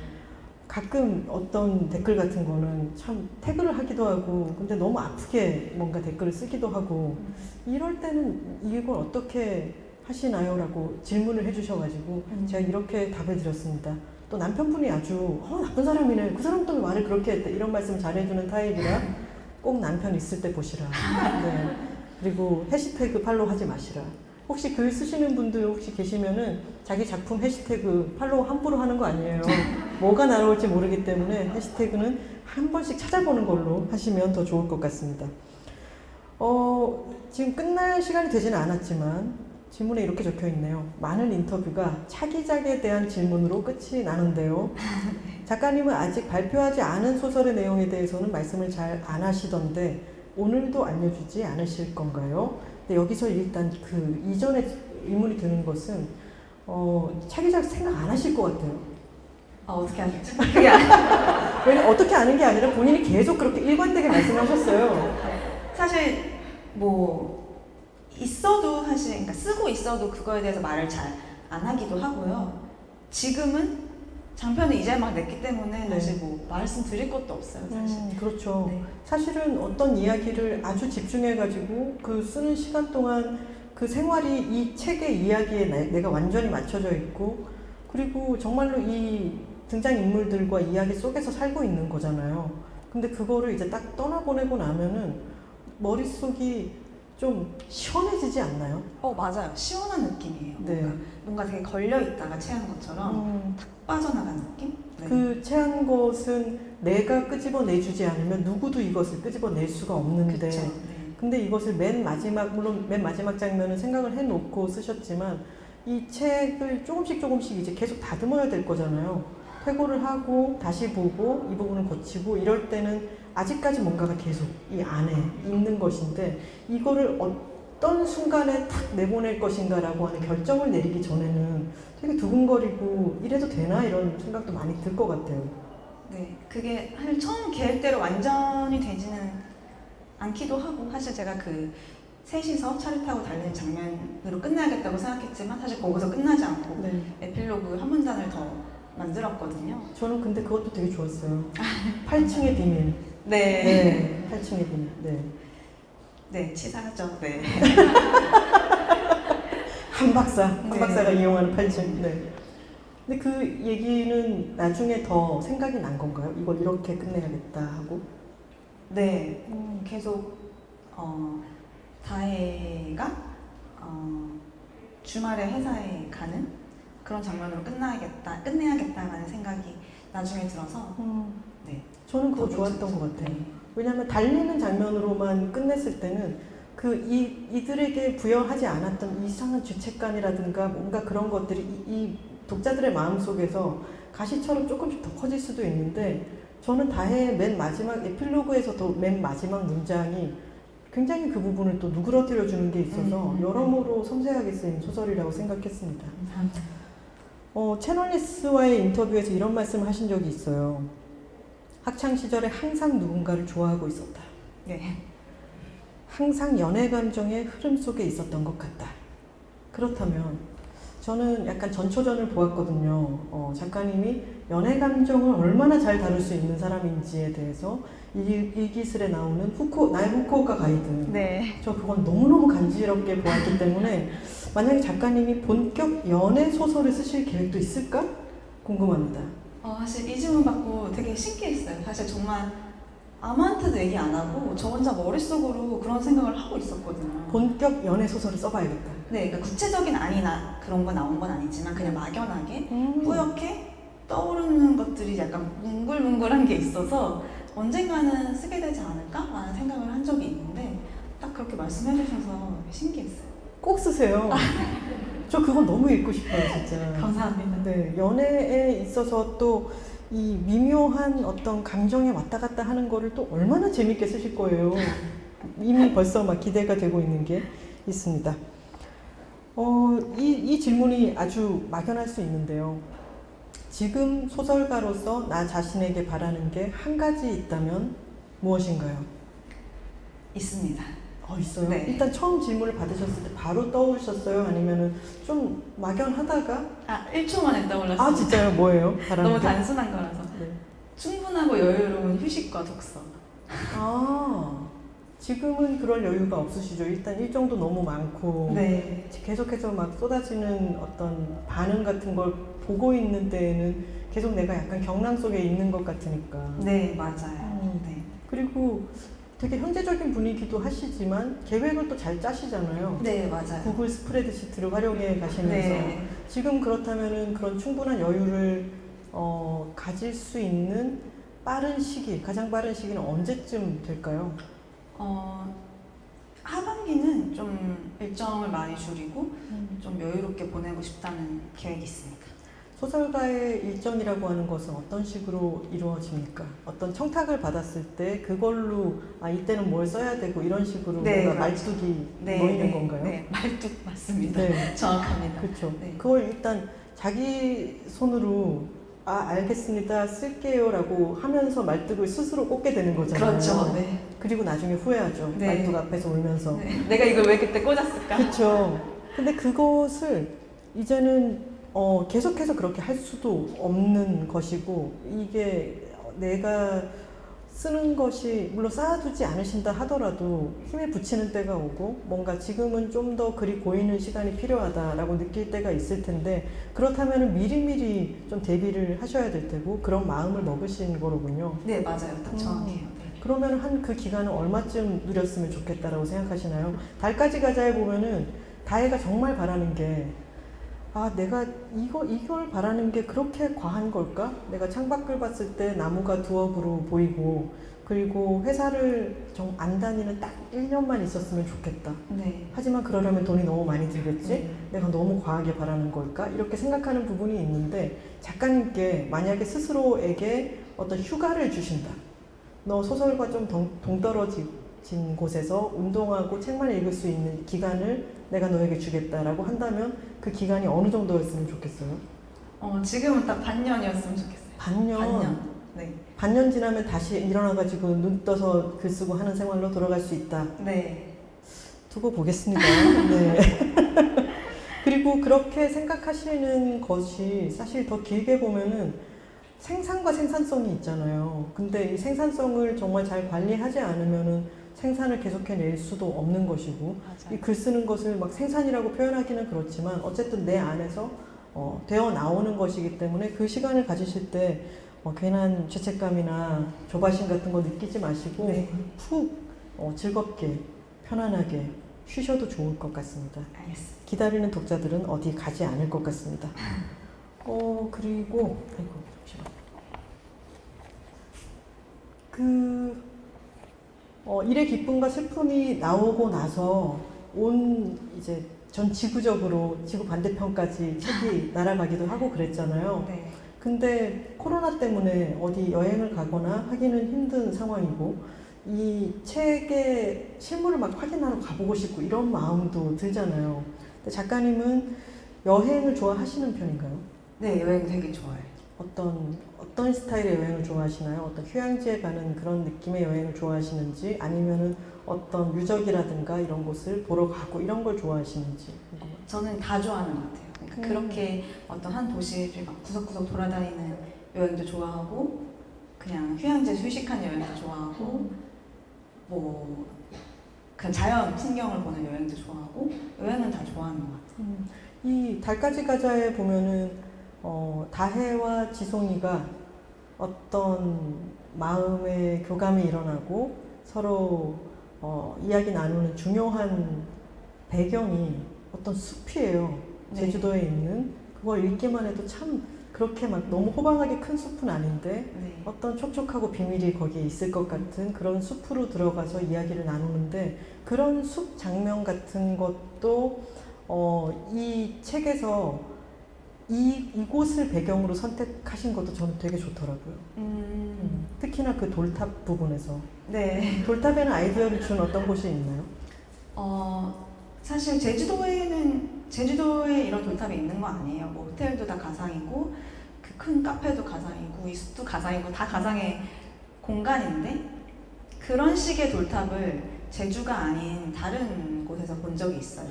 가끔 어떤 댓글 같은 거는 참 태그를 하기도 하고 근데 너무 아프게 뭔가 댓글을 쓰기도 하고 이럴 때는 이걸 어떻게 하시나요? 라고 질문을 해주셔가지고 제가 이렇게 답을 드렸습니다. 또 남편분이 아주 나쁜 사람이네. 그 사람 때문에 말을 그렇게 했대. 이런 말씀 잘해주는 타입이라 꼭 남편 있을 때 보시라. 네. 그리고 해시태그 팔로우 하지 마시라. 혹시 글 쓰시는 분들 혹시 계시면은 자기 작품 해시태그 팔로우 함부로 하는 거 아니에요. 뭐가 날아올지 모르기 때문에 해시태그는 한 번씩 찾아보는 걸로 하시면 더 좋을 것 같습니다. 지금 끝날 시간이 되지는 않았지만 질문에 이렇게 적혀 있네요. 많은 인터뷰가 차기작에 대한 질문으로 끝이 나는데요. 작가님은 아직 발표하지 않은 소설의 내용에 대해서는 말씀을 잘 안 하시던데 오늘도 알려주지 않으실 건가요? 근데 여기서 일단 그 이전에 의문이 드는 것은 차기작 생각 안 하실 것 같아요. 어떻게 하셨지? 그게 왜냐면 어떻게 아는 게 아니라 본인이 계속 그렇게 일관되게 말씀하셨어요. 사실 뭐 있어도 사실 그러니까 쓰고 있어도 그거에 대해서 말을 잘 안 하기도 하고요. 지금은 장편을 이제 막 냈기 때문에 네. 사실 뭐 말씀드릴 것도 없어요, 사실. 그렇죠. 네. 사실은 어떤 이야기를 아주 집중해가지고 그 쓰는 시간 동안 그 생활이 이 책의 이야기에 내가 완전히 맞춰져 있고 그리고 정말로 이 등장인물들과 이야기 속에서 살고 있는 거잖아요. 근데 그거를 이제 딱 떠나보내고 나면은 머릿속이 좀 시원해지지 않나요? 맞아요. 시원한 느낌이에요. 네. 뭔가 되게 걸려있다가 체한 것처럼 탁 빠져나간 느낌? 네. 그 체한 것은 내가 끄집어내주지 않으면 누구도 이것을 끄집어낼 수가 없는데 그쵸, 네. 근데 이것을 물론 맨 마지막 장면은 생각을 해놓고 쓰셨지만 이 책을 조금씩 이제 계속 다듬어야 될 거잖아요. 퇴고를 하고 다시 보고 이 부분을 고치고 이럴 때는 아직까지 뭔가가 계속 이 안에 있는 것인데 이거를 어떤 순간에 탁 내보낼 것인가라고 하는 결정을 내리기 전에는 되게 두근거리고 이래도 되나 이런 생각도 많이 들 것 같아요. 네, 그게 사실 처음 계획대로 완전히 되지는 않기도 하고 사실 제가 그 셋이서 차를 타고 달리는 장면으로 끝나야겠다고 생각했지만 사실 거기서 끝나지 않고 네. 에필로그 한 문단을 더 만들었거든요. 저는 근데 그것도 되게 좋았어요. 8층의 비밀. 네. 8층의 비밀. 네. 네, 치사하죠. 네. 한 네. 박사가 이용하는 8층. 네. 근데 그 얘기는 나중에 더 생각이 난 건가요? 이걸 이렇게 끝내야겠다 하고? 네, 계속 다혜가 주말에 회사에 가는 그런 장면으로 끝내야겠다라는 생각이 나중에 들어서 네. 저는 그거 좋았던 것 같아요. 왜냐하면 달리는 장면으로만 끝냈을 때는 이들에게 부여하지 않았던 이상한 죄책감이라든가 뭔가 그런 것들이 이 독자들의 마음속에서 가시처럼 조금씩 더 커질 수도 있는데 저는 다혜의 맨 마지막 에필로그에서도 맨 마지막 문장이 굉장히 그 부분을 또 누그러뜨려 주는 게 있어서 여러모로 섬세하게 쓰인 소설이라고 생각했습니다. 감사합니다. 채널리스와의 인터뷰에서 이런 말씀을 하신 적이 있어요. 학창 시절에 항상 누군가를 좋아하고 있었다. 네. 항상 연애 감정의 흐름 속에 있었던 것 같다. 그렇다면 저는 약간 전초전을 보았거든요. 작가님이 연애 감정을 얼마나 잘 다룰 수 있는 사람인지에 대해서 일기슬에 나오는 나의 후쿠오카 가이드. 네. 저 그건 너무너무 간지럽게 보았기 때문에 만약에 작가님이 본격 연애 소설을 쓰실 계획도 있을까? 궁금합니다. 사실 이 질문 받고 되게 신기했어요. 사실 정말 아무한테도 얘기 안 하고 저 혼자 머릿속으로 그런 생각을 하고 있었거든요. 본격 연애 소설을 써봐야겠다. 네, 그러니까 구체적인 안이나 그런 거 나온 건 아니지만 그냥 막연하게 뿌옇게 떠오르는 것들이 약간 뭉글뭉글한 게 있어서 언젠가는 쓰게 되지 않을까라는 생각을 한 적이 있는데 딱 그렇게 말씀해 주셔서 신기했어요. 꼭 쓰세요. 저 그건 너무 읽고 싶어요, 진짜. 감사합니다. 네, 연애에 있어서 또 이 미묘한 어떤 감정에 왔다 갔다 하는 거를 또 얼마나 재밌게 쓰실 거예요. 이미 벌써 막 기대가 되고 있는 게 있습니다. 이 질문이 아주 막연할 수 있는데요. 지금 소설가로서 나 자신에게 바라는 게 한 가지 있다면 무엇인가요? 있습니다. 있어요? 네. 일단 처음 질문을 받으셨을 때 바로 떠오르셨어요? 아니면은 좀 막연하다가? 1초 만에 떠올랐어요. 아, 진짜요? 뭐예요? 바라는 너무 게? 단순한 거라서. 네. 충분하고 여유로운 휴식과 독서. 아, 지금은 그럴 여유가 없으시죠? 일단 일정도 너무 많고 네. 계속해서 막 쏟아지는 어떤 반응 같은 걸 보고 있는 때에는 계속 내가 약간 경랑 속에 있는 것 같으니까. 네, 맞아요. 네. 그리고 되게 현재적인 분위기도 하시지만 계획을 또 잘 짜시잖아요. 네, 맞아요. 구글 스프레드시트를 활용해 가시면서 네. 지금 그렇다면은 그런 충분한 여유를 가질 수 있는 빠른 시기, 가장 빠른 시기는 언제쯤 될까요? 하반기는 좀 일정을 많이 줄이고 좀 여유롭게 보내고 싶다는 계획이 있습니다. 소설가의 일정이라고 하는 것은 어떤 식으로 이루어집니까? 어떤 청탁을 받았을 때 그걸로 이때는 뭘 써야 되고 이런 식으로 네, 뭔가 그렇죠. 말뚝이 네, 놓이는 네, 건가요? 네, 말뚝 맞습니다. 네, 정확합니다. 그렇죠. 네. 그걸 일단 자기 손으로 알겠습니다, 쓸게요라고 하면서 말뚝을 스스로 꽂게 되는 거잖아요. 그렇죠. 네. 그리고 나중에 후회하죠. 네. 말뚝 앞에서 울면서. 네. 내가 이걸 왜 그때 꽂았을까? 그렇죠. 근데 그것을 이제는 계속해서 그렇게 할 수도 없는 것이고 이게 내가 쓰는 것이 물론 쌓아두지 않으신다 하더라도 힘에 부치는 때가 오고 뭔가 지금은 좀 더 글이 고이는 시간이 필요하다라고 느낄 때가 있을 텐데 그렇다면 미리미리 좀 대비를 하셔야 될 테고 그런 마음을 먹으신 거로군요. 네, 맞아요. 딱 정확해요. 네. 그러면 한 그 기간은 얼마쯤 누렸으면 좋겠다라고 생각하시나요? 달까지 가자에 보면은 다혜가 정말 바라는 게 내가 이걸 바라는 게 그렇게 과한 걸까? 내가 창밖을 봤을 때 나무가 두억으로 보이고 그리고 회사를 안 다니는 딱 1년만 있었으면 좋겠다. 네. 하지만 그러려면 돈이 너무 많이 들겠지? 네. 내가 너무 과하게 바라는 걸까? 이렇게 생각하는 부분이 있는데 작가님께 만약에 스스로에게 어떤 휴가를 주신다. 너 소설과 좀 동떨어진 곳에서 운동하고 책만 읽을 수 있는 기간을 내가 너에게 주겠다라고 한다면 그 기간이 어느 정도였으면 좋겠어요? 지금은 딱 반년이었으면 좋겠어요. 반년. 네. 반년 지나면 다시 일어나가지고 눈 떠서 글 쓰고 하는 생활로 돌아갈 수 있다. 네. 두고 보겠습니다. 네. 그리고 그렇게 생각하시는 것이 사실 더 길게 보면은 생산과 생산성이 있잖아요. 근데 이 생산성을 정말 잘 관리하지 않으면은 생산을 계속해낼 수도 없는 것이고 이 맞아요. 글 쓰는 것을 막 생산이라고 표현하기는 그렇지만 어쨌든 내 안에서 되어 나오는 것이기 때문에 그 시간을 가지실 때 괜한 죄책감이나 조바심 같은 거 느끼지 마시고 네. 푹 즐겁게 편안하게 쉬셔도 좋을 것 같습니다. 알겠습니다. 기다리는 독자들은 어디 가지 않을 것 같습니다. 그리고 잠시만. 일의 기쁨과 슬픔이 나오고 나서 이제 전 지구적으로 지구 반대편까지 책이 날아가기도 하고 그랬잖아요. 네. 근데 코로나 때문에 어디 여행을 가거나 하기는 힘든 상황이고 이 책의 실물을 막 확인하러 가보고 싶고 이런 마음도 들잖아요. 근데 작가님은 여행을 좋아하시는 편인가요? 네, 여행 되게 좋아해요. 어떤 스타일의 여행을 좋아하시나요? 어떤 휴양지에 가는 그런 느낌의 여행을 좋아하시는지 아니면은 어떤 유적이라든가 이런 곳을 보러 가고 이런 걸 좋아하시는지 궁금해요. 저는 다 좋아하는 것 같아요. 그러니까 그렇게 어떤 한 도시를 막 구석구석 돌아다니는 여행도 좋아하고 그냥 휴양지에서 휴식한 여행도 좋아하고 뭐 그냥 자연 풍경을 보는 여행도 좋아하고 여행은 다 좋아하는 것 같아요. 이 달까지 가자에 보면은 다혜와 지송이가 어떤 마음의 교감이 일어나고 서로 이야기 나누는 중요한 배경이 어떤 숲이에요. 네. 제주도에 있는 그걸 읽기만 해도 참 그렇게 막 너무 호방하게 큰 숲은 아닌데 네. 어떤 촉촉하고 비밀이 거기에 있을 것 같은 그런 숲으로 들어가서 이야기를 나누는데 그런 숲 장면 같은 것도 이 책에서 이곳을 배경으로 선택하신 것도 저는 되게 좋더라고요. 특히나 그 돌탑 부분에서. 네. 돌탑에는 아이디어를 준 어떤 곳이 있나요? 사실 제주도에 이런 돌탑이 있는 거 아니에요. 뭐 호텔도 다 가상이고 그 큰 카페도 가상이고 이 숲도 가상이고 다 가상의 공간인데 그런 식의 돌탑을 제주가 아닌 다른 곳에서 본 적이 있어요.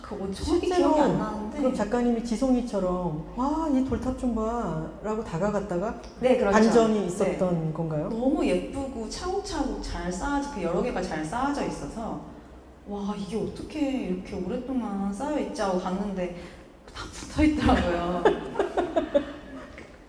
그거 정확히 실제로 기억이 안 나는데. 그럼 작가님이 지송이처럼 와, 이 돌탑 좀 봐 라고 다가갔다가 네, 그렇죠. 반전이 네. 있었던 건가요? 너무 예쁘고 차곡차곡 잘 쌓아져, 그 여러 개가 잘 쌓아져 있어서 와, 이게 어떻게 이렇게 오랫동안 쌓여 있지 하고 갔는데 다 붙어 있더라고요.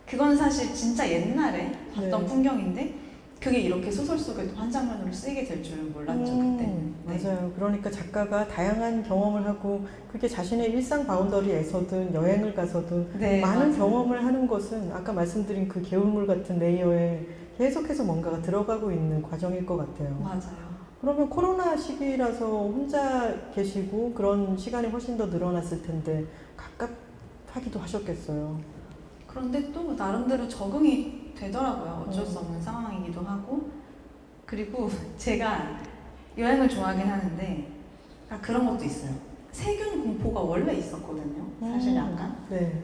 그건 사실 진짜 옛날에 봤던 네. 풍경인데 그게 이렇게 소설 속에도 한 장면으로 쓰이게 될 줄은 몰랐죠, 그때는. 네. 맞아요. 그러니까 작가가 다양한 경험을 하고 그게 자신의 일상 바운더리에서든 여행을 가서든 네, 많은 맞아요. 경험을 하는 것은 아까 말씀드린 그 개울물 같은 레이어에 계속해서 뭔가가 들어가고 있는 과정일 것 같아요. 맞아요. 그러면 코로나 시기라서 혼자 계시고 그런 시간이 훨씬 더 늘어났을 텐데 갑갑하기도 하셨겠어요. 그런데 또 나름대로 적응이 되더라고요. 어쩔 수 없는 상황이기도 하고. 그리고 제가 여행을 좋아하긴 하는데 그런 것도 있어요. 세균 공포가 원래 있었거든요. 사실 약간. 네.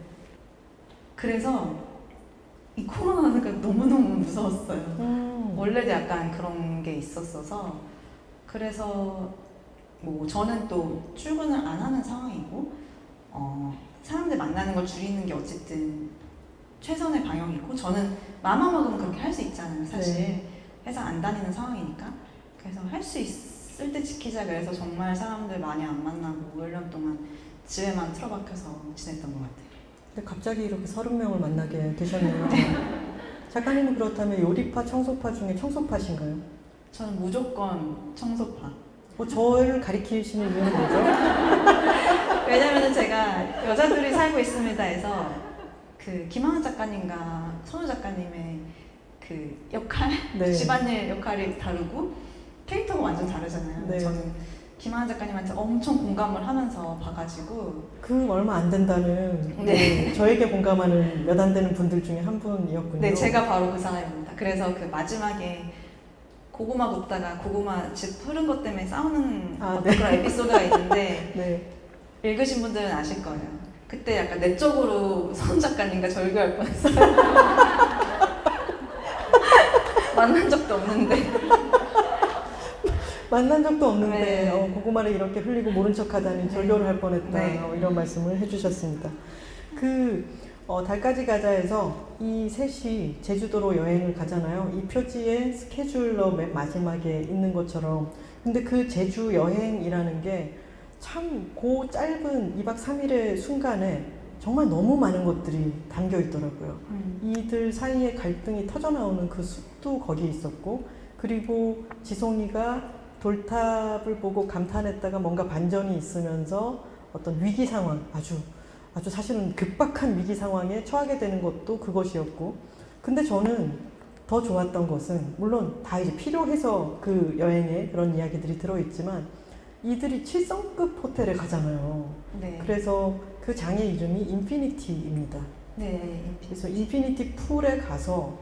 그래서 이 코로나가 너무너무 무서웠어요. 원래도 약간 그런 게 있었어서. 그래서 뭐 저는 또 출근을 안 하는 상황이고 사람들 만나는 걸 줄이는 게 어쨌든 최선의 방역이고, 저는 마음만 먹으면 그렇게 할 수 있잖아요, 사실. 네. 회사 안 다니는 상황이니까. 그래서 할 수 있을 때 지키자 그래서 정말 사람들 많이 안 만나고 1년 동안 집에만 틀어박혀서 지냈던 것 같아요. 근데 갑자기 이렇게 30명을 만나게 되셨네요. 작가님은 그렇다면 요리파, 청소파 중에 청소파신가요? 저는 무조건 청소파. 저를 가리키시는 이유는 뭐죠? 왜냐면은 제가 여자들이 살고 있습니다 해서 그 김하은 작가님과 선우 작가님의 그 역할, 네. 집안일 역할이 다르고 캐릭터가 완전 다르잖아요. 네. 저는 김하은 작가님한테 엄청 공감을 하면서 봐가지고 그 얼마 안 된다는 네. 저에게 공감하는 몇 안 되는 분들 중에 한 분이었군요. 네, 제가 바로 그 사람입니다. 그래서 그 마지막에 고구마 굽다가 고구마 즙 흐른 것 때문에 싸우는 어떤 네. 그런 에피소드가 있는데 네. 읽으신 분들은 아실 거예요. 그때 약간 내적으로 선 작가님과 절교할 뻔했어요. 만난 적도 없는데. 만난 적도 없는데 네. 고구마를 이렇게 흘리고 모른 척하다니 절교를 할 뻔했다. 네. 이런 말씀을 해주셨습니다. 달까지 가자에서 이 셋이 제주도로 여행을 가잖아요. 이 표지에 스케줄러 맨 마지막에 있는 것처럼. 근데 그 제주 여행이라는 게 참 그 짧은 2박 3일의 순간에 정말 너무 많은 것들이 담겨 있더라고요. 이들 사이에 갈등이 터져나오는 그 숲도 거기에 있었고, 그리고 지송이가 돌탑을 보고 감탄했다가 뭔가 반전이 있으면서 어떤 위기 상황, 아주 사실은 급박한 위기 상황에 처하게 되는 것도 그것이었고, 근데 저는 더 좋았던 것은 물론 다 이제 필요해서 그 여행에 그런 이야기들이 들어있지만 이들이 7성급 호텔에 가잖아요. 네. 그래서 그 장의 이름이 인피니티입니다. 네. 그래서 인피니티 풀에 가서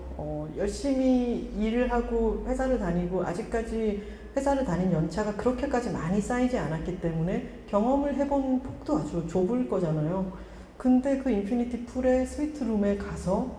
열심히 일을 하고 회사를 다니고 아직까지 회사를 다닌 연차가 그렇게까지 많이 쌓이지 않았기 때문에 경험을 해본 폭도 아주 좁을 거잖아요. 근데 그 인피니티 풀의 스위트룸에 가서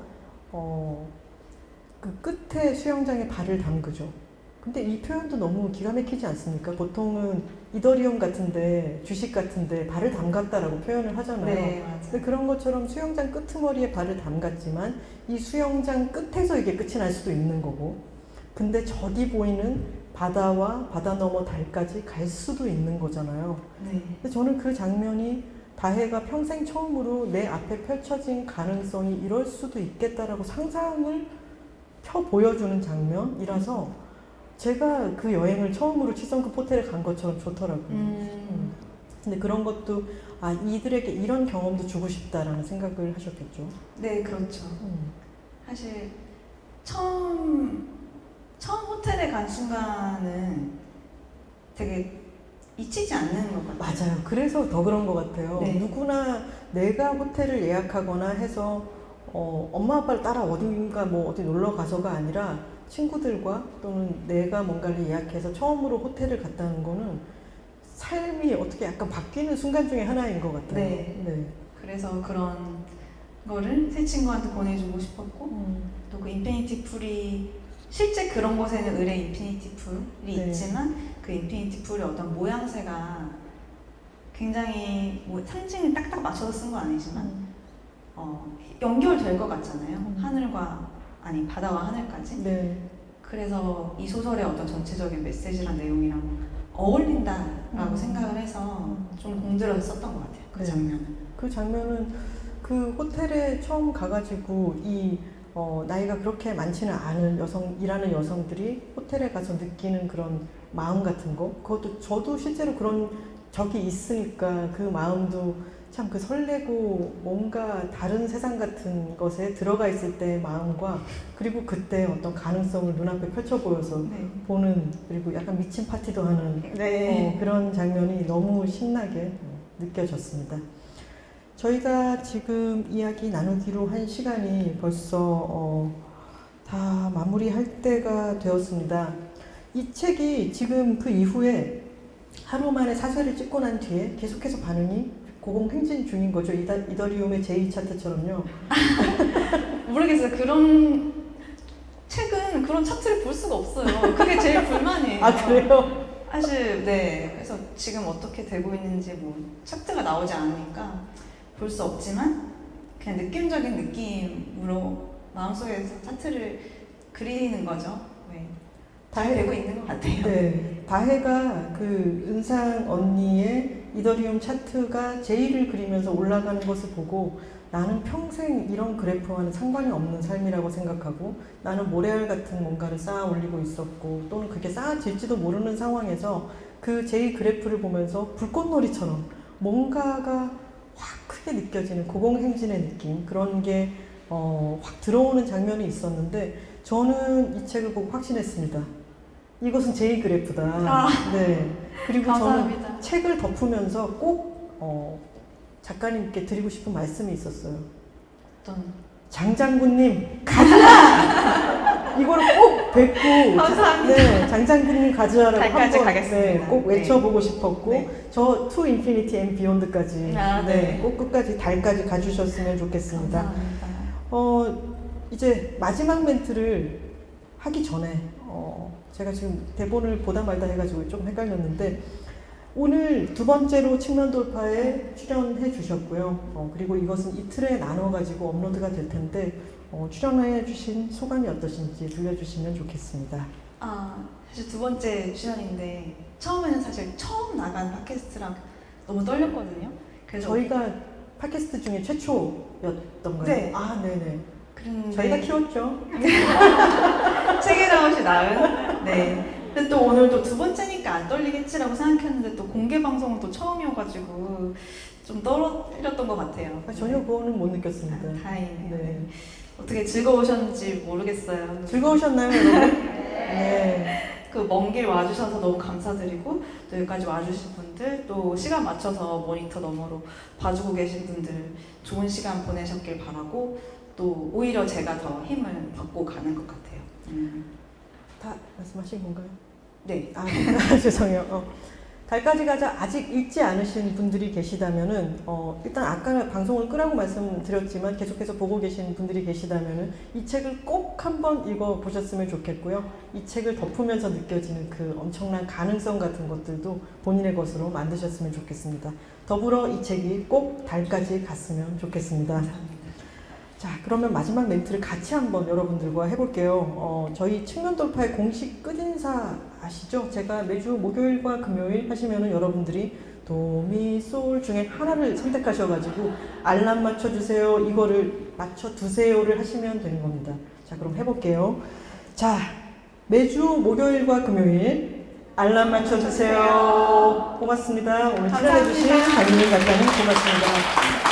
그 끝에 수영장에 발을 담그죠. 근데 이 표현도 너무 기가 막히지 않습니까? 보통은 이더리움 같은데, 주식 같은데 발을 담갔다라고 표현을 하잖아요. 네, 맞아요. 근데 그런 것처럼 수영장 끄트머리에 발을 담갔지만 이 수영장 끝에서 이게 끝이 날 수도 있는 거고, 근데 저기 보이는 바다와 바다 너머 달까지 갈 수도 있는 거잖아요. 네. 근데 저는 그 장면이 다혜가 평생 처음으로 내 앞에 펼쳐진 가능성이 이럴 수도 있겠다라고 상상을 펴 보여주는 장면이라서 제가 그 여행을 처음으로 7성급 호텔에 간 것처럼 좋더라고요. 근데 그런 것도 이들에게 이런 경험도 주고 싶다라는 생각을 하셨겠죠. 네, 그렇죠. 사실 처음 호텔에 간 순간은 되게 잊히지 않는 것 같아요. 맞아요. 그래서 더 그런 것 같아요. 네. 누구나 내가 호텔을 예약하거나 해서 엄마 아빠를 따라 어딘가 어디 놀러 가서가 아니라 친구들과 또는 내가 뭔가를 예약해서 처음으로 호텔을 갔다는 거는 삶이 어떻게 약간 바뀌는 순간 중에 하나인 것 같아요. 네. 그래서 그런 거를 새 친구한테 보내주고 싶었고, 또 그 인피니티 풀이 실제 그런 곳에는 을의 인피니티 풀이 네. 있지만 그 인피니티 풀의 어떤 모양새가 굉장히 뭐 상징을 딱딱 맞춰서 쓴 건 아니지만 연결될 것 같잖아요. 하늘과 아니 바다와 하늘까지. 네. 그래서 이 소설의 어떤 전체적인 메시지란 내용이랑 어울린다라고 생각을 해서 좀 공들여서 썼던 것 같아요. 그 네. 장면은. 그 장면은 그 호텔에 처음 가가지고 이 나이가 그렇게 많지는 않은 일하는 여성들이 호텔에 가서 느끼는 그런 마음 같은 거, 그것도 저도 실제로 그런 적이 있으니까 그 마음도 참 그 설레고 뭔가 다른 세상 같은 것에 들어가 있을 때의 마음과 그리고 그때 어떤 가능성을 눈앞에 펼쳐 보여서 네. 보는, 그리고 약간 미친 파티도 하는 네. 그런 장면이 너무 신나게 느껴졌습니다. 저희가 지금 이야기 나누기로 한 시간이 벌써 다 마무리할 때가 되었습니다. 이 책이 지금 그 이후에 하루 만에 사설을 찍고 난 뒤에 계속해서 반응이 고공행진 중인 거죠. 이더리움의 제2차트처럼요. 모르겠어요. 그런 책은 그런 차트를 볼 수가 없어요. 그게 제일 불만이에요. 아, 그래요? 사실 네. 그래서 지금 어떻게 되고 있는지 뭐 차트가 나오지 않으니까 볼 수 없지만 그냥 느낌적인 느낌으로 마음속에서 차트를 그리는 거죠. 네. 잘 되고 있는 것 같아요. 네. 다혜가 그 은상 언니의 이더리움 차트가 제의를 그리면서 올라가는 것을 보고 나는 평생 이런 그래프와는 상관이 없는 삶이라고 생각하고 나는 모래알 같은 뭔가를 쌓아 올리고 있었고 또는 그게 쌓아질지도 모르는 상황에서 그 제이 그래프를 보면서 불꽃놀이처럼 뭔가가 확 크게 느껴지는 고공행진의 느낌, 그런 게 확 들어오는 장면이 있었는데 저는 이 책을 보고 확신했습니다. 이것은 제이 그래프다. 아, 네. 그리고 감사합니다. 저는 책을 덮으면서 꼭 작가님께 드리고 싶은 말씀이 있었어요. 어떤 장장군님 가즈라! 이거를 꼭 뵙고 감사합니다. 장장군님 가즈라라고 달까지 한번 가겠습니다. 꼭 네. 외쳐보고 싶었고 네. 저 To Infinity and Beyond까지 네. 꼭 끝까지 달까지 가주셨으면 좋겠습니다. 감사합니다. 이제 마지막 멘트를 하기 전에 제가 지금 대본을 보다 말다 해가지고 좀 헷갈렸는데 오늘 두 번째로 측면 돌파에 출연해 주셨고요. 그리고 이것은 이틀에 나눠가지고 업로드가 될 텐데 출연해 주신 소감이 어떠신지 들려주시면 좋겠습니다. 사실 두 번째 출연인데 처음에는 사실 처음 나간 팟캐스트랑 너무 떨렸거든요. 그래서 저희가 팟캐스트 중에 최초였던가요? 네. 네네. 그런데 저희가 키웠죠. 책에 나오시 나은. 네. 근데 또 오늘 또 두 번째니까 안 떨리겠지라고 생각했는데 또 공개 방송은 또 처음이어가지고 좀 떨렸던 것 같아요. 전혀 그거는 못 느꼈습니다. 다행이네요. 네. 어떻게 즐거우셨는지 모르겠어요. 즐거우셨나요, 여러분? 네. 그 먼 길 와주셔서 너무 감사드리고 또 여기까지 와주신 분들 또 시간 맞춰서 모니터 너머로 봐주고 계신 분들 좋은 시간 보내셨길 바라고 또 오히려 제가 더 힘을 받고 가는 것 같아요. 다 말씀하신 건가요? 네. 네. 죄송해요. 달까지 가자 아직 읽지 않으신 분들이 계시다면은 일단 아까 방송을 끄라고 말씀드렸지만 계속해서 보고 계신 분들이 계시다면은 이 책을 꼭 한번 읽어 보셨으면 좋겠고요. 이 책을 덮으면서 느껴지는 그 엄청난 가능성 같은 것들도 본인의 것으로 만드셨으면 좋겠습니다. 더불어 이 책이 꼭 달까지 갔으면 좋겠습니다. 감사합니다. 자, 그러면 마지막 멘트를 같이 한번 여러분들과 해볼게요. 저희 측면 돌파의 공식 끝인사 아시죠? 제가 매주 목요일과 금요일 하시면은 여러분들이 도, 미, 솔 중에 하나를 선택하셔가지고 알람 맞춰주세요. 이거를 맞춰두세요를 하시면 되는 겁니다. 자, 그럼 해볼게요. 자, 매주 목요일과 금요일 알람 맞춰주세요. 고맙습니다. 오늘 출연해주신 박민희 작가님 고맙습니다.